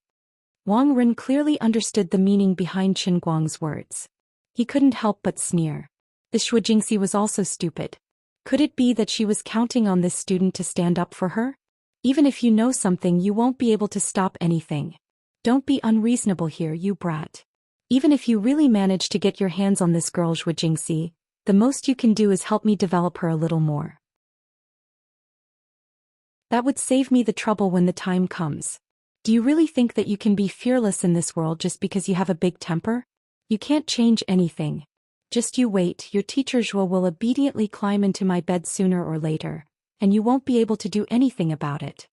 Wang Ren clearly understood the meaning behind Qin Guang's words. He couldn't help but sneer. This Zhou Jingxi was also stupid. Could it be that she was counting on this student to stand up for her? Even if you know something, you won't be able to stop anything. Don't be unreasonable here, you brat. Even if you really manage to get your hands on this girl Zhou Jingxi, the most you can do is help me develop her a little more. That would save me the trouble when the time comes. Do you really think that you can be fearless in this world just because you have a big temper? You can't change anything. Just you wait, your teacher Zhou will obediently climb into my bed sooner or later, and you won't be able to do anything about it.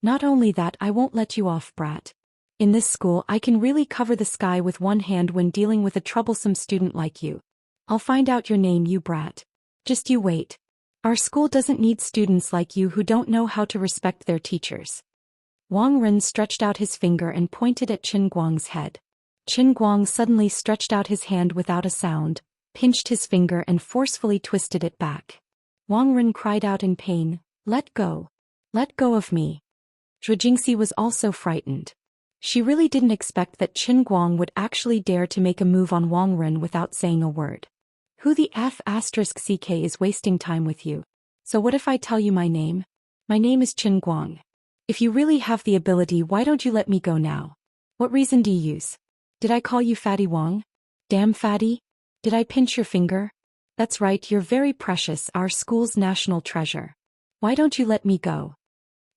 Not only that, I won't let you off, brat. In this school I can really cover the sky with one hand when dealing with a troublesome student like you. I'll find out your name, you brat. Just you wait. Our school doesn't need students like you who don't know how to respect their teachers. Wang Ren stretched out his finger and pointed at Qin Guang's head. Qin Guang suddenly stretched out his hand without a sound, pinched his finger and forcefully twisted it back. Wang Ren cried out in pain, "Let go. Let go of me." Zhou Jingxi was also frightened. She really didn't expect that Qin Guang would actually dare to make a move on Wang Ren without saying a word. Who the F***ck is wasting time with you? So what if I tell you my name? My name is Qin Guang. If you really have the ability, why don't you let me go now? What reason do you use? Did I call you Fatty Wang? Damn fatty? Did I pinch your finger? That's right, you're very precious, our school's national treasure. Why don't you let me go?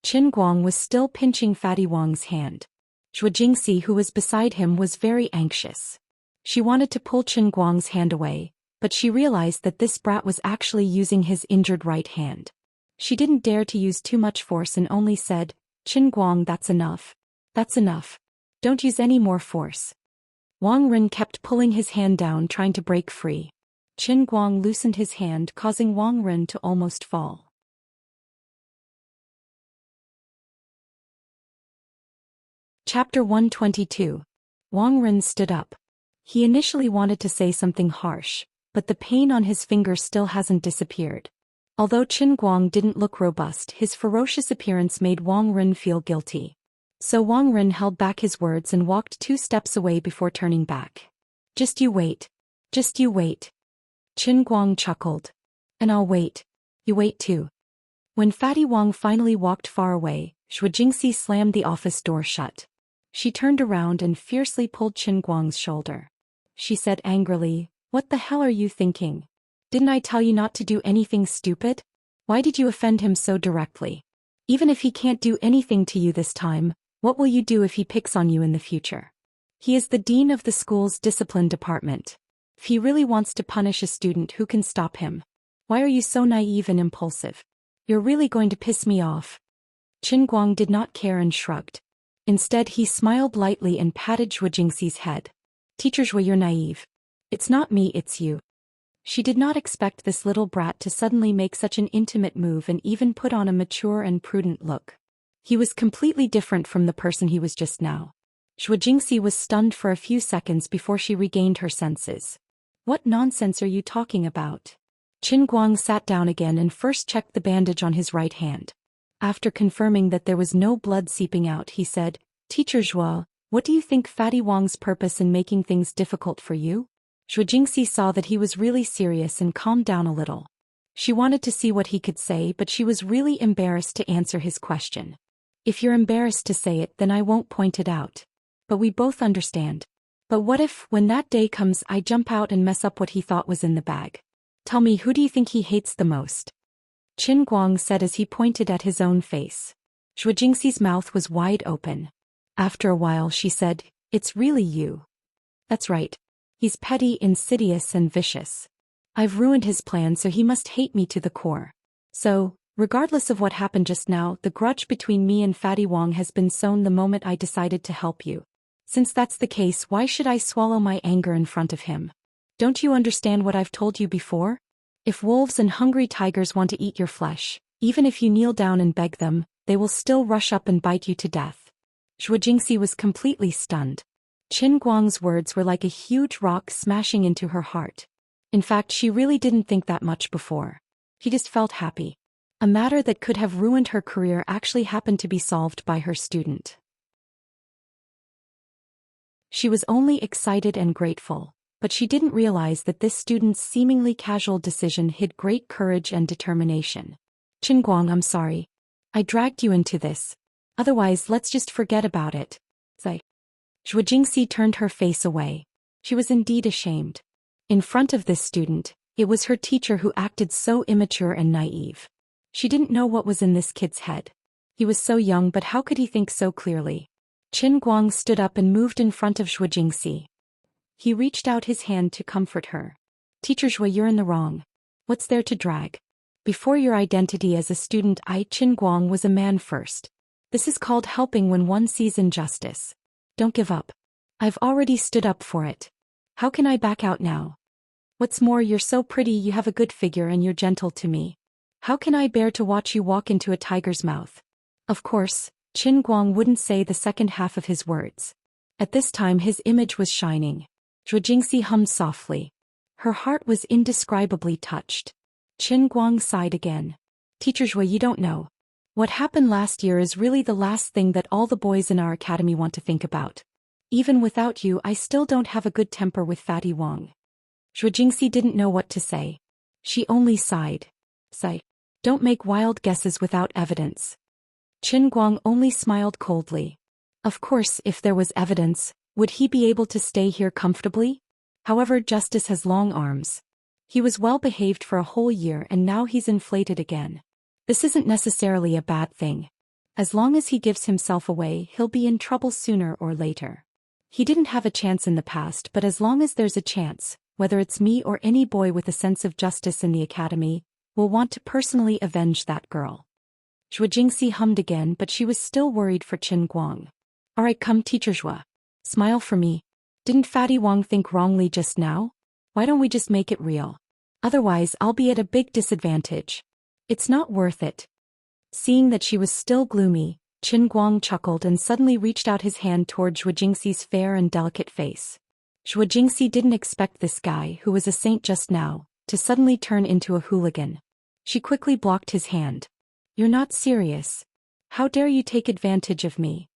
Qin Guang was still pinching Fatty Wang's hand. Zhou Jingxi, who was beside him, was very anxious. She wanted to pull Qin Guang's hand away, but she realized that this brat was actually using his injured right hand. She didn't dare to use too much force and only said, "Qin Guang, that's enough. That's enough. Don't use any more force." Wang Ren kept pulling his hand down, trying to break free. Qin Guang loosened his hand, causing Wang Ren to almost fall. Chapter 122. Wang Ren stood up. He initially wanted to say something harsh, but the pain on his finger still hasn't disappeared. Although Qin Guang didn't look robust, his ferocious appearance made Wang Ren feel guilty. So Wang Ren held back his words and walked 2 steps away before turning back. Just you wait. Just you wait. Qin Guang chuckled. And I'll wait. You wait too. When Fatty Wong finally walked far away, Zhou Jingxi slammed the office door shut. She turned around and fiercely pulled Qin Guang's shoulder. She said angrily, "What the hell are you thinking? Didn't I tell you not to do anything stupid? Why did you offend him so directly? Even if he can't do anything to you this time, what will you do if he picks on you in the future? He is the dean of the school's discipline department. If he really wants to punish a student, who can stop him? Why are you so naive and impulsive? You're really going to piss me off." Qin Guang did not care and shrugged. Instead, he smiled lightly and patted Zhou Jingxi's head. "Teacher Zhou, you're naive. It's not me, it's you." She did not expect this little brat to suddenly make such an intimate move and even put on a mature and prudent look. He was completely different from the person he was just now. Zhou Jingxi was stunned for a few seconds before she regained her senses. "What nonsense are you talking about?" Qin Guang sat down again and first checked the bandage on his right hand. After confirming that there was no blood seeping out, he said, "Teacher Zhou, what do you think Fatty Wong's purpose in making things difficult for you?" Zhou Jingxi saw that he was really serious and calmed down a little. She wanted to see what he could say, but she was really embarrassed to answer his question. "If you're embarrassed to say it, then I won't point it out. But we both understand. But what if, when that day comes, I jump out and mess up what he thought was in the bag? Tell me, who do you think he hates the most?" Qin Guang said as he pointed at his own face. Zhou Jingxi's mouth was wide open. After a while she said, "It's really you." "That's right. He's petty, insidious and vicious. I've ruined his plan, so he must hate me to the core. So, regardless of what happened just now, the grudge between me and Fatty Wong has been sown the moment I decided to help you. Since that's the case, why should I swallow my anger in front of him? Don't you understand what I've told you before? If wolves and hungry tigers want to eat your flesh, even if you kneel down and beg them, they will still rush up and bite you to death." Zhou Jingxi was completely stunned. Qin Guang's words were like a huge rock smashing into her heart. In fact, she really didn't think that much before. She just felt happy. A matter that could have ruined her career actually happened to be solved by her student. She was only excited and grateful, but she didn't realize that this student's seemingly casual decision hid great courage and determination. "Qin Guang, I'm sorry. I dragged you into this. Otherwise, let's just forget about it." Zai. Zhou Jingxi turned her face away. She was indeed ashamed. In front of this student, it was her teacher who acted so immature and naive. She didn't know what was in this kid's head. He was so young, but how could he think so clearly? Qin Guang stood up and moved in front of Zhou Jingxi. He reached out his hand to comfort her. "Teacher Zhou, you're in the wrong. What's there to drag? Before your identity as a student, Qin Guang, was a man first. This is called helping when one sees injustice. Don't give up. I've already stood up for it. How can I back out now? What's more, you're so pretty, you have a good figure, and you're gentle to me. How can I bear to watch you walk into a tiger's mouth?" Of course, Qin Guang wouldn't say the second half of his words. At this time his image was shining. Zhou Jingxi hummed softly. Her heart was indescribably touched. Qin Guang sighed again. "Teacher Zhou, you don't know. What happened last year is really the last thing that all the boys in our academy want to think about. Even without you, I still don't have a good temper with Fatty Wong." Zhou Jingxi didn't know what to say. She only sighed. "Sigh. Don't make wild guesses without evidence." Qin Guang only smiled coldly. Of course, if there was evidence, would he be able to stay here comfortably? However, justice has long arms. He was well behaved for a whole year and now he's inflated again. This isn't necessarily a bad thing. As long as he gives himself away, he'll be in trouble sooner or later. He didn't have a chance in the past, but as long as there's a chance, whether it's me or any boy with a sense of justice in the academy, will want to personally avenge that girl. Zhou Jingxi hummed again, but she was still worried for Qin Guang. "Alright, come, Teacher Zhou. Smile for me. Didn't Fatty Wong think wrongly just now? Why don't we just make it real? Otherwise, I'll be at a big disadvantage. It's not worth it." Seeing that she was still gloomy, Qin Guang chuckled and suddenly reached out his hand toward Zhou Jingxi's fair and delicate face. Zhou Jingxi didn't expect this guy, who was a saint just now, to suddenly turn into a hooligan. She quickly blocked his hand. "You're not serious. How dare you take advantage of me?"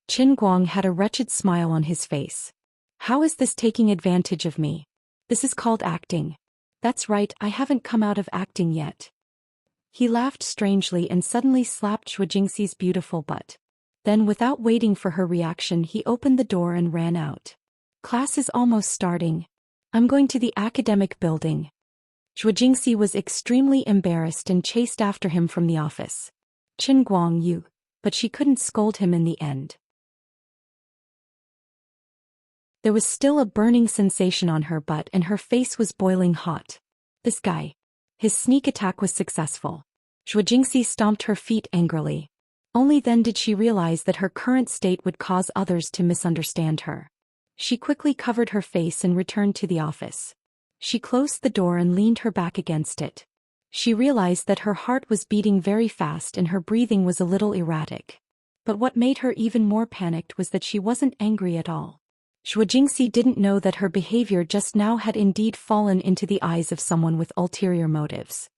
Qin Guang had a wretched smile on his face. "How is this taking advantage of me? This is called acting." "That's right, I haven't come out of acting yet." He laughed strangely and suddenly slapped Zhou Jingxi's beautiful butt. Then, without waiting for her reaction, he opened the door and ran out. Class is almost starting. I'm going to the academic building. Zhou Jingxi was extremely embarrassed and chased after him from the office. Qin Guang Yu, but she couldn't scold him in the end. There was still a burning sensation on her butt and her face was boiling hot. This guy. His sneak attack was successful. Zhou Jingxi stomped her feet angrily. Only then did she realize that her current state would cause others to misunderstand her. She quickly covered her face and returned to the office. She closed the door and leaned her back against it. She realized that her heart was beating very fast and her breathing was a little erratic. But what made her even more panicked was that she wasn't angry at all. Zhou Jingxi didn't know that her behavior just now had indeed fallen into the eyes of someone with ulterior motives.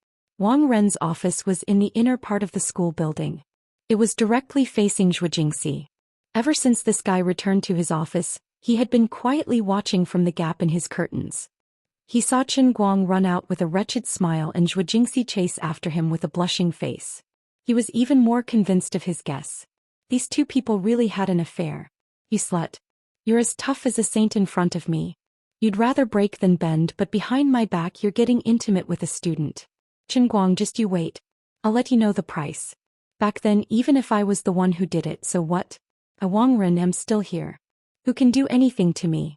Wang Ren's office was in the inner part of the school building. It was directly facing Zhou Jingxi. Ever since this guy returned to his office, he had been quietly watching from the gap in his curtains. He saw Qin Guang run out with a wretched smile and Zhou Jingxi chase after him with a blushing face. He was even more convinced of his guess. These two people really had an affair. You slut. You're as tough as a saint in front of me. You'd rather break than bend, but behind my back you're getting intimate with a student. Qin Guang, just you wait. I'll let you know the price. Back then, even if I was the one who did it, so what? I Wang Ren am still here. Who can do anything to me?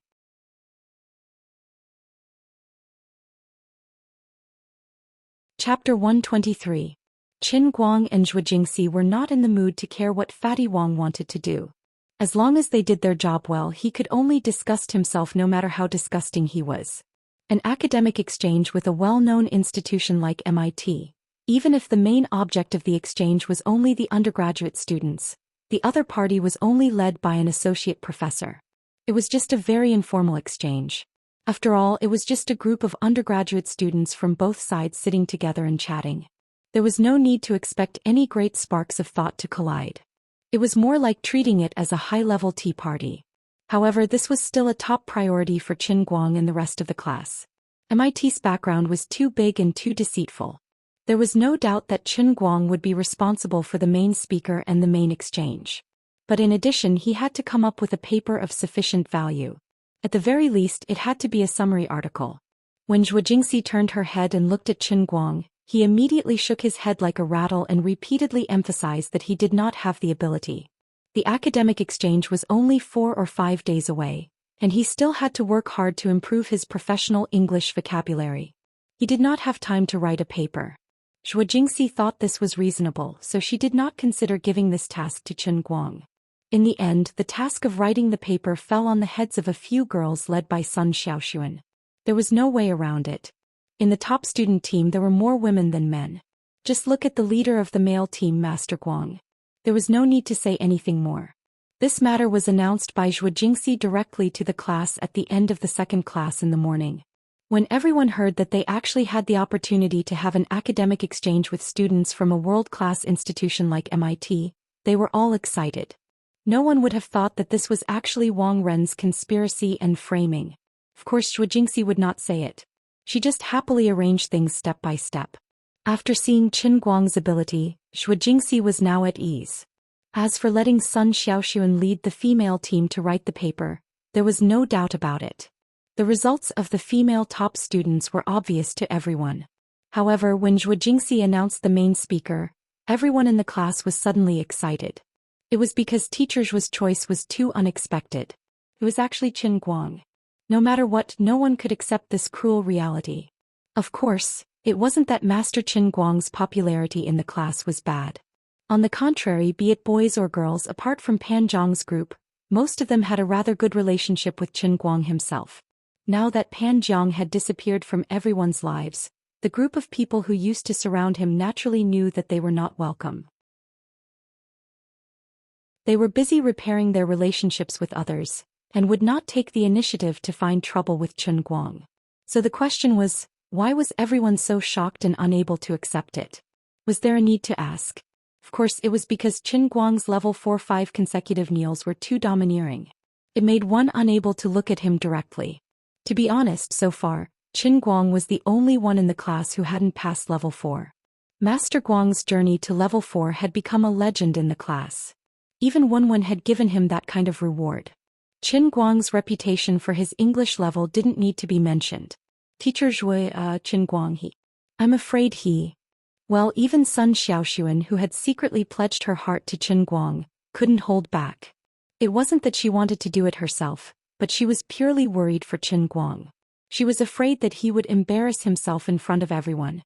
Chapter 123. Qin Guang and Zhou Jingxi were not in the mood to care what Fatty Wang wanted to do. As long as they did their job well, he could only disgust himself no matter how disgusting he was. An academic exchange with a well-known institution like MIT. Even if the main object of the exchange was only the undergraduate students, the other party was only led by an associate professor. It was just a very informal exchange. After all, it was just a group of undergraduate students from both sides sitting together and chatting. There was no need to expect any great sparks of thought to collide. It was more like treating it as a high-level tea party. However, this was still a top priority for Qin Guang and the rest of the class. MIT's background was too big and too deceitful. There was no doubt that Qin Guang would be responsible for the main speaker and the main exchange. But in addition, he had to come up with a paper of sufficient value. At the very least, it had to be a summary article. When Zhou Jingxi turned her head and looked at Qin Guang, he immediately shook his head like a rattle and repeatedly emphasized that he did not have the ability. The academic exchange was only 4 or 5 days away, and he still had to work hard to improve his professional English vocabulary. He did not have time to write a paper. Zhou Jingxi thought this was reasonable, so she did not consider giving this task to Qin Guang. In the end, the task of writing the paper fell on the heads of a few girls led by Sun Xiaoxuan. There was no way around it. In the top student team there were more women than men. Just look at the leader of the male team, Master Guang. There was no need to say anything more. This matter was announced by Zhou Jingxi directly to the class at the end of the second class in the morning. When everyone heard that they actually had the opportunity to have an academic exchange with students from a world-class institution like MIT, they were all excited. No one would have thought that this was actually Wang Ren's conspiracy and framing. Of course, Zhou Jingxi would not say it. She just happily arranged things step by step. After seeing Qin Guang's ability, Zhou Jingxi was now at ease. As for letting Sun Xiaoxuan lead the female team to write the paper, there was no doubt about it. The results of the female top students were obvious to everyone. However, when Zhou Jingxi announced the main speaker, everyone in the class was suddenly excited. It was because Teacher Zhuo's choice was too unexpected. It was actually Qin Guang. No matter what, no one could accept this cruel reality. Of course, it wasn't that Master Qin Guang's popularity in the class was bad. On the contrary, be it boys or girls, apart from Pan Zhang's group, most of them had a rather good relationship with Qin Guang himself. Now that Pan Zhang had disappeared from everyone's lives, the group of people who used to surround him naturally knew that they were not welcome. They were busy repairing their relationships with others, and would not take the initiative to find trouble with Qin Guang. So the question was, why was everyone so shocked and unable to accept it? Was there a need to ask? Of course, it was because Qin Guang's level 4-5 consecutive kneels were too domineering. It made one unable to look at him directly. To be honest, so far, Qin Guang was the only one in the class who hadn't passed level 4. Master Guang's journey to level 4 had become a legend in the class. Even Wenwen had given him that kind of reward. Qin Guang's reputation for his English level didn't need to be mentioned. Teacher Zhui, Qin Guang I'm afraid he. Well, even Sun Xiaoxuan, who had secretly pledged her heart to Qin Guang, couldn't hold back. It wasn't that she wanted to do it herself, but she was purely worried for Qin Guang. She was afraid that he would embarrass himself in front of everyone.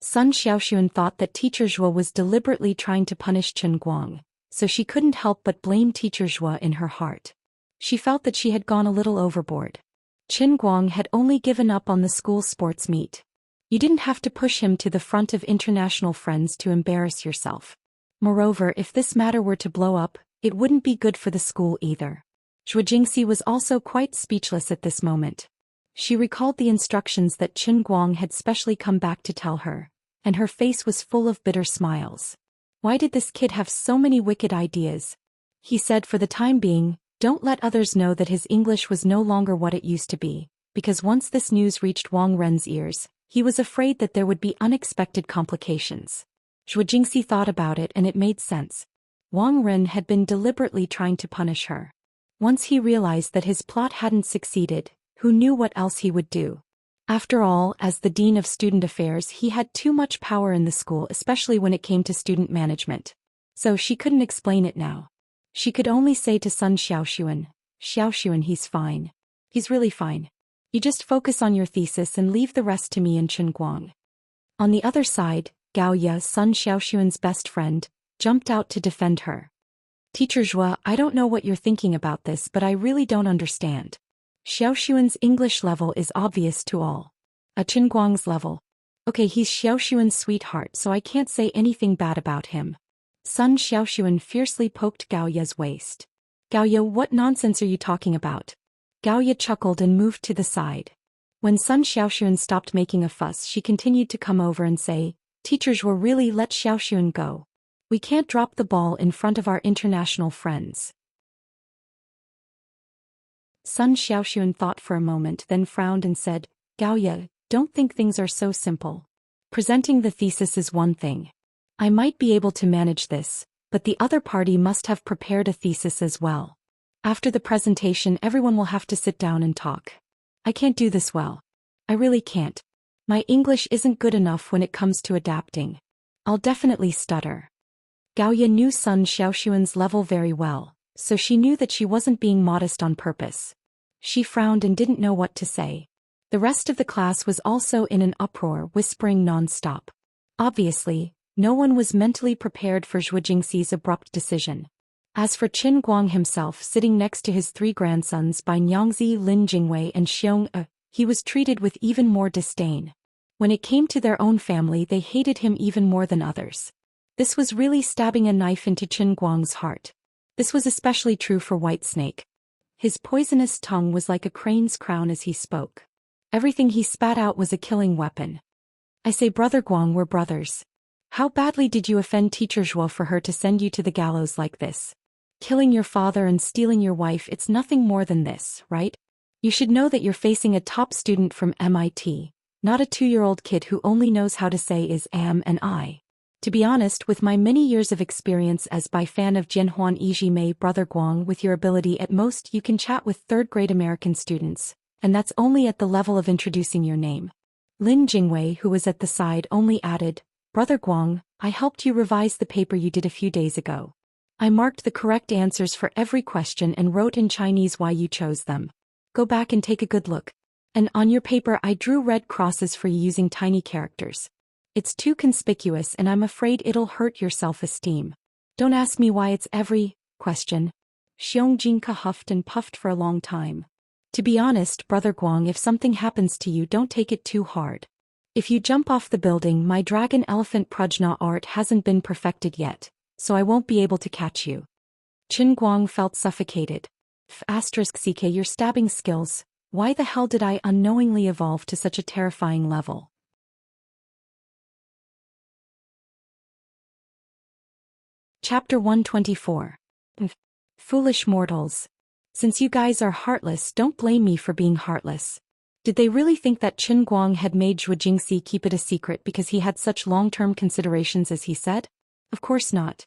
Sun Xiaoxuan thought that Teacher Zhuo was deliberately trying to punish Qin Guang, so she couldn't help but blame Teacher Zhuo in her heart. She felt that she had gone a little overboard. Qin Guang had only given up on the school sports meet. You didn't have to push him to the front of international friends to embarrass yourself. Moreover, if this matter were to blow up, it wouldn't be good for the school either. Zhou Jingxi was also quite speechless at this moment. She recalled the instructions that Qin Guang had specially come back to tell her, and her face was full of bitter smiles. Why did this kid have so many wicked ideas? He said for the time being, don't let others know that his English was no longer what it used to be, because once this news reached Wang Ren's ears, he was afraid that there would be unexpected complications. Zhou Jingxi thought about it and it made sense. Wang Ren had been deliberately trying to punish her. Once he realized that his plot hadn't succeeded, who knew what else he would do? After all, as the Dean of Student Affairs, he had too much power in the school, especially when it came to student management. So she couldn't explain it now. She could only say to Sun Xiaoxuan, Xiaoxuan, he's fine. He's really fine. You just focus on your thesis and leave the rest to me and Qin Guang. On the other side, Gao Ye, Sun Xiaoxuan's best friend, jumped out to defend her. Teacher Zhuo, I don't know what you're thinking about this, but I really don't understand. Xiaoxuan's English level is obvious to all. Qin Guang's level. Okay, he's Xiaoxuan's sweetheart, so I can't say anything bad about him. Sun Xiaoxuan fiercely poked Gao Ye's waist. Gao Ye, what nonsense are you talking about? Gao Ye chuckled and moved to the side. When Sun Xiaoxuan stopped making a fuss, she continued to come over and say, Teachers will really let Xiaoxuan go. We can't drop the ball in front of our international friends. Sun Xiaoxuan thought for a moment, then frowned and said, Gao Ye, don't think things are so simple. Presenting the thesis is one thing. I might be able to manage this, but the other party must have prepared a thesis as well. After the presentation, everyone will have to sit down and talk. I can't do this well. I really can't. My English isn't good enough when it comes to adapting. I'll definitely stutter. Gao Ye knew Sun Xiaoxuan's level very well, so she knew that she wasn't being modest on purpose. She frowned and didn't know what to say. The rest of the class was also in an uproar, whispering non-stop. Obviously, no one was mentally prepared for Zhou Jingxi's abrupt decision. As for Qin Guang himself, sitting next to his three grandsons by Nyangzi, Lin Jingwei and Xiong, he was treated with even more disdain. When it came to their own family, they hated him even more than others. This was really stabbing a knife into Qin Guang's heart. This was especially true for Whitesnake. His poisonous tongue was like a crane's crown as he spoke. Everything he spat out was a killing weapon. I say, Brother Guang, we're brothers. How badly did you offend Teacher Zhuo for her to send you to the gallows like this? Killing your father and stealing your wife, it's nothing more than this, right? You should know that you're facing a top student from MIT, not a 2-year-old kid who only knows how to say is am and I. To be honest, with my many years of experience as by fan of Jianhuan Yiji Mei, Brother Guang, with your ability at most you can chat with third-grade American students, and that's only at the level of introducing your name. Lin Jingwei, who was at the side, only added, Brother Guang, I helped you revise the paper you did a few days ago. I marked the correct answers for every question and wrote in Chinese why you chose them. Go back and take a good look. And on your paper I drew red crosses for you using tiny characters. It's too conspicuous and I'm afraid it'll hurt your self-esteem. Don't ask me why it's every question. Xiong Jinka huffed and puffed for a long time. To be honest, Brother Guang, if something happens to you, don't take it too hard. If you jump off the building, my dragon elephant prajna art hasn't been perfected yet, so I won't be able to catch you. Qin Guang felt suffocated. *CK, your stabbing skills, why the hell did I unknowingly evolve to such a terrifying level? Chapter 124. Foolish mortals. Since you guys are heartless, don't blame me for being heartless. Did they really think that Qin Guang had made Zhou Jingxi keep it a secret because he had such long-term considerations as he said? Of course not.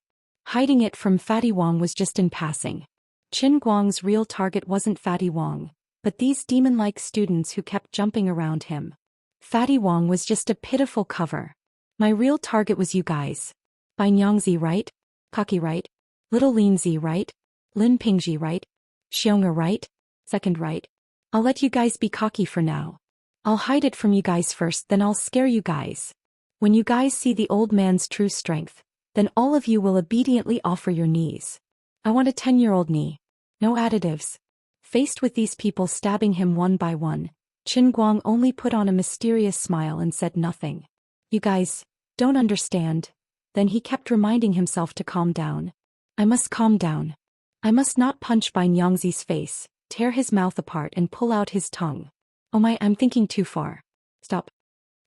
Hiding it from Fatty Wang was just in passing. Qin Guang's real target wasn't Fatty Wang, but these demon-like students who kept jumping around him. Fatty Wang was just a pitiful cover. My real target was you guys. Bai Nyangzi, right? Kaki, right? Little Linzi, right? Lin Pingji, right? Xiong'er, right? Second, right? I'll let you guys be cocky for now. I'll hide it from you guys first, then I'll scare you guys. When you guys see the old man's true strength, then all of you will obediently offer your knees. I want a 10-year-old knee. No additives. Faced with these people stabbing him one by one, Qin Guang only put on a mysterious smile and said nothing. You guys don't understand. Then he kept reminding himself to calm down. I must calm down. I must not punch Bai Nyangzi's face, tear his mouth apart and pull out his tongue. Oh my, I'm thinking too far. Stop.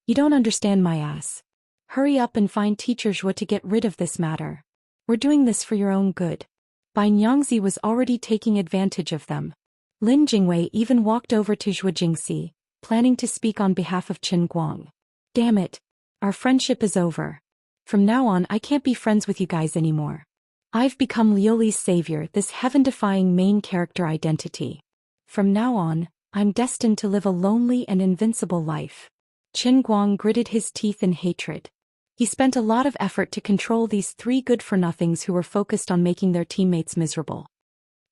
You don't understand my ass. Hurry up and find teacher Zhou to get rid of this matter. We're doing this for your own good. Bai Nyangzi was already taking advantage of them. Lin Jingwei even walked over to Zhou Jingxi, planning to speak on behalf of Qin Guang. Damn it. Our friendship is over. From now on I can't be friends with you guys anymore. I've become Liuli's savior, this heaven-defying main character identity. From now on, I'm destined to live a lonely and invincible life. Qin Guang gritted his teeth in hatred. He spent a lot of effort to control these three good-for-nothings who were focused on making their teammates miserable.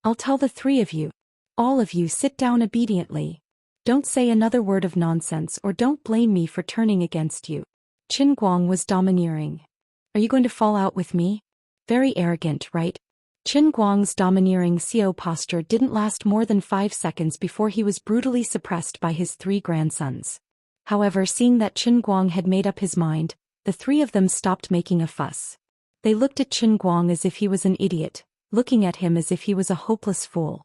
I'll tell the three of you. All of you sit down obediently. Don't say another word of nonsense or don't blame me for turning against you. Qin Guang was domineering. Are you going to fall out with me? Very arrogant, right? Qin Guang's domineering CEO posture didn't last more than 5 seconds before he was brutally suppressed by his 3 grandsons. However, seeing that Qin Guang had made up his mind, the 3 of them stopped making a fuss. They looked at Qin Guang as if he was an idiot, looking at him as if he was a hopeless fool.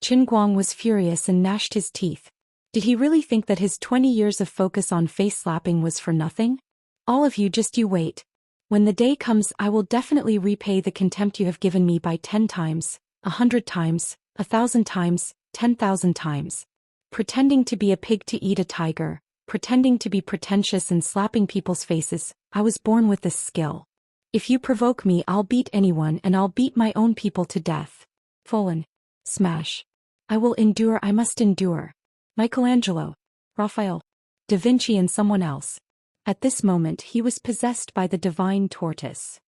Qin Guang was furious and gnashed his teeth. Did he really think that his 20 years of focus on face slapping was for nothing? All of you just you wait. When the day comes, I will definitely repay the contempt you have given me by 10 times, 100 times, 1,000 times, 10,000 times. Pretending to be a pig to eat a tiger, pretending to be pretentious and slapping people's faces, I was born with this skill. If you provoke me, I'll beat anyone and I'll beat my own people to death. Fallen. Smash. I will endure, I must endure. Michelangelo, Raphael, Da Vinci and someone else. At this moment he was possessed by the divine tortoise.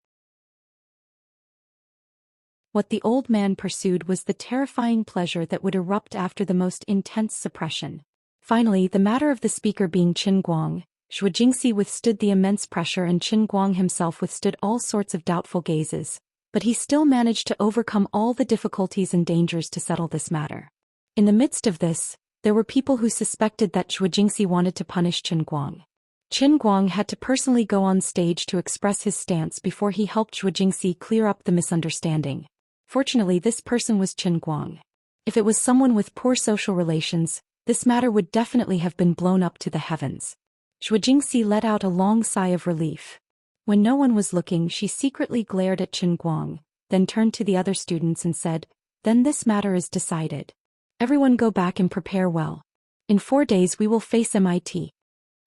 What the old man pursued was the terrifying pleasure that would erupt after the most intense suppression. Finally, the matter of the speaker being Qin Guang, Zhou Jingxi withstood the immense pressure and Qin Guang himself withstood all sorts of doubtful gazes, but he still managed to overcome all the difficulties and dangers to settle this matter. In the midst of this, there were people who suspected that Zhou Jingxi wanted to punish Qin Guang. Qin Guang had to personally go on stage to express his stance before he helped Zhou Jingxi clear up the misunderstanding. Fortunately, this person was Qin Guang. If it was someone with poor social relations, this matter would definitely have been blown up to the heavens. Zhou Jingxi let out a long sigh of relief. When no one was looking, she secretly glared at Qin Guang, then turned to the other students and said, "Then this matter is decided. Everyone go back and prepare well. In 4 days we will face MIT."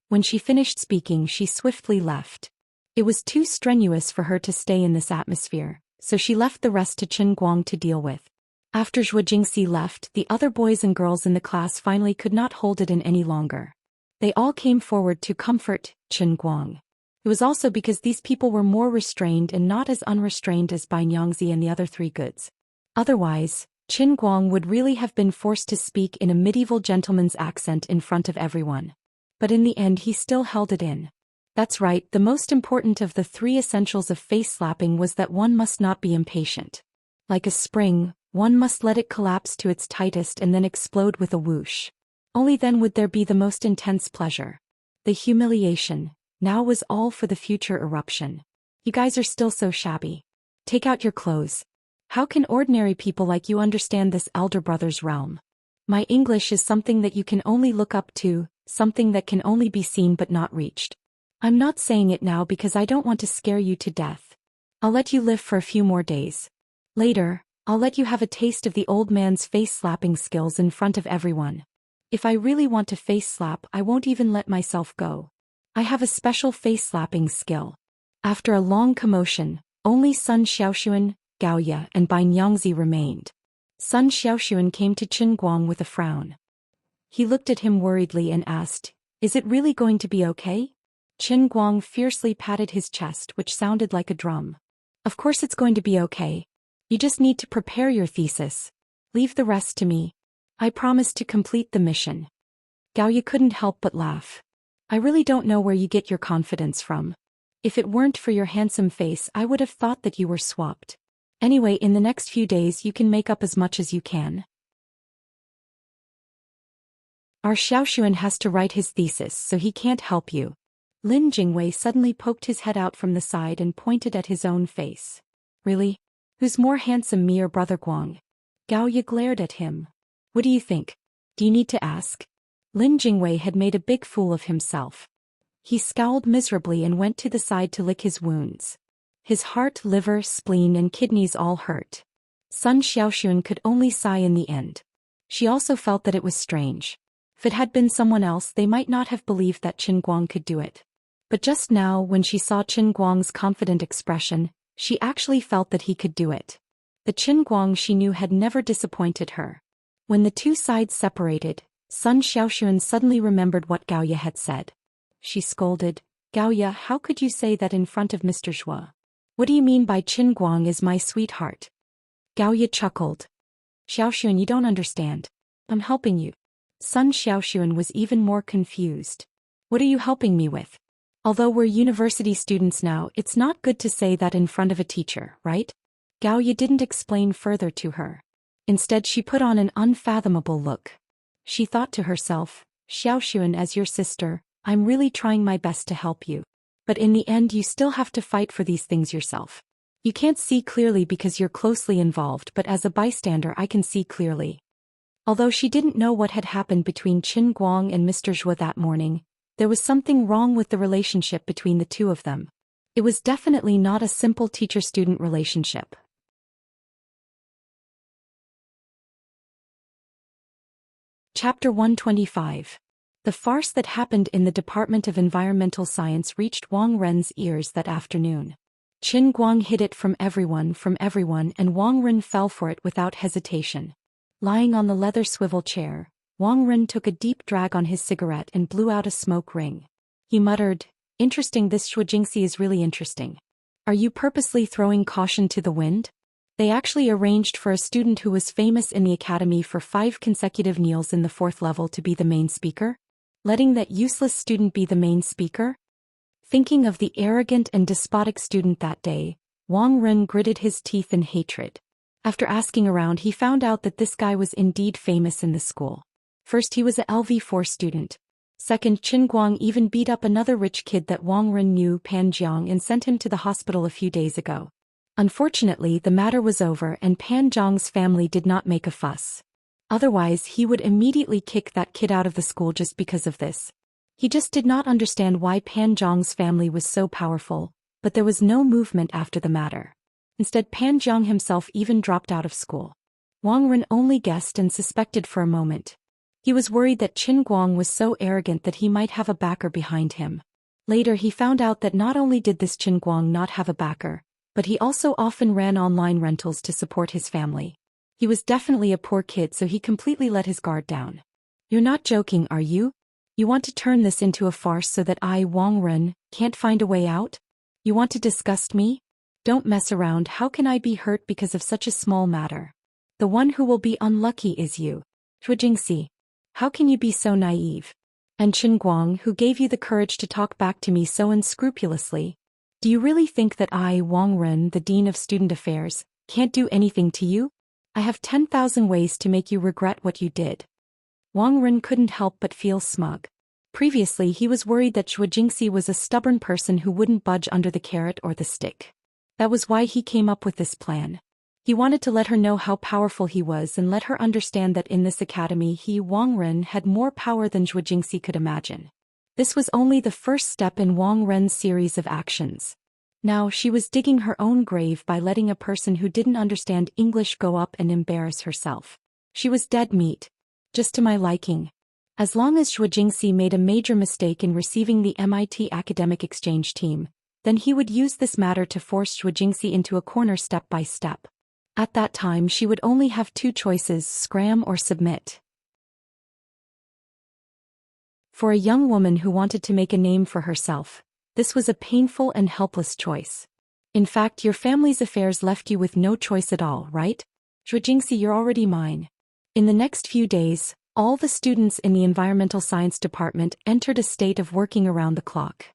When she finished speaking, she swiftly left. It was too strenuous for her to stay in this atmosphere, so she left the rest to Qin Guang to deal with. After Zhou Jingxi left, the other boys and girls in the class finally could not hold it in any longer. They all came forward to comfort Qin Guang. It was also because these people were more restrained and not as unrestrained as Bai Nyangzi and the other 3 goods. Otherwise, Qin Guang would really have been forced to speak in a medieval gentleman's accent in front of everyone. But in the end he still held it in. That's right, the most important of the 3 essentials of face slapping was that one must not be impatient. Like a spring, one must let it collapse to its tightest and then explode with a whoosh. Only then would there be the most intense pleasure. The humiliation, now was all for the future eruption. You guys are still so shabby. Take out your clothes. How can ordinary people like you understand this elder brother's realm? My English is something that you can only look up to, something that can only be seen but not reached. I'm not saying it now because I don't want to scare you to death. I'll let you live for a few more days. Later, I'll let you have a taste of the old man's face-slapping skills in front of everyone. If I really want to face slap, I won't even let myself go. I have a special face slapping skill. After a long commotion, only Sun Xiaoxuan, Gaoye, and Bai Nyangzi remained. Sun Xiaoxuan came to Qin Guang with a frown. He looked at him worriedly and asked, "Is it really going to be okay?" Qin Guang fiercely patted his chest, which sounded like a drum. "Of course it's going to be okay. You just need to prepare your thesis. Leave the rest to me. I promise to complete the mission." Gaoye couldn't help but laugh. "I really don't know where you get your confidence from. If it weren't for your handsome face, I would have thought that you were swapped. Anyway, in the next few days you can make up as much as you can. Our Xiaoxuan has to write his thesis, so he can't help you." Lin Jingwei suddenly poked his head out from the side and pointed at his own face. "Really? Who's more handsome, me or Brother Guang?" Gaoye glared at him. "What do you think? Do you need to ask?" Lin Jingwei had made a big fool of himself. He scowled miserably and went to the side to lick his wounds. His heart, liver, spleen, and kidneys all hurt. Sun Xiaoxuan could only sigh in the end. She also felt that it was strange. If it had been someone else, they might not have believed that Qin Guang could do it. But just now, when she saw Qin Guang's confident expression, she actually felt that he could do it. The Qin Guang she knew had never disappointed her. When the two sides separated, Sun Xiaoxuan suddenly remembered what Gaoye had said. She scolded, "Gaoye, how could you say that in front of Mr. Zhou? What do you mean by Qin Guang is my sweetheart?" Gaoye chuckled. "Xiaoxuan, you don't understand. I'm helping you." Sun Xiaoxuan was even more confused. "What are you helping me with? Although we're university students now, it's not good to say that in front of a teacher, right?" Gaoye didn't explain further to her. Instead, she put on an unfathomable look. She thought to herself, "Xiaoxuan, as your sister, I'm really trying my best to help you. But in the end, you still have to fight for these things yourself. You can't see clearly because you're closely involved, but as a bystander I can see clearly." Although she didn't know what had happened between Qin Guang and Mr. Zhou that morning, there was something wrong with the relationship between the two of them. It was definitely not a simple teacher-student relationship. Chapter 125. The farce that happened in the Department of Environmental Science reached Wang Ren's ears that afternoon. Qin Guang hid it from everyone, and Wang Ren fell for it without hesitation. Lying on the leather swivel chair, Wang Ren took a deep drag on his cigarette and blew out a smoke ring. He muttered, "Interesting, this Shuijingxi is really interesting. Are you purposely throwing caution to the wind? They actually arranged for a student who was famous in the academy for 5 consecutive kneels in the 4th level to be the main speaker? Letting that useless student be the main speaker?" Thinking of the arrogant and despotic student that day, Wang Ren gritted his teeth in hatred. After asking around, he found out that this guy was indeed famous in the school. First, he was a LV4 student. Second, Qin Guang even beat up another rich kid that Wang Ren knew, Pan Jiang, and sent him to the hospital a few days ago. Unfortunately, the matter was over and Pan Jiang's family did not make a fuss. Otherwise, he would immediately kick that kid out of the school just because of this. He just did not understand why Pan Jiang's family was so powerful, but there was no movement after the matter. Instead, Pan Jiang himself even dropped out of school. Wang Ren only guessed and suspected for a moment. He was worried that Qin Guang was so arrogant that he might have a backer behind him. Later he found out that not only did this Qin Guang not have a backer, but he also often ran online rentals to support his family. He was definitely a poor kid, so he completely let his guard down. "You're not joking, are you? You want to turn this into a farce so that I, Wang Ren, can't find a way out? You want to disgust me? Don't mess around. How can I be hurt because of such a small matter? The one who will be unlucky is you. Shuijingxi. How can you be so naive? And Qin Guang, who gave you the courage to talk back to me so unscrupulously? Do you really think that I, Wang Ren, the Dean of Student Affairs, can't do anything to you? I have 10,000 ways to make you regret what you did." Wang Ren couldn't help but feel smug. Previously, he was worried that Shuijingxi was a stubborn person who wouldn't budge under the carrot or the stick. That was why he came up with this plan. He wanted to let her know how powerful he was and let her understand that in this academy he, Wang Ren, had more power than Shuijingxi could imagine. This was only the first step in Wang Ren's series of actions. Now she was digging her own grave by letting a person who didn't understand English go up and embarrass herself. She was dead meat. Just to my liking. As long as Zhou Xian made a major mistake in receiving the MIT academic exchange team, then he would use this matter to force Zhou Xian into a corner step by step. At that time she would only have two choices: scram or submit. For a young woman who wanted to make a name for herself, this was a painful and helpless choice. In fact, your family's affairs left you with no choice at all, right? Zhou Xian, you're already mine. In the next few days, all the students in the environmental science department entered a state of working around the clock.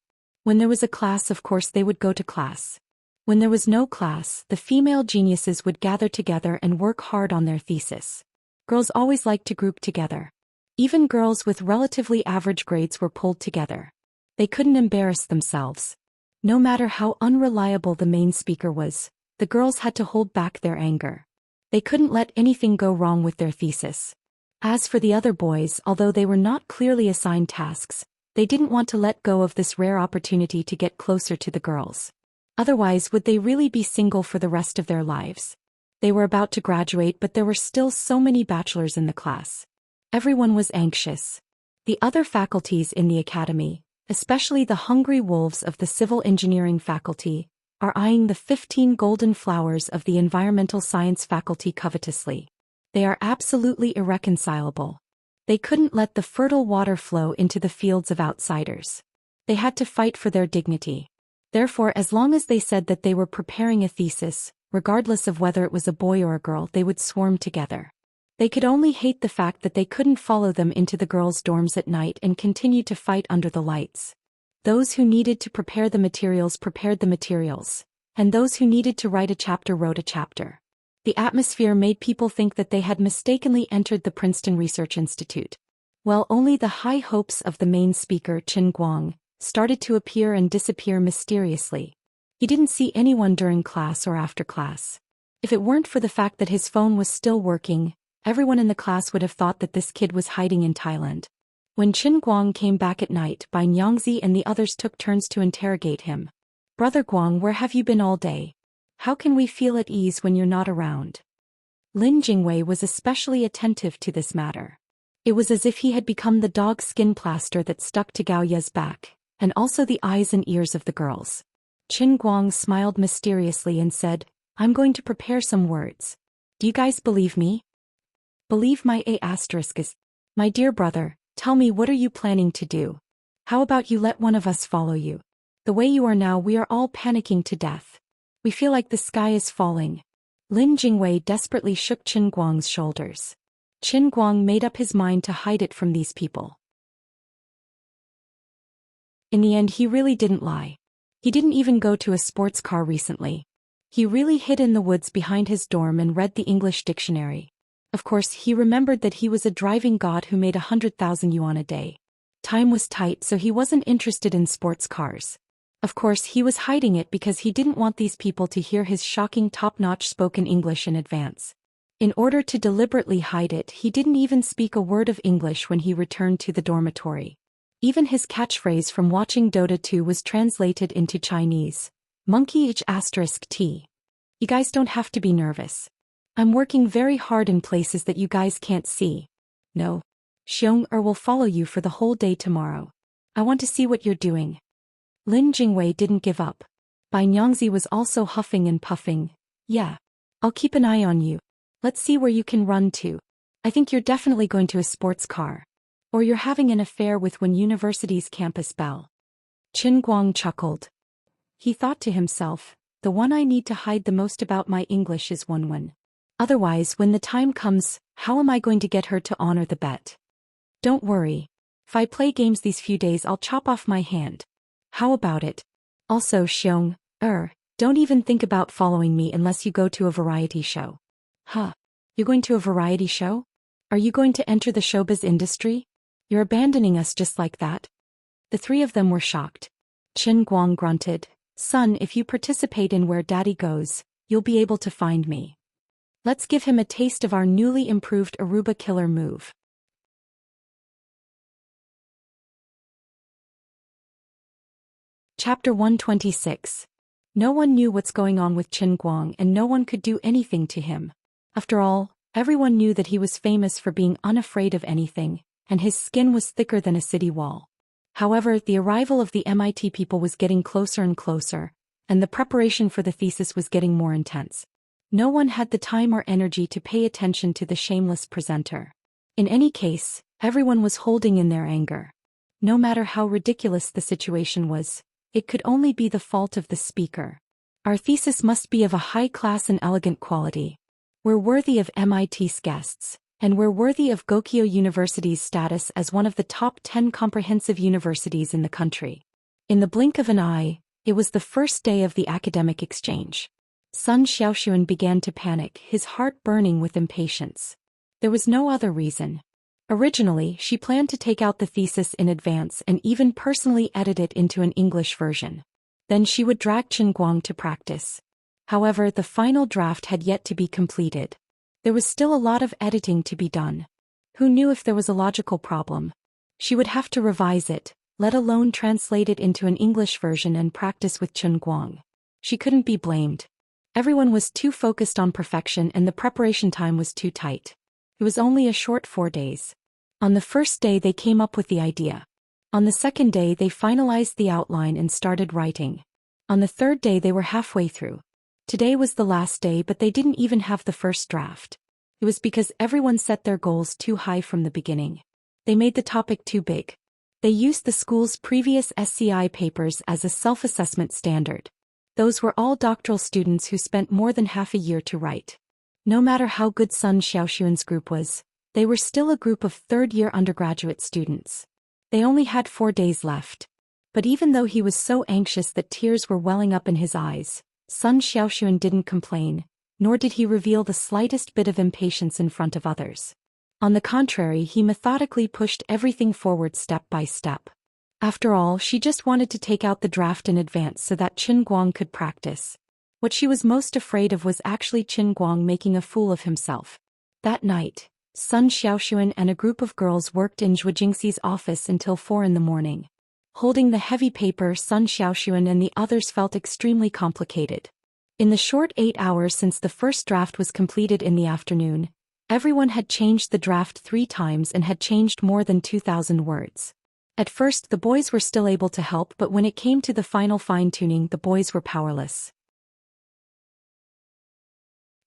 When there was a class, of course they would go to class. When there was no class, the female geniuses would gather together and work hard on their thesis. Girls always liked to group together. Even girls with relatively average grades were pulled together. They couldn't embarrass themselves. No matter how unreliable the main speaker was, the girls had to hold back their anger. They couldn't let anything go wrong with their thesis. As for the other boys, although they were not clearly assigned tasks, they didn't want to let go of this rare opportunity to get closer to the girls. Otherwise, would they really be single for the rest of their lives? They were about to graduate, but there were still so many bachelors in the class. Everyone was anxious. The other faculties in the academy, especially the hungry wolves of the civil engineering faculty, are eyeing the 15 golden flowers of the environmental science faculty covetously. They are absolutely irreconcilable. They couldn't let the fertile water flow into the fields of outsiders. They had to fight for their dignity. Therefore, as long as they said that they were preparing a thesis, regardless of whether it was a boy or a girl, they would swarm together. They could only hate the fact that they couldn't follow them into the girls' dorms at night and continue to fight under the lights. Those who needed to prepare the materials prepared the materials, and those who needed to write a chapter wrote a chapter. The atmosphere made people think that they had mistakenly entered the Princeton Research Institute. Well, only the high hopes of the main speaker, Qin Guang, started to appear and disappear mysteriously. He didn't see anyone during class or after class. If it weren't for the fact that his phone was still working, everyone in the class would have thought that this kid was hiding in Thailand. When Qin Guang came back at night, Bai Nyangzi and the others took turns to interrogate him. "Brother Guang, where have you been all day? How can we feel at ease when you're not around?" Lin Jingwei was especially attentive to this matter. It was as if he had become the dog skin plaster that stuck to Gao Ye's back, and also the eyes and ears of the girls. Qin Guang smiled mysteriously and said, "I'm going to prepare some words. Do you guys believe me?" "Believe my A**is. My dear brother, tell me, what are you planning to do? How about you let one of us follow you? The way you are now, we are all panicking to death. We feel like the sky is falling." Lin Jingwei desperately shook Qin Guang's shoulders. Qin Guang made up his mind to hide it from these people. In the end, he really didn't lie. He didn't even go to a sports car recently. He really hid in the woods behind his dorm and read the English dictionary. Of course, he remembered that he was a driving god who made 100,000 yuan a day. Time was tight, so he wasn't interested in sports cars. Of course, he was hiding it because he didn't want these people to hear his shocking top-notch spoken English in advance. In order to deliberately hide it, he didn't even speak a word of English when he returned to the dormitory. Even his catchphrase from watching Dota 2 was translated into Chinese. "Monkey **t. You guys don't have to be nervous. I'm working very hard in places that you guys can't see. No. Xiong will follow you for the whole day tomorrow. I want to see what you're doing." Lin Jingwei didn't give up. Bai Nyangzi was also huffing and puffing. "Yeah. I'll keep an eye on you. Let's see where you can run to. I think you're definitely going to a sports car. Or you're having an affair with one university's campus belle." Qin Guang chuckled. He thought to himself, the one I need to hide the most about my English is Wenwen. Otherwise, when the time comes, how am I going to get her to honor the bet? Don't worry. If I play games these few days, I'll chop off my hand. How about it? Also, Xiong, don't even think about following me unless you go to a variety show. Huh? You're going to a variety show? Are you going to enter the showbiz industry? You're abandoning us just like that? The three of them were shocked. Qin Guang grunted, "Son, if you participate in Where Daddy Goes, you'll be able to find me. Let's give him a taste of our newly improved Aruba killer move." Chapter 126. No one knew what's going on with Qin Guang, and no one could do anything to him. After all, everyone knew that he was famous for being unafraid of anything, and his skin was thicker than a city wall. However, the arrival of the MIT people was getting closer and closer, and the preparation for the thesis was getting more intense. No one had the time or energy to pay attention to the shameless presenter. In any case, everyone was holding in their anger. No matter how ridiculous the situation was, it could only be the fault of the speaker. Our thesis must be of a high class and elegant quality. We're worthy of MIT's guests, and we're worthy of Gokyo University's status as one of the top 10 comprehensive universities in the country. In the blink of an eye, it was the first day of the academic exchange. Sun Xiaoxuan began to panic, his heart burning with impatience. There was no other reason. Originally, she planned to take out the thesis in advance and even personally edit it into an English version. Then she would drag Chen Guang to practice. However, the final draft had yet to be completed. There was still a lot of editing to be done. Who knew if there was a logical problem? She would have to revise it, let alone translate it into an English version and practice with Chen Guang. She couldn't be blamed. Everyone was too focused on perfection and the preparation time was too tight. It was only a short 4 days. On the first day they came up with the idea. On the second day they finalized the outline and started writing. On the third day they were halfway through. Today was the last day, but they didn't even have the first draft. It was because everyone set their goals too high from the beginning. They made the topic too big. They used the school's previous SCI papers as a self-assessment standard. Those were all doctoral students who spent more than half a year to write. No matter how good Sun Xiaoxuan's group was, they were still a group of third-year undergraduate students. They only had 4 days left. But even though he was so anxious that tears were welling up in his eyes, Sun Xiaoxuan didn't complain, nor did he reveal the slightest bit of impatience in front of others. On the contrary, he methodically pushed everything forward step by step. After all, she just wanted to take out the draft in advance so that Chen Guang could practice. What she was most afraid of was actually Chen Guang making a fool of himself. That night, Sun Xiaoxuan and a group of girls worked in Zhou Xian's office until 4 in the morning. Holding the heavy paper, Sun Xiaoxuan and the others felt extremely complicated. In the short 8 hours since the first draft was completed in the afternoon, everyone had changed the draft 3 times and had changed more than 2,000 words. At first the boys were still able to help, but when it came to the final fine-tuning, the boys were powerless.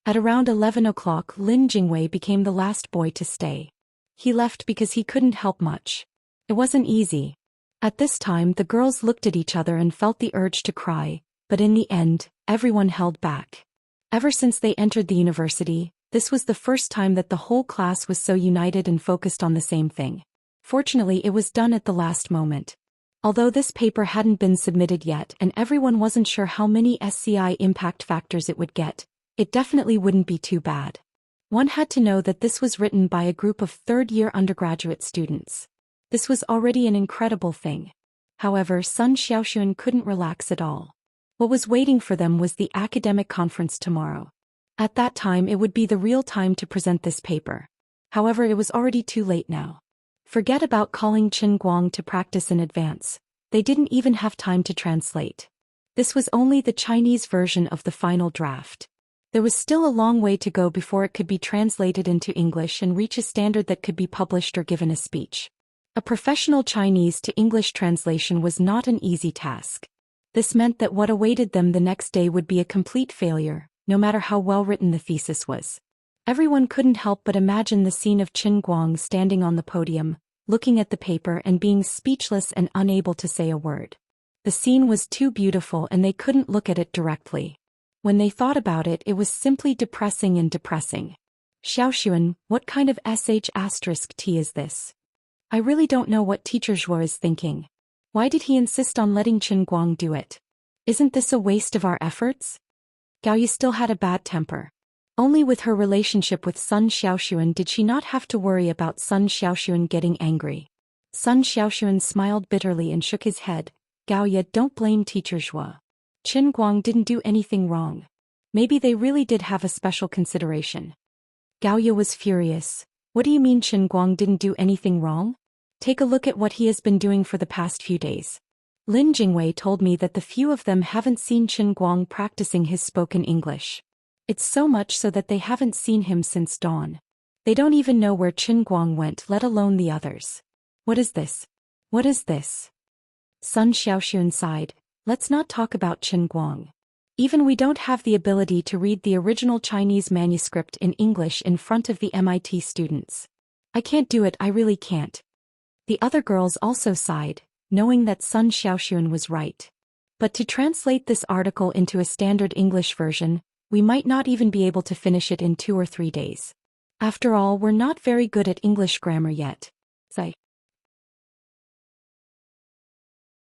At around 11 o'clock, Lin Jingwei became the last boy to stay. He left because he couldn't help much. It wasn't easy. At this time the girls looked at each other and felt the urge to cry, but in the end, everyone held back. Ever since they entered the university, this was the first time that the whole class was so united and focused on the same thing. Fortunately, it was done at the last moment. Although this paper hadn't been submitted yet and everyone wasn't sure how many SCI impact factors it would get, it definitely wouldn't be too bad. One had to know that this was written by a group of third-year undergraduate students. This was already an incredible thing. However, Sun Xiaoxuan couldn't relax at all. What was waiting for them was the academic conference tomorrow. At that time it would be the real time to present this paper. However, it was already too late now. Forget about calling Chen Guang to practice in advance. They didn't even have time to translate. This was only the Chinese version of the final draft. There was still a long way to go before it could be translated into English and reach a standard that could be published or given a speech. A professional Chinese to English translation was not an easy task. This meant that what awaited them the next day would be a complete failure, no matter how well written the thesis was. Everyone couldn't help but imagine the scene of Chen Guang standing on the podium, looking at the paper and being speechless and unable to say a word. The scene was too beautiful and they couldn't look at it directly. When they thought about it, it was simply depressing and depressing. Xiaoxuan, what kind of sh*t is this? I really don't know what Teacher Zhou is thinking. Why did he insist on letting Chen Guang do it? Isn't this a waste of our efforts? Gaoyu still had a bad temper. Only with her relationship with Sun Xiaoxuan did she not have to worry about Sun Xiaoxuan getting angry. Sun Xiaoxuan smiled bitterly and shook his head. Gaoyu, don't blame Teacher Zhou. Chen Guang didn't do anything wrong. Maybe they really did have a special consideration. Gaoyu was furious. What do you mean Chen Guang didn't do anything wrong? Take a look at what he has been doing for the past few days. Lin Jingwei told me that the few of them haven't seen Chen Guang practicing his spoken English. It's so much so that they haven't seen him since dawn. They don't even know where Qin Guang went, let alone the others. What is this? What is this? Sun Xiaoxun sighed. Let's not talk about Qin Guang. Even we don't have the ability to read the original Chinese manuscript in English in front of the MIT students. I can't do it, I really can't. The other girls also sighed, knowing that Sun Xiaoxun was right. But to translate this article into a standard English version, we might not even be able to finish it in 2 or 3 days. After all, we're not very good at English grammar yet. Sigh.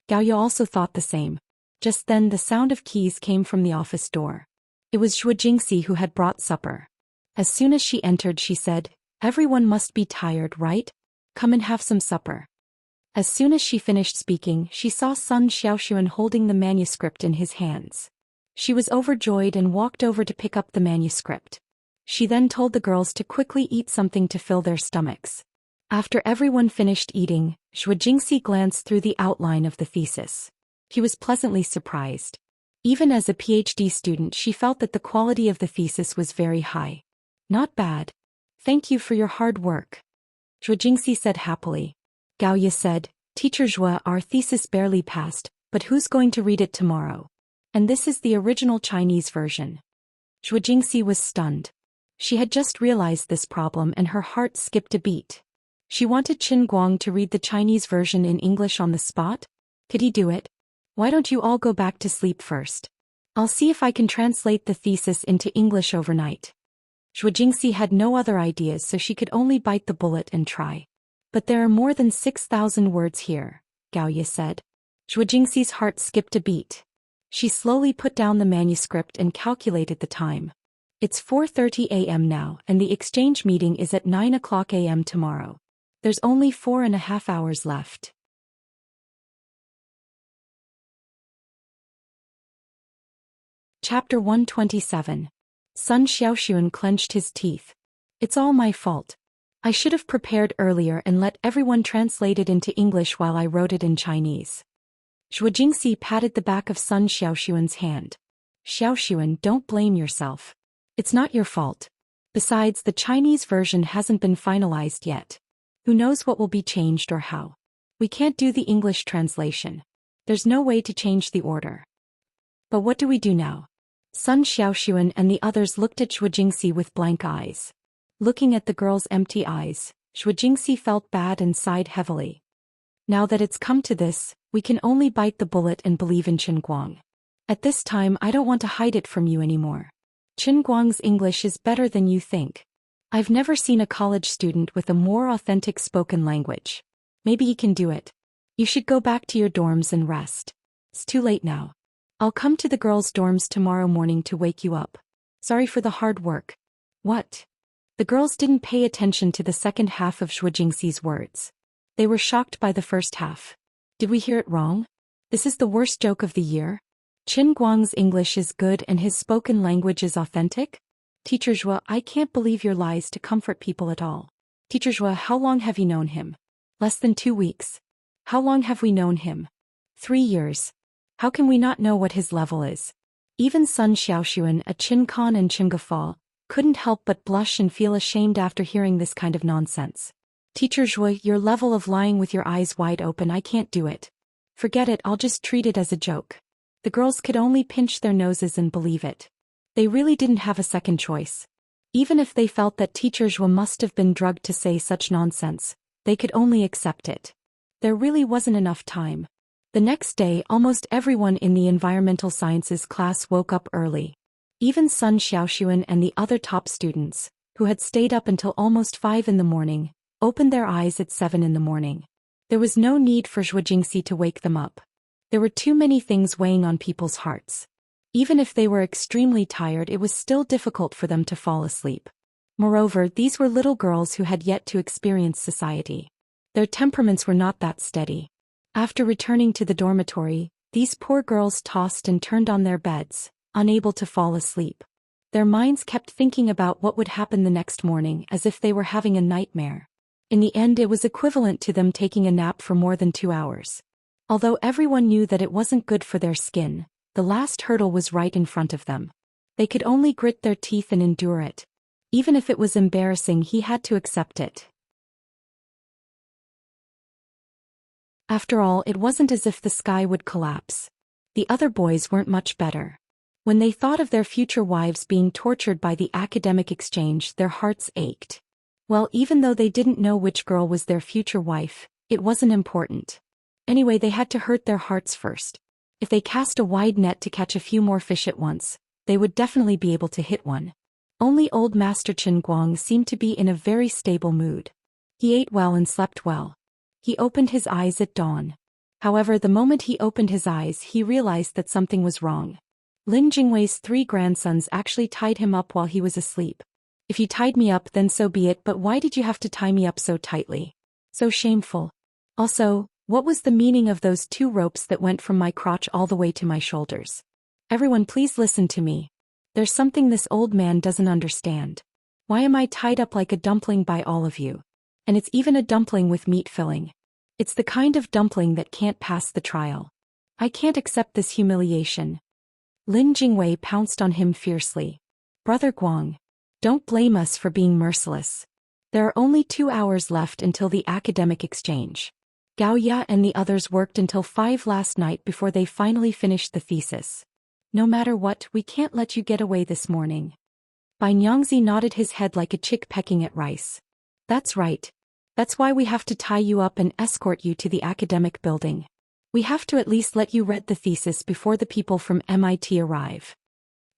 Gaoya also thought the same. Just then the sound of keys came from the office door. It was Zhou Xian who had brought supper. As soon as she entered she said, "Everyone must be tired, right? Come and have some supper." As soon as she finished speaking, she saw Sun Xiaoxun holding the manuscript in his hands. She was overjoyed and walked over to pick up the manuscript. She then told the girls to quickly eat something to fill their stomachs. After everyone finished eating, Zhou Xian glanced through the outline of the thesis. He was pleasantly surprised. Even as a PhD student, she felt that the quality of the thesis was very high. Not bad. Thank you for your hard work. Zhou Xian said happily. Gaoya said, "Teacher Zhou, our thesis barely passed, but who's going to read it tomorrow? And this is the original Chinese version." Zhou Xian was stunned. She had just realized this problem and her heart skipped a beat. She wanted Qin Guang to read the Chinese version in English on the spot. Could he do it? Why don't you all go back to sleep first? I'll see if I can translate the thesis into English overnight. Zhou Xian had no other ideas, so she could only bite the bullet and try. But there are more than 6,000 words here, Gaoya said. Zhou Xian's heart skipped a beat. She slowly put down the manuscript and calculated the time. It's 4:30 a.m. now, and the exchange meeting is at 9 o'clock a.m. tomorrow. There's only 4.5 hours left. Chapter 127. Sun Xiaoxun clenched his teeth. It's all my fault. I should have prepared earlier and let everyone translate it into English while I wrote it in Chinese. Zhou Xian patted the back of Sun Xiaoxuan's hand. Xiaoxuan, don't blame yourself. It's not your fault. Besides, the Chinese version hasn't been finalized yet. Who knows what will be changed or how? We can't do the English translation. There's no way to change the order. But what do we do now? Sun Xiaoxuan and the others looked at Zhou Xian with blank eyes. Looking at the girl's empty eyes, Zhou Xian felt bad and sighed heavily. Now that it's come to this, we can only bite the bullet and believe in Qin Guang. At this time, I don't want to hide it from you anymore. Qin Guang's English is better than you think. I've never seen a college student with a more authentic spoken language. Maybe he can do it. You should go back to your dorms and rest. It's too late now. I'll come to the girls' dorms tomorrow morning to wake you up. Sorry for the hard work. What? The girls didn't pay attention to the second half of Zhou Xian's words. They were shocked by the first half. Did we hear it wrong? This is the worst joke of the year? Qin Guang's English is good and his spoken language is authentic? Teacher Zhou, I can't believe your lies to comfort people at all. Teacher Zhou, how long have you known him? Less than 2 weeks. How long have we known him? 3 years. How can we not know what his level is? Even Sun Xiaoxuan, a Qin Kan and Qin Gafao, couldn't help but blush and feel ashamed after hearing this kind of nonsense. Teacher Zhou, your level of lying with your eyes wide open, I can't do it. Forget it, I'll just treat it as a joke. The girls could only pinch their noses and believe it. They really didn't have a second choice. Even if they felt that Teacher Zhou must have been drugged to say such nonsense, they could only accept it. There really wasn't enough time. The next day, almost everyone in the environmental sciences class woke up early. Even Sun Xiaoxuan and the other top students, who had stayed up until almost 5 in the morning, opened their eyes at 7 in the morning. There was no need for Zhou Xian to wake them up. There were too many things weighing on people's hearts. Even if they were extremely tired, it was still difficult for them to fall asleep. Moreover, these were little girls who had yet to experience society. Their temperaments were not that steady. After returning to the dormitory, these poor girls tossed and turned on their beds, unable to fall asleep. Their minds kept thinking about what would happen the next morning as if they were having a nightmare. In the end, it was equivalent to them taking a nap for more than 2 hours. Although everyone knew that it wasn't good for their skin, the last hurdle was right in front of them. They could only grit their teeth and endure it. Even if it was embarrassing, he had to accept it. After all, it wasn't as if the sky would collapse. The other boys weren't much better. When they thought of their future wives being tortured by the academic exchange, their hearts ached. Well, even though they didn't know which girl was their future wife, it wasn't important. Anyway, they had to hurt their hearts first. If they cast a wide net to catch a few more fish at once, they would definitely be able to hit one. Only old Master Qin Guang seemed to be in a very stable mood. He ate well and slept well. He opened his eyes at dawn. However, the moment he opened his eyes, he realized that something was wrong. Lin Jingwei's 3 grandsons actually tied him up while he was asleep. If you tied me up, then so be it, but why did you have to tie me up so tightly? So shameful. Also, what was the meaning of those 2 ropes that went from my crotch all the way to my shoulders? Everyone, please listen to me. There's something this old man doesn't understand. Why am I tied up like a dumpling by all of you? And it's even a dumpling with meat filling. It's the kind of dumpling that can't pass the trial. I can't accept this humiliation. Lin Jingwei pounced on him fiercely. Brother Guang, don't blame us for being merciless. There are only 2 hours left until the academic exchange. Gao Ya and the others worked until 5 last night before they finally finished the thesis. No matter what, we can't let you get away this morning. Bai Nyangzi nodded his head like a chick pecking at rice. That's right. That's why we have to tie you up and escort you to the academic building. We have to at least let you read the thesis before the people from MIT arrive.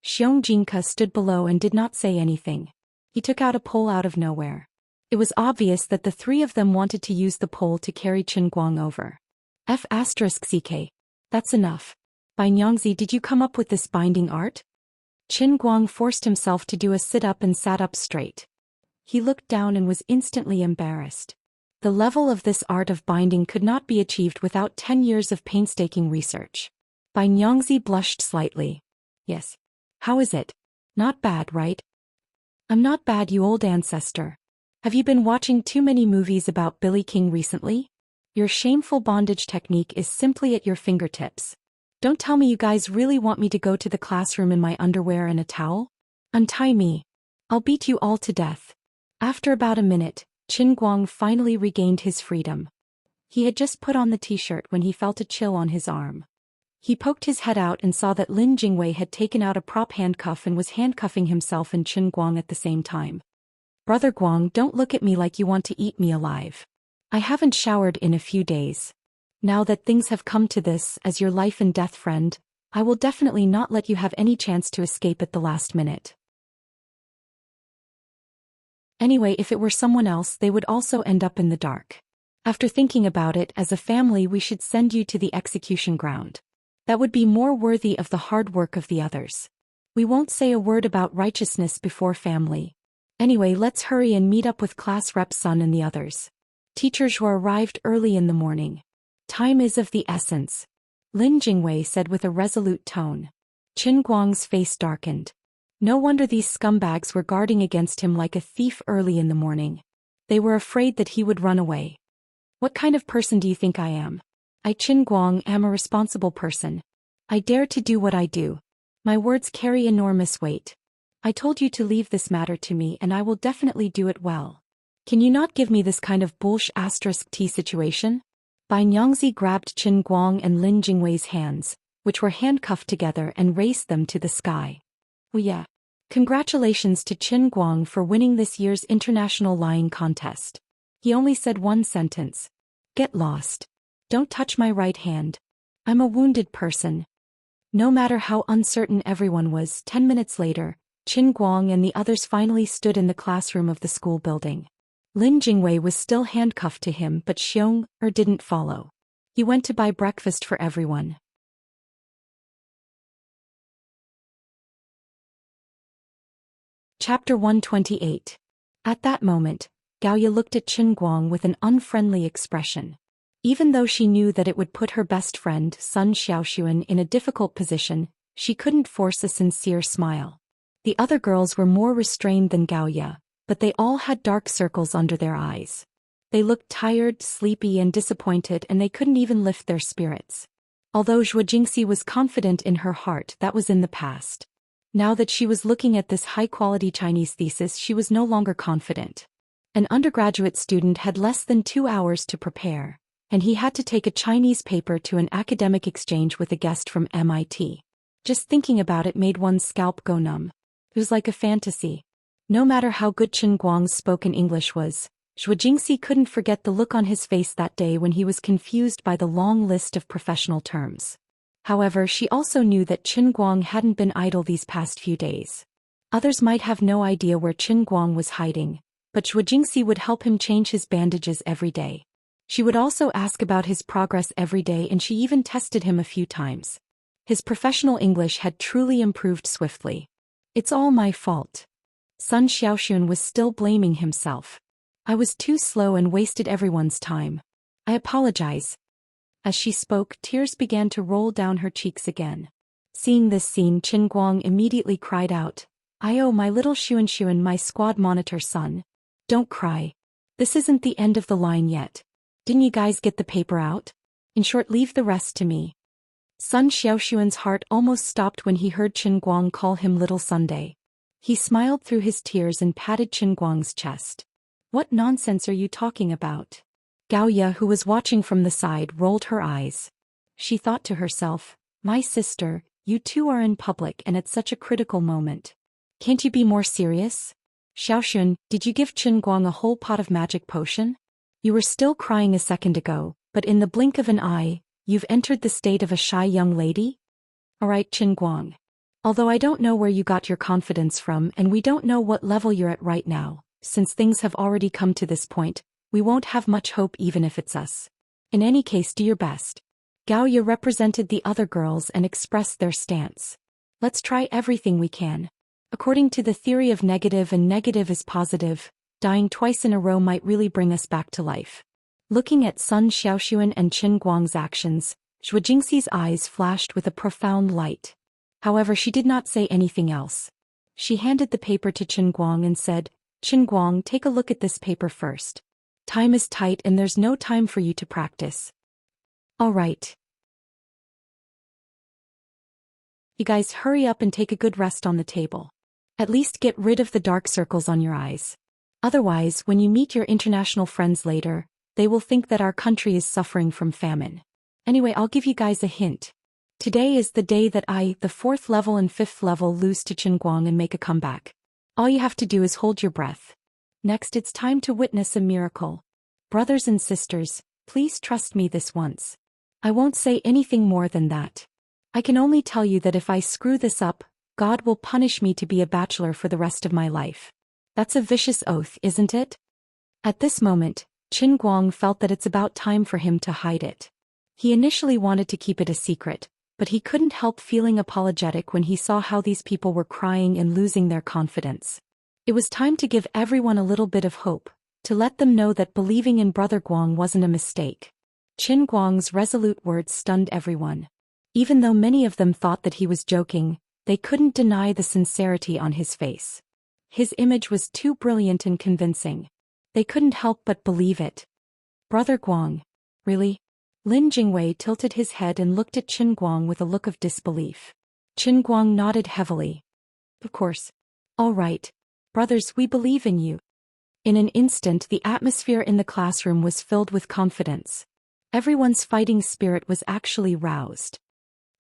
Xiong Jinka stood below and did not say anything. He took out a pole out of nowhere. It was obvious that the 3 of them wanted to use the pole to carry Qin Guang over. F***ck. That's enough. Bai Nyangzi, did you come up with this binding art? Qin Guang forced himself to do a sit-up and sat up straight. He looked down and was instantly embarrassed. The level of this art of binding could not be achieved without 10 years of painstaking research. Bai Nyangzi blushed slightly. Yes. How is it? Not bad, right? I'm not bad, you old ancestor. Have you been watching too many movies about Billy King recently? Your shameful bondage technique is simply at your fingertips. Don't tell me you guys really want me to go to the classroom in my underwear and a towel? Untie me. I'll beat you all to death. After about a minute, Qin Guang finally regained his freedom. He had just put on the t-shirt when he felt a chill on his arm. He poked his head out and saw that Lin Jingwei had taken out a prop handcuff and was handcuffing himself and Qin Guang at the same time. Brother Guang, don't look at me like you want to eat me alive. I haven't showered in a few days. Now that things have come to this, as your life and death friend, I will definitely not let you have any chance to escape at the last minute. Anyway, if it were someone else, they would also end up in the dark. After thinking about it, as a family we should send you to the execution ground. That would be more worthy of the hard work of the others. We won't say a word about righteousness before family. Anyway, let's hurry and meet up with class rep Sun and the others. Teacher Zhou arrived early in the morning. Time is of the essence, Lin Jingwei said with a resolute tone. Qin Guang's face darkened. No wonder these scumbags were guarding against him like a thief early in the morning. They were afraid that he would run away. What kind of person do you think I am? I, Qin Guang, am a responsible person. I dare to do what I do. My words carry enormous weight. I told you to leave this matter to me and I will definitely do it well. Can you not give me this kind of **T situation? Bai Nyangzi grabbed Qin Guang and Lin Jingwei's hands, which were handcuffed together, and raised them to the sky. Oh yeah. Congratulations to Qin Guang for winning this year's international lying contest. He only said one sentence. Get lost. Don't touch my right hand. I'm a wounded person. No matter how uncertain everyone was, 10 minutes later, Qin Guang and the others finally stood in the classroom of the school building. Lin Jingwei was still handcuffed to him, but Xianxia didn't follow. He went to buy breakfast for everyone. Chapter 128. At that moment, Gaoya looked at Qin Guang with an unfriendly expression. Even though she knew that it would put her best friend, Sun Xiaoxuan, in a difficult position, she couldn't force a sincere smile. The other girls were more restrained than Gaoya, but they all had dark circles under their eyes. They looked tired, sleepy and disappointed, and they couldn't even lift their spirits. Although Zhou Jingxi was confident in her heart, that was in the past. Now that she was looking at this high-quality Chinese thesis, she was no longer confident. An undergraduate student had less than 2 hours to prepare, and he had to take a Chinese paper to an academic exchange with a guest from MIT. Just thinking about it made one's scalp go numb. It was like a fantasy. No matter how good Qin Guang's spoken English was, Zhou Xian couldn't forget the look on his face that day when he was confused by the long list of professional terms. However, she also knew that Qin Guang hadn't been idle these past few days. Others might have no idea where Qin Guang was hiding, but Zhou Xian would help him change his bandages every day. She would also ask about his progress every day, and she even tested him a few times. His professional English had truly improved swiftly. It's all my fault. Sun Xiaoxuan was still blaming himself. I was too slow and wasted everyone's time. I apologize. As she spoke, tears began to roll down her cheeks again. Seeing this scene, Qin Guang immediately cried out, "Oh, my little Xianxia, my squad monitor son. Don't cry. This isn't the end of the line yet. Didn't you guys get the paper out? In short, leave the rest to me." Sun Xiaoxuan's heart almost stopped when he heard Qin Guang call him Little Sunday. He smiled through his tears and patted Qin Guang's chest. "What nonsense are you talking about?" Gaoya, who was watching from the side, rolled her eyes. She thought to herself, "My sister, you two are in public and at such a critical moment. Can't you be more serious? Xiaoxuan, did you give Qin Guang a whole pot of magic potion? You were still crying a second ago, but in the blink of an eye, you've entered the state of a shy young lady? Alright, Qin Guang. Although I don't know where you got your confidence from and we don't know what level you're at right now, since things have already come to this point, we won't have much hope even if it's us. In any case, do your best." Gaoya represented the other girls and expressed their stance. "Let's try everything we can. According to the theory of negative and negative is positive, dying twice in a row might really bring us back to life." Looking at Sun Xiaoxuan and Qin Guang's actions, Zhou Xian's eyes flashed with a profound light. However, she did not say anything else. She handed the paper to Qin Guang and said, "Qin Guang, take a look at this paper first. Time is tight and there's no time for you to practice. All right. You guys hurry up and take a good rest on the table. At least get rid of the dark circles on your eyes. Otherwise, when you meet your international friends later, they will think that our country is suffering from famine. Anyway, I'll give you guys a hint. Today is the day that the 4th level and 5th level, lose to Qin Guang and make a comeback. All you have to do is hold your breath. Next, it's time to witness a miracle. Brothers and sisters, please trust me this once. I won't say anything more than that. I can only tell you that if I screw this up, God will punish me to be a bachelor for the rest of my life. That's a vicious oath, isn't it?" At this moment, Qin Guang felt that it's about time for him to hide it. He initially wanted to keep it a secret, but he couldn't help feeling apologetic when he saw how these people were crying and losing their confidence. It was time to give everyone a little bit of hope, to let them know that believing in Brother Guang wasn't a mistake. Qin Guang's resolute words stunned everyone. Even though many of them thought that he was joking, they couldn't deny the sincerity on his face. His image was too brilliant and convincing. They couldn't help but believe it. "Brother Guang? Really?" Lin Jingwei tilted his head and looked at Qin Guang with a look of disbelief. Qin Guang nodded heavily. "Of course. All right. Brothers, we believe in you." In an instant, the atmosphere in the classroom was filled with confidence. Everyone's fighting spirit was actually roused.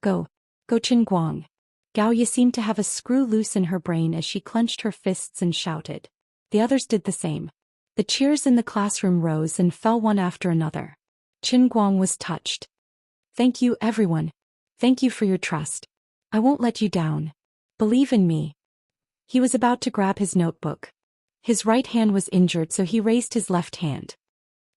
Go Qin Guang." Gaoya seemed to have a screw loose in her brain as she clenched her fists and shouted. The others did the same. The cheers in the classroom rose and fell one after another. Qin Guang was touched. "Thank you, everyone. Thank you for your trust. I won't let you down. Believe in me." He was about to grab his notebook. His right hand was injured, so he raised his left hand.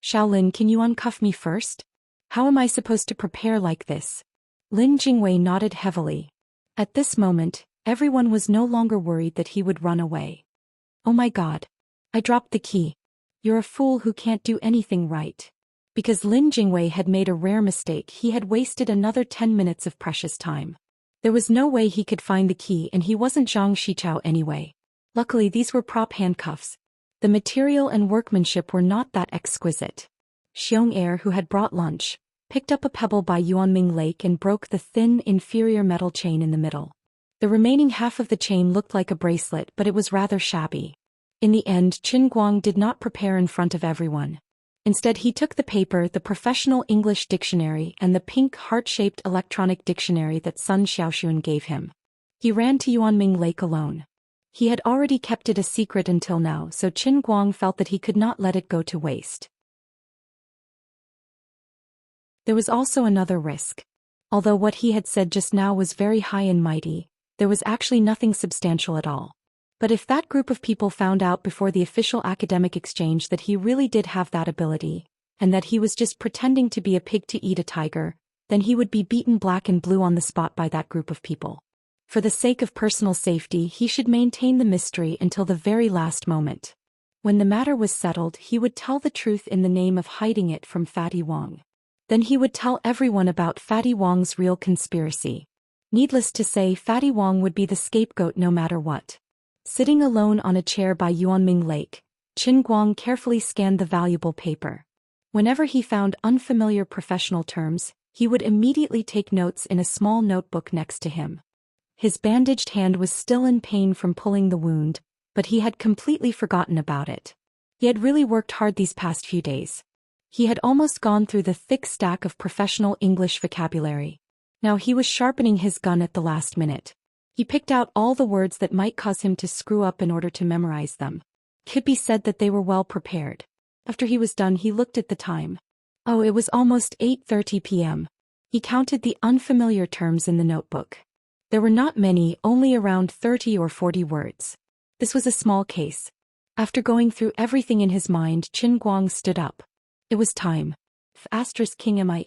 "Shaolin, can you uncuff me first? How am I supposed to prepare like this?" Lin Jingwei nodded heavily. At this moment, everyone was no longer worried that he would run away. "Oh my God. I dropped the key. You're a fool who can't do anything right." Because Lin Jingwei had made a rare mistake, he had wasted another 10 minutes of precious time. There was no way he could find the key, and he wasn't Zhang Xichao anyway. Luckily, these were prop handcuffs. The material and workmanship were not that exquisite. Xiong, who had brought lunch, picked up a pebble by Yuanming Lake and broke the thin, inferior metal chain in the middle. The remaining half of the chain looked like a bracelet, but it was rather shabby. In the end, Qin Guang did not prepare in front of everyone. Instead, he took the paper, the professional English dictionary, and the pink heart-shaped electronic dictionary that Sun Xiaoxuan gave him. He ran to Yuanming Lake alone. He had already kept it a secret until now, so Qin Guang felt that he could not let it go to waste. There was also another risk. Although what he had said just now was very high and mighty, there was actually nothing substantial at all. But if that group of people found out before the official academic exchange that he really did have that ability, and that he was just pretending to be a pig to eat a tiger, then he would be beaten black and blue on the spot by that group of people. For the sake of personal safety, he should maintain the mystery until the very last moment. When the matter was settled, he would tell the truth in the name of hiding it from Fatty Wang. Then he would tell everyone about Fatty Wang's real conspiracy. Needless to say, Fatty Wang would be the scapegoat no matter what. Sitting alone on a chair by Yuanming Lake, Qin Guang carefully scanned the valuable paper. Whenever he found unfamiliar professional terms, he would immediately take notes in a small notebook next to him. His bandaged hand was still in pain from pulling the wound, but he had completely forgotten about it. He had really worked hard these past few days. He had almost gone through the thick stack of professional English vocabulary. Now he was sharpening his gun at the last minute. He picked out all the words that might cause him to screw up in order to memorize them. Could be said that they were well prepared. After he was done, he looked at the time. Oh, it was almost 8:30 p.m. He counted the unfamiliar terms in the notebook. There were not many, only around 30 or 40 words. This was a small case. After going through everything in his mind, Qin Guang stood up. It was time. King am I?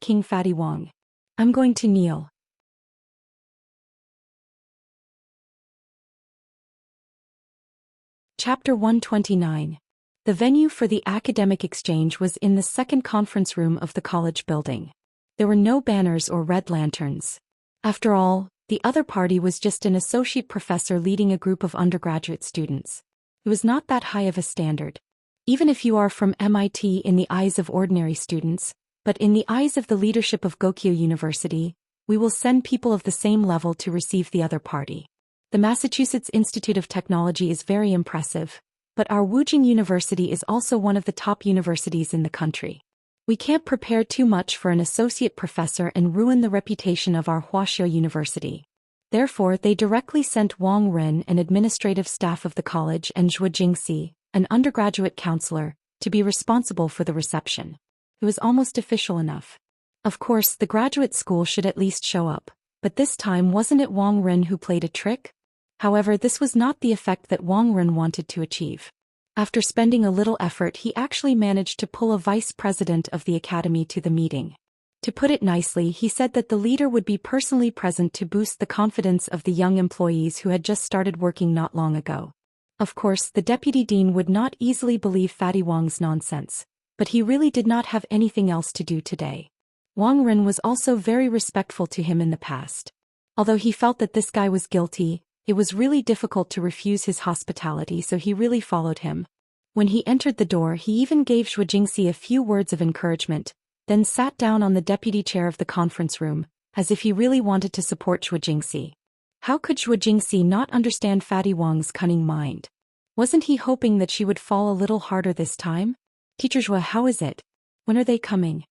King Fatty Wang. I'm going to kneel. Chapter 129. The venue for the academic exchange was in the second conference room of the college building. There were no banners or red lanterns. After all, the other party was just an associate professor leading a group of undergraduate students. It was not that high of a standard. Even if you are from MIT in the eyes of ordinary students, but in the eyes of the leadership of Gokyo University, we will send people of the same level to receive the other party. The Massachusetts Institute of Technology is very impressive, but our Wujing University is also one of the top universities in the country. We can't prepare too much for an associate professor and ruin the reputation of our Huaxiao University. Therefore, they directly sent Wang Ren, an administrative staff of the college, and Zhou Xian, an undergraduate counselor, to be responsible for the reception. It was almost official enough. Of course, the graduate school should at least show up, but this time wasn't it Wang Ren who played a trick? However, this was not the effect that Wang Ren wanted to achieve. After spending a little effort, he actually managed to pull a vice president of the academy to the meeting. To put it nicely, he said that the leader would be personally present to boost the confidence of the young employees who had just started working not long ago. Of course, the deputy dean would not easily believe Fatty Wang's nonsense, but he really did not have anything else to do today. Wang Ren was also very respectful to him in the past. Although he felt that this guy was guilty, it was really difficult to refuse his hospitality, so he really followed him. When he entered the door, he even gave Zhou Xian a few words of encouragement, then sat down on the deputy chair of the conference room, as if he really wanted to support Zhou Xian. How could Zhou Xian not understand Fatty Wang's cunning mind? Wasn't he hoping that she would fall a little harder this time? Teacher Zhou, how is it? When are they coming?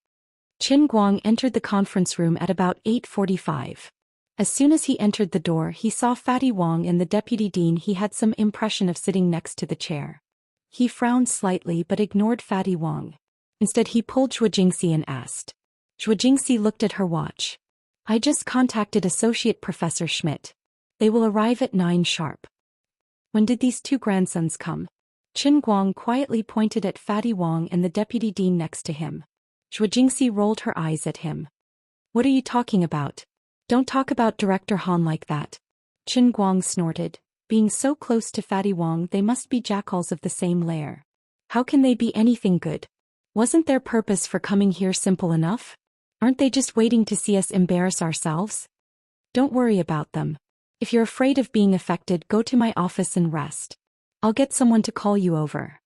Qin Guang entered the conference room at about 8:45. As soon as he entered the door, he saw Fatty Wang and the deputy dean. He had some impression of sitting next to the chair. He frowned slightly but ignored Fatty Wang. Instead, he pulled Zhou Xian and asked. Zhou Xian looked at her watch. I just contacted Associate Professor Schmidt. They will arrive at 9 sharp. When did these two grandsons come? Qin Guang quietly pointed at Fatty Wang and the deputy dean next to him. Zhou Xian rolled her eyes at him. What are you talking about? Don't talk about Director Han like that. Qin Guang snorted. Being so close to Fatty Wang, they must be jackals of the same lair. How can they be anything good? Wasn't their purpose for coming here simple enough? Aren't they just waiting to see us embarrass ourselves? Don't worry about them. If you're afraid of being affected, go to my office and rest. I'll get someone to call you over.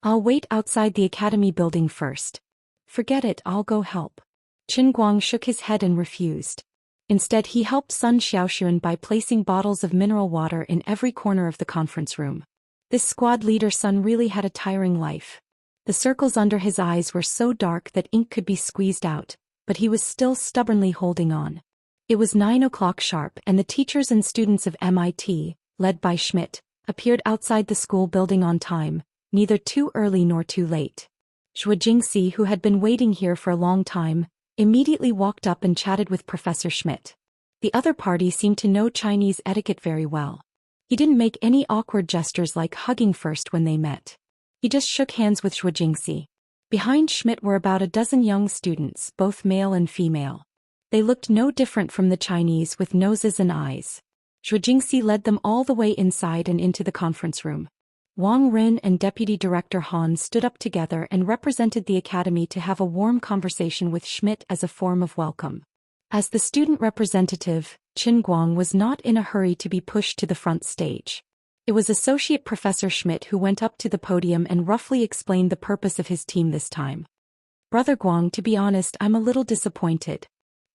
I'll wait outside the academy building first. Forget it, I'll go help. Qin Guang shook his head and refused. Instead, he helped Sun Xiaoxuan by placing bottles of mineral water in every corner of the conference room. This squad leader Sun really had a tiring life. The circles under his eyes were so dark that ink could be squeezed out, but he was still stubbornly holding on. It was 9 o'clock sharp and the teachers and students of MIT, led by Schmidt, appeared outside the school building on time, neither too early nor too late. Zhou Xian, who had been waiting here for a long time, immediately walked up and chatted with Professor Schmidt. The other party seemed to know Chinese etiquette very well. He didn't make any awkward gestures like hugging first when they met. He just shook hands with Zhou Xian. Behind Schmidt were about a dozen young students, both male and female. They looked no different from the Chinese with noses and eyes. Zhou Xian led them all the way inside and into the conference room. Wang Rin and Deputy Director Han stood up together and represented the academy to have a warm conversation with Schmidt as a form of welcome. As the student representative, Qin Guang was not in a hurry to be pushed to the front stage. It was Associate Professor Schmidt who went up to the podium and roughly explained the purpose of his team this time. Brother Guang, to be honest, I'm a little disappointed.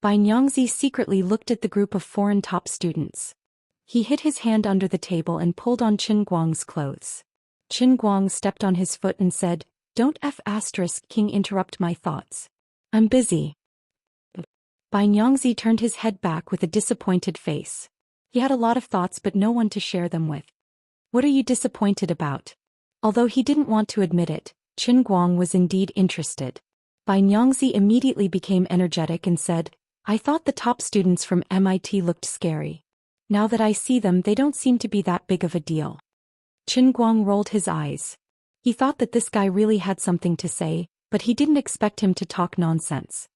Xianxia secretly looked at the group of foreign top students. He hid his hand under the table and pulled on Qin Guang's clothes. Qin Guang stepped on his foot and said, "Don't King interrupt my thoughts. I'm busy." Xianxia turned his head back with a disappointed face. He had a lot of thoughts but no one to share them with. "What are you disappointed about?" Although he didn't want to admit it, Qin Guang was indeed interested. Xianxia immediately became energetic and said, "I thought the top students from MIT looked scary. Now that I see them, they don't seem to be that big of a deal." Qin Guang rolled his eyes. He thought that this guy really had something to say, but he didn't expect him to talk nonsense.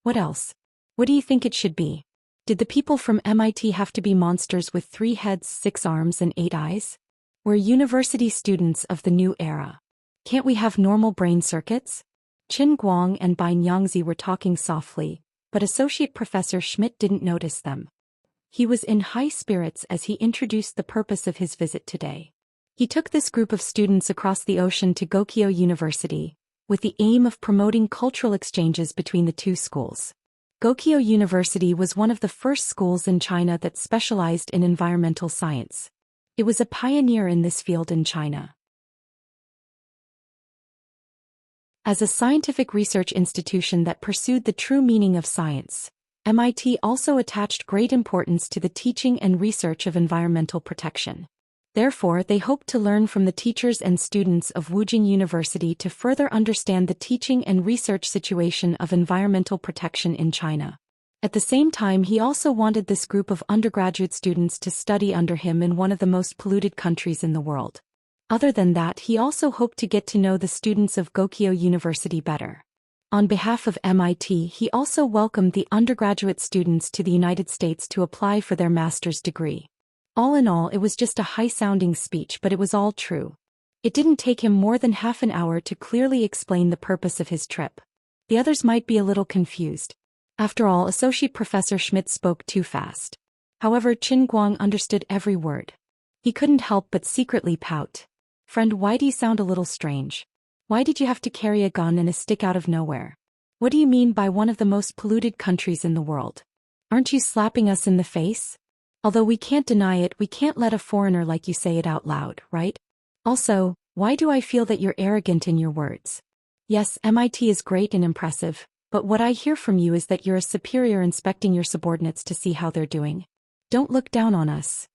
"What else? What do you think it should be? Did the people from MIT have to be monsters with 3 heads, 6 arms and 8 eyes? We're university students of the new era. Can't we have normal brain circuits?" Qin Guang and Xianxia were talking softly, but Associate Professor Schmidt didn't notice them. He was in high spirits as he introduced the purpose of his visit today. He took this group of students across the ocean to Gokyo University, with the aim of promoting cultural exchanges between the two schools. Gokyo University was one of the first schools in China that specialized in environmental science. It was a pioneer in this field in China. As a scientific research institution that pursued the true meaning of science, MIT also attached great importance to the teaching and research of environmental protection. Therefore, they hoped to learn from the teachers and students of Wuxia University to further understand the teaching and research situation of environmental protection in China. At the same time, he also wanted this group of undergraduate students to study under him in one of the most polluted countries in the world. Other than that, he also hoped to get to know the students of Gokyo University better. On behalf of MIT, he also welcomed the undergraduate students to the United States to apply for their master's degree. All in all, it was just a high-sounding speech, but it was all true. It didn't take him more than half an hour to clearly explain the purpose of his trip. The others might be a little confused. After all, Associate Professor Schmidt spoke too fast. However, Qin Guang understood every word. He couldn't help but secretly pout. "Friend, why do you sound a little strange? Why did you have to carry a gun and a stick out of nowhere? What do you mean by one of the most polluted countries in the world? Aren't you slapping us in the face? Although we can't deny it, we can't let a foreigner like you say it out loud, right? Also, why do I feel that you're arrogant in your words? Yes, MIT is great and impressive, but what I hear from you is that you're a superior inspecting your subordinates to see how they're doing. Don't look down on us."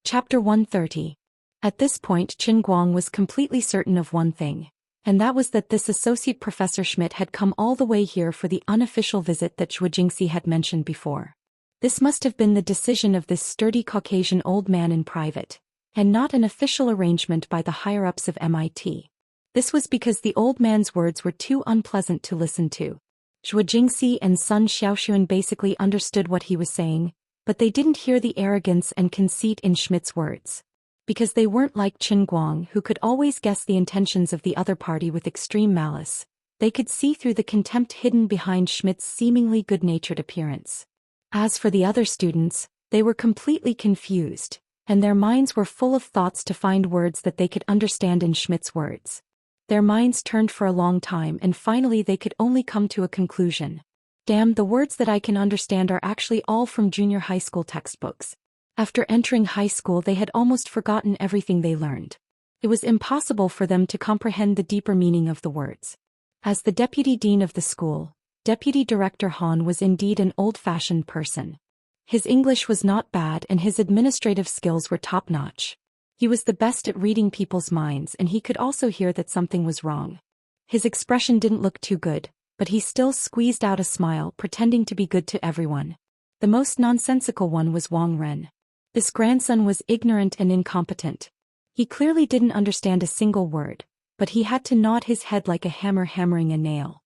Chapter 130. At this point, Qin Guang was completely certain of one thing, and that was that this Associate Professor Schmidt had come all the way here for the unofficial visit that Zhou Xian had mentioned before. This must have been the decision of this sturdy Caucasian old man in private, and not an official arrangement by the higher-ups of MIT. This was because the old man's words were too unpleasant to listen to. Zhou Xian and Sun Xiaoxuan basically understood what he was saying, but they didn't hear the arrogance and conceit in Schmidt's words. Because they weren't like Qin Guang, who could always guess the intentions of the other party with extreme malice. They could see through the contempt hidden behind Schmidt's seemingly good-natured appearance. As for the other students, they were completely confused. and their minds were full of thoughts to find words that they could understand in Schmidt's words. Their minds turned for a long time and finally they could only come to a conclusion. Damn, the words that I can understand are actually all from junior high school textbooks. After entering high school they had almost forgotten everything they learned. It was impossible for them to comprehend the deeper meaning of the words. As the deputy dean of the school, Deputy Director Han was indeed an old-fashioned person. His English was not bad and his administrative skills were top-notch. He was the best at reading people's minds and he could also hear that something was wrong. His expression didn't look too good, but he still squeezed out a smile pretending to be good to everyone. The most nonsensical one was Wang Ren. This grandson was ignorant and incompetent. He clearly didn't understand a single word, but he had to nod his head like a hammer hammering a nail.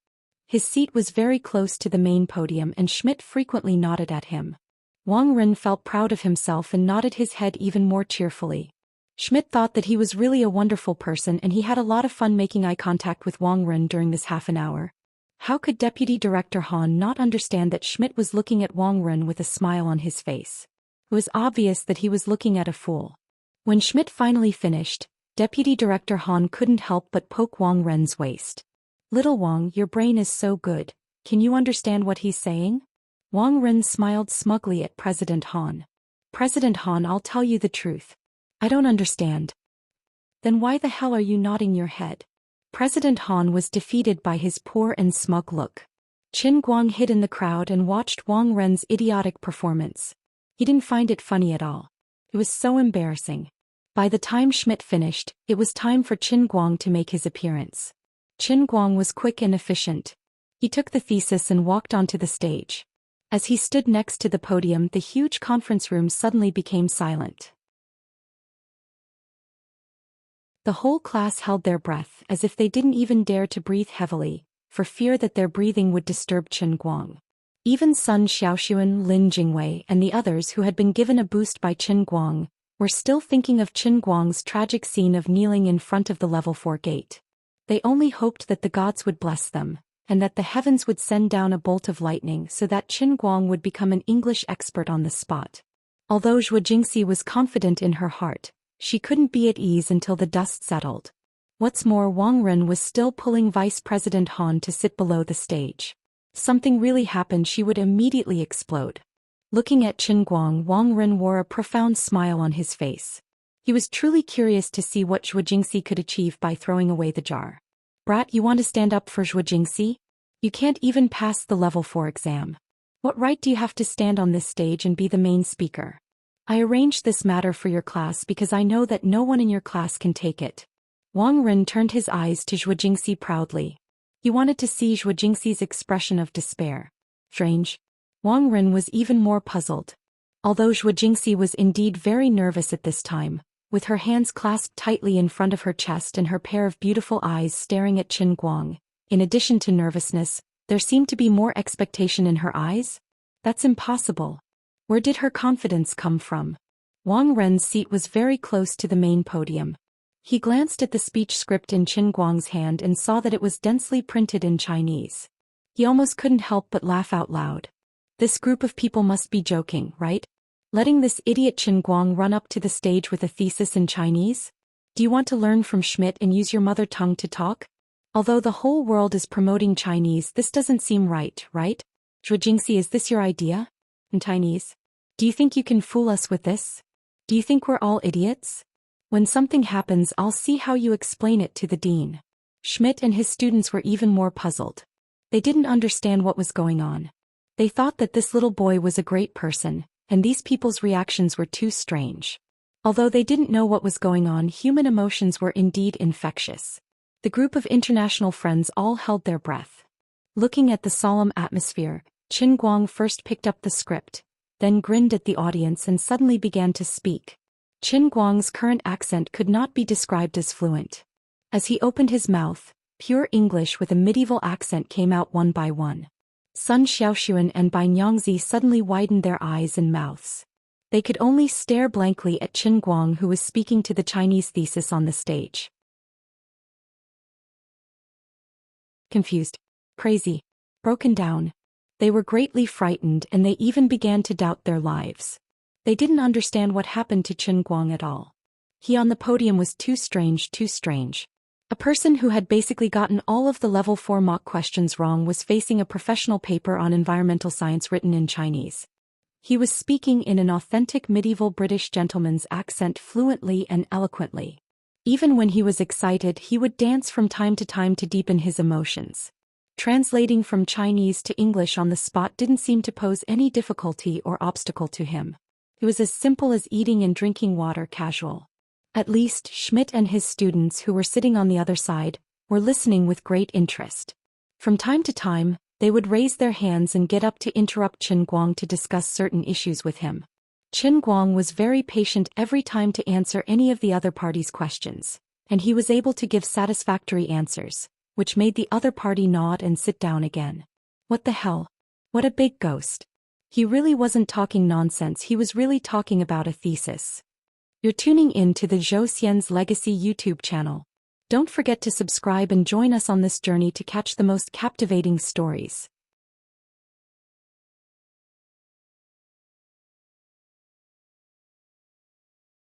His seat was very close to the main podium and Schmidt frequently nodded at him. Wang Ren felt proud of himself and nodded his head even more cheerfully. Schmidt thought that he was really a wonderful person and he had a lot of fun making eye contact with Wang Ren during this half an hour. How could Deputy Director Han not understand that Schmidt was looking at Wang Ren with a smile on his face? It was obvious that he was looking at a fool. When Schmidt finally finished, Deputy Director Han couldn't help but poke Wang Ren's waist. "Little Wang, your brain is so good, can you understand what he's saying?" Wang Ren smiled smugly at President Han. "President Han, I'll tell you the truth. I don't understand." "Then why the hell are you nodding your head?" President Han was defeated by his poor and smug look. Qin Guang hid in the crowd and watched Wang Ren's idiotic performance. He didn't find it funny at all. It was so embarrassing. By the time Schmidt finished, it was time for Qin Guang to make his appearance. Qin Guang was quick and efficient. He took the thesis and walked onto the stage. As he stood next to the podium, the huge conference room suddenly became silent. The whole class held their breath as if they didn't even dare to breathe heavily, for fear that their breathing would disturb Qin Guang. Even Sun Xiaoxuan, Lin Jingwei, and the others who had been given a boost by Qin Guang were still thinking of Qin Guang's tragic scene of kneeling in front of the level 4 gate. They only hoped that the gods would bless them, and that the heavens would send down a bolt of lightning so that Qin Guang would become an English expert on the spot. Although Zhou Jingxi was confident in her heart, she couldn't be at ease until the dust settled. What's more, Wang Ren was still pulling Vice President Han to sit below the stage. Something really happened, she would immediately explode. Looking at Qin Guang, Wang Ren wore a profound smile on his face. He was truly curious to see what Zhou Jingxi could achieve by throwing away the jar. "Brat, you want to stand up for Zhou Jingxi? You can't even pass the level 4 exam. What right do you have to stand on this stage and be the main speaker? I arranged this matter for your class because I know that no one in your class can take it." Wang Ren turned his eyes to Zhou Jingxi proudly. He wanted to see Zhou Jingxi's expression of despair. Strange. Wang Ren was even more puzzled. Although Zhou Jingxi was indeed very nervous at this time, with her hands clasped tightly in front of her chest and her pair of beautiful eyes staring at Qin Guang, in addition to nervousness, there seemed to be more expectation in her eyes? That's impossible. Where did her confidence come from? Wang Ren's seat was very close to the main podium. He glanced at the speech script in Qin Guang's hand and saw that it was densely printed in Chinese. He almost couldn't help but laugh out loud. This group of people must be joking, right? Letting this idiot Qin Guang run up to the stage with a thesis in Chinese? Do you want to learn from Schmidt and use your mother tongue to talk? Although the whole world is promoting Chinese, this doesn't seem right, right? Zhou Jingxi, is this your idea? In Chinese? Do you think you can fool us with this? Do you think we're all idiots? When something happens, I'll see how you explain it to the dean. Schmidt and his students were even more puzzled. They didn't understand what was going on. They thought that this little boy was a great person, and these people's reactions were too strange. Although they didn't know what was going on, human emotions were indeed infectious. The group of international friends all held their breath. Looking at the solemn atmosphere, Qin Guang first picked up the script, then grinned at the audience and suddenly began to speak. Qin Guang's current accent could not be described as fluent. As he opened his mouth, pure English with a medieval accent came out one by one. Sun Xiaoxuan and Bai Nyangzi suddenly widened their eyes and mouths. They could only stare blankly at Qin Guang, who was speaking to the Chinese thesis on the stage. Confused, crazy, broken down. They were greatly frightened and they even began to doubt their lives. They didn't understand what happened to Chen Guang at all. He on the podium was too strange, too strange. A person who had basically gotten all of the level 4 mock questions wrong was facing a professional paper on environmental science written in Chinese. He was speaking in an authentic medieval British gentleman's accent fluently and eloquently. Even when he was excited, he would dance from time to time to deepen his emotions. Translating from Chinese to English on the spot didn't seem to pose any difficulty or obstacle to him. It was as simple as eating and drinking water, casual. At least, Schmidt and his students who were sitting on the other side were listening with great interest. From time to time, they would raise their hands and get up to interrupt Chen Guang to discuss certain issues with him. Chen Guang was very patient every time to answer any of the other party's questions, and he was able to give satisfactory answers, which made the other party nod and sit down again. What the hell? What a big ghost. He really wasn't talking nonsense, he was really talking about a thesis. You're tuning in to the Zhou Xian's Legacy YouTube channel. Don't forget to subscribe and join us on this journey to catch the most captivating stories.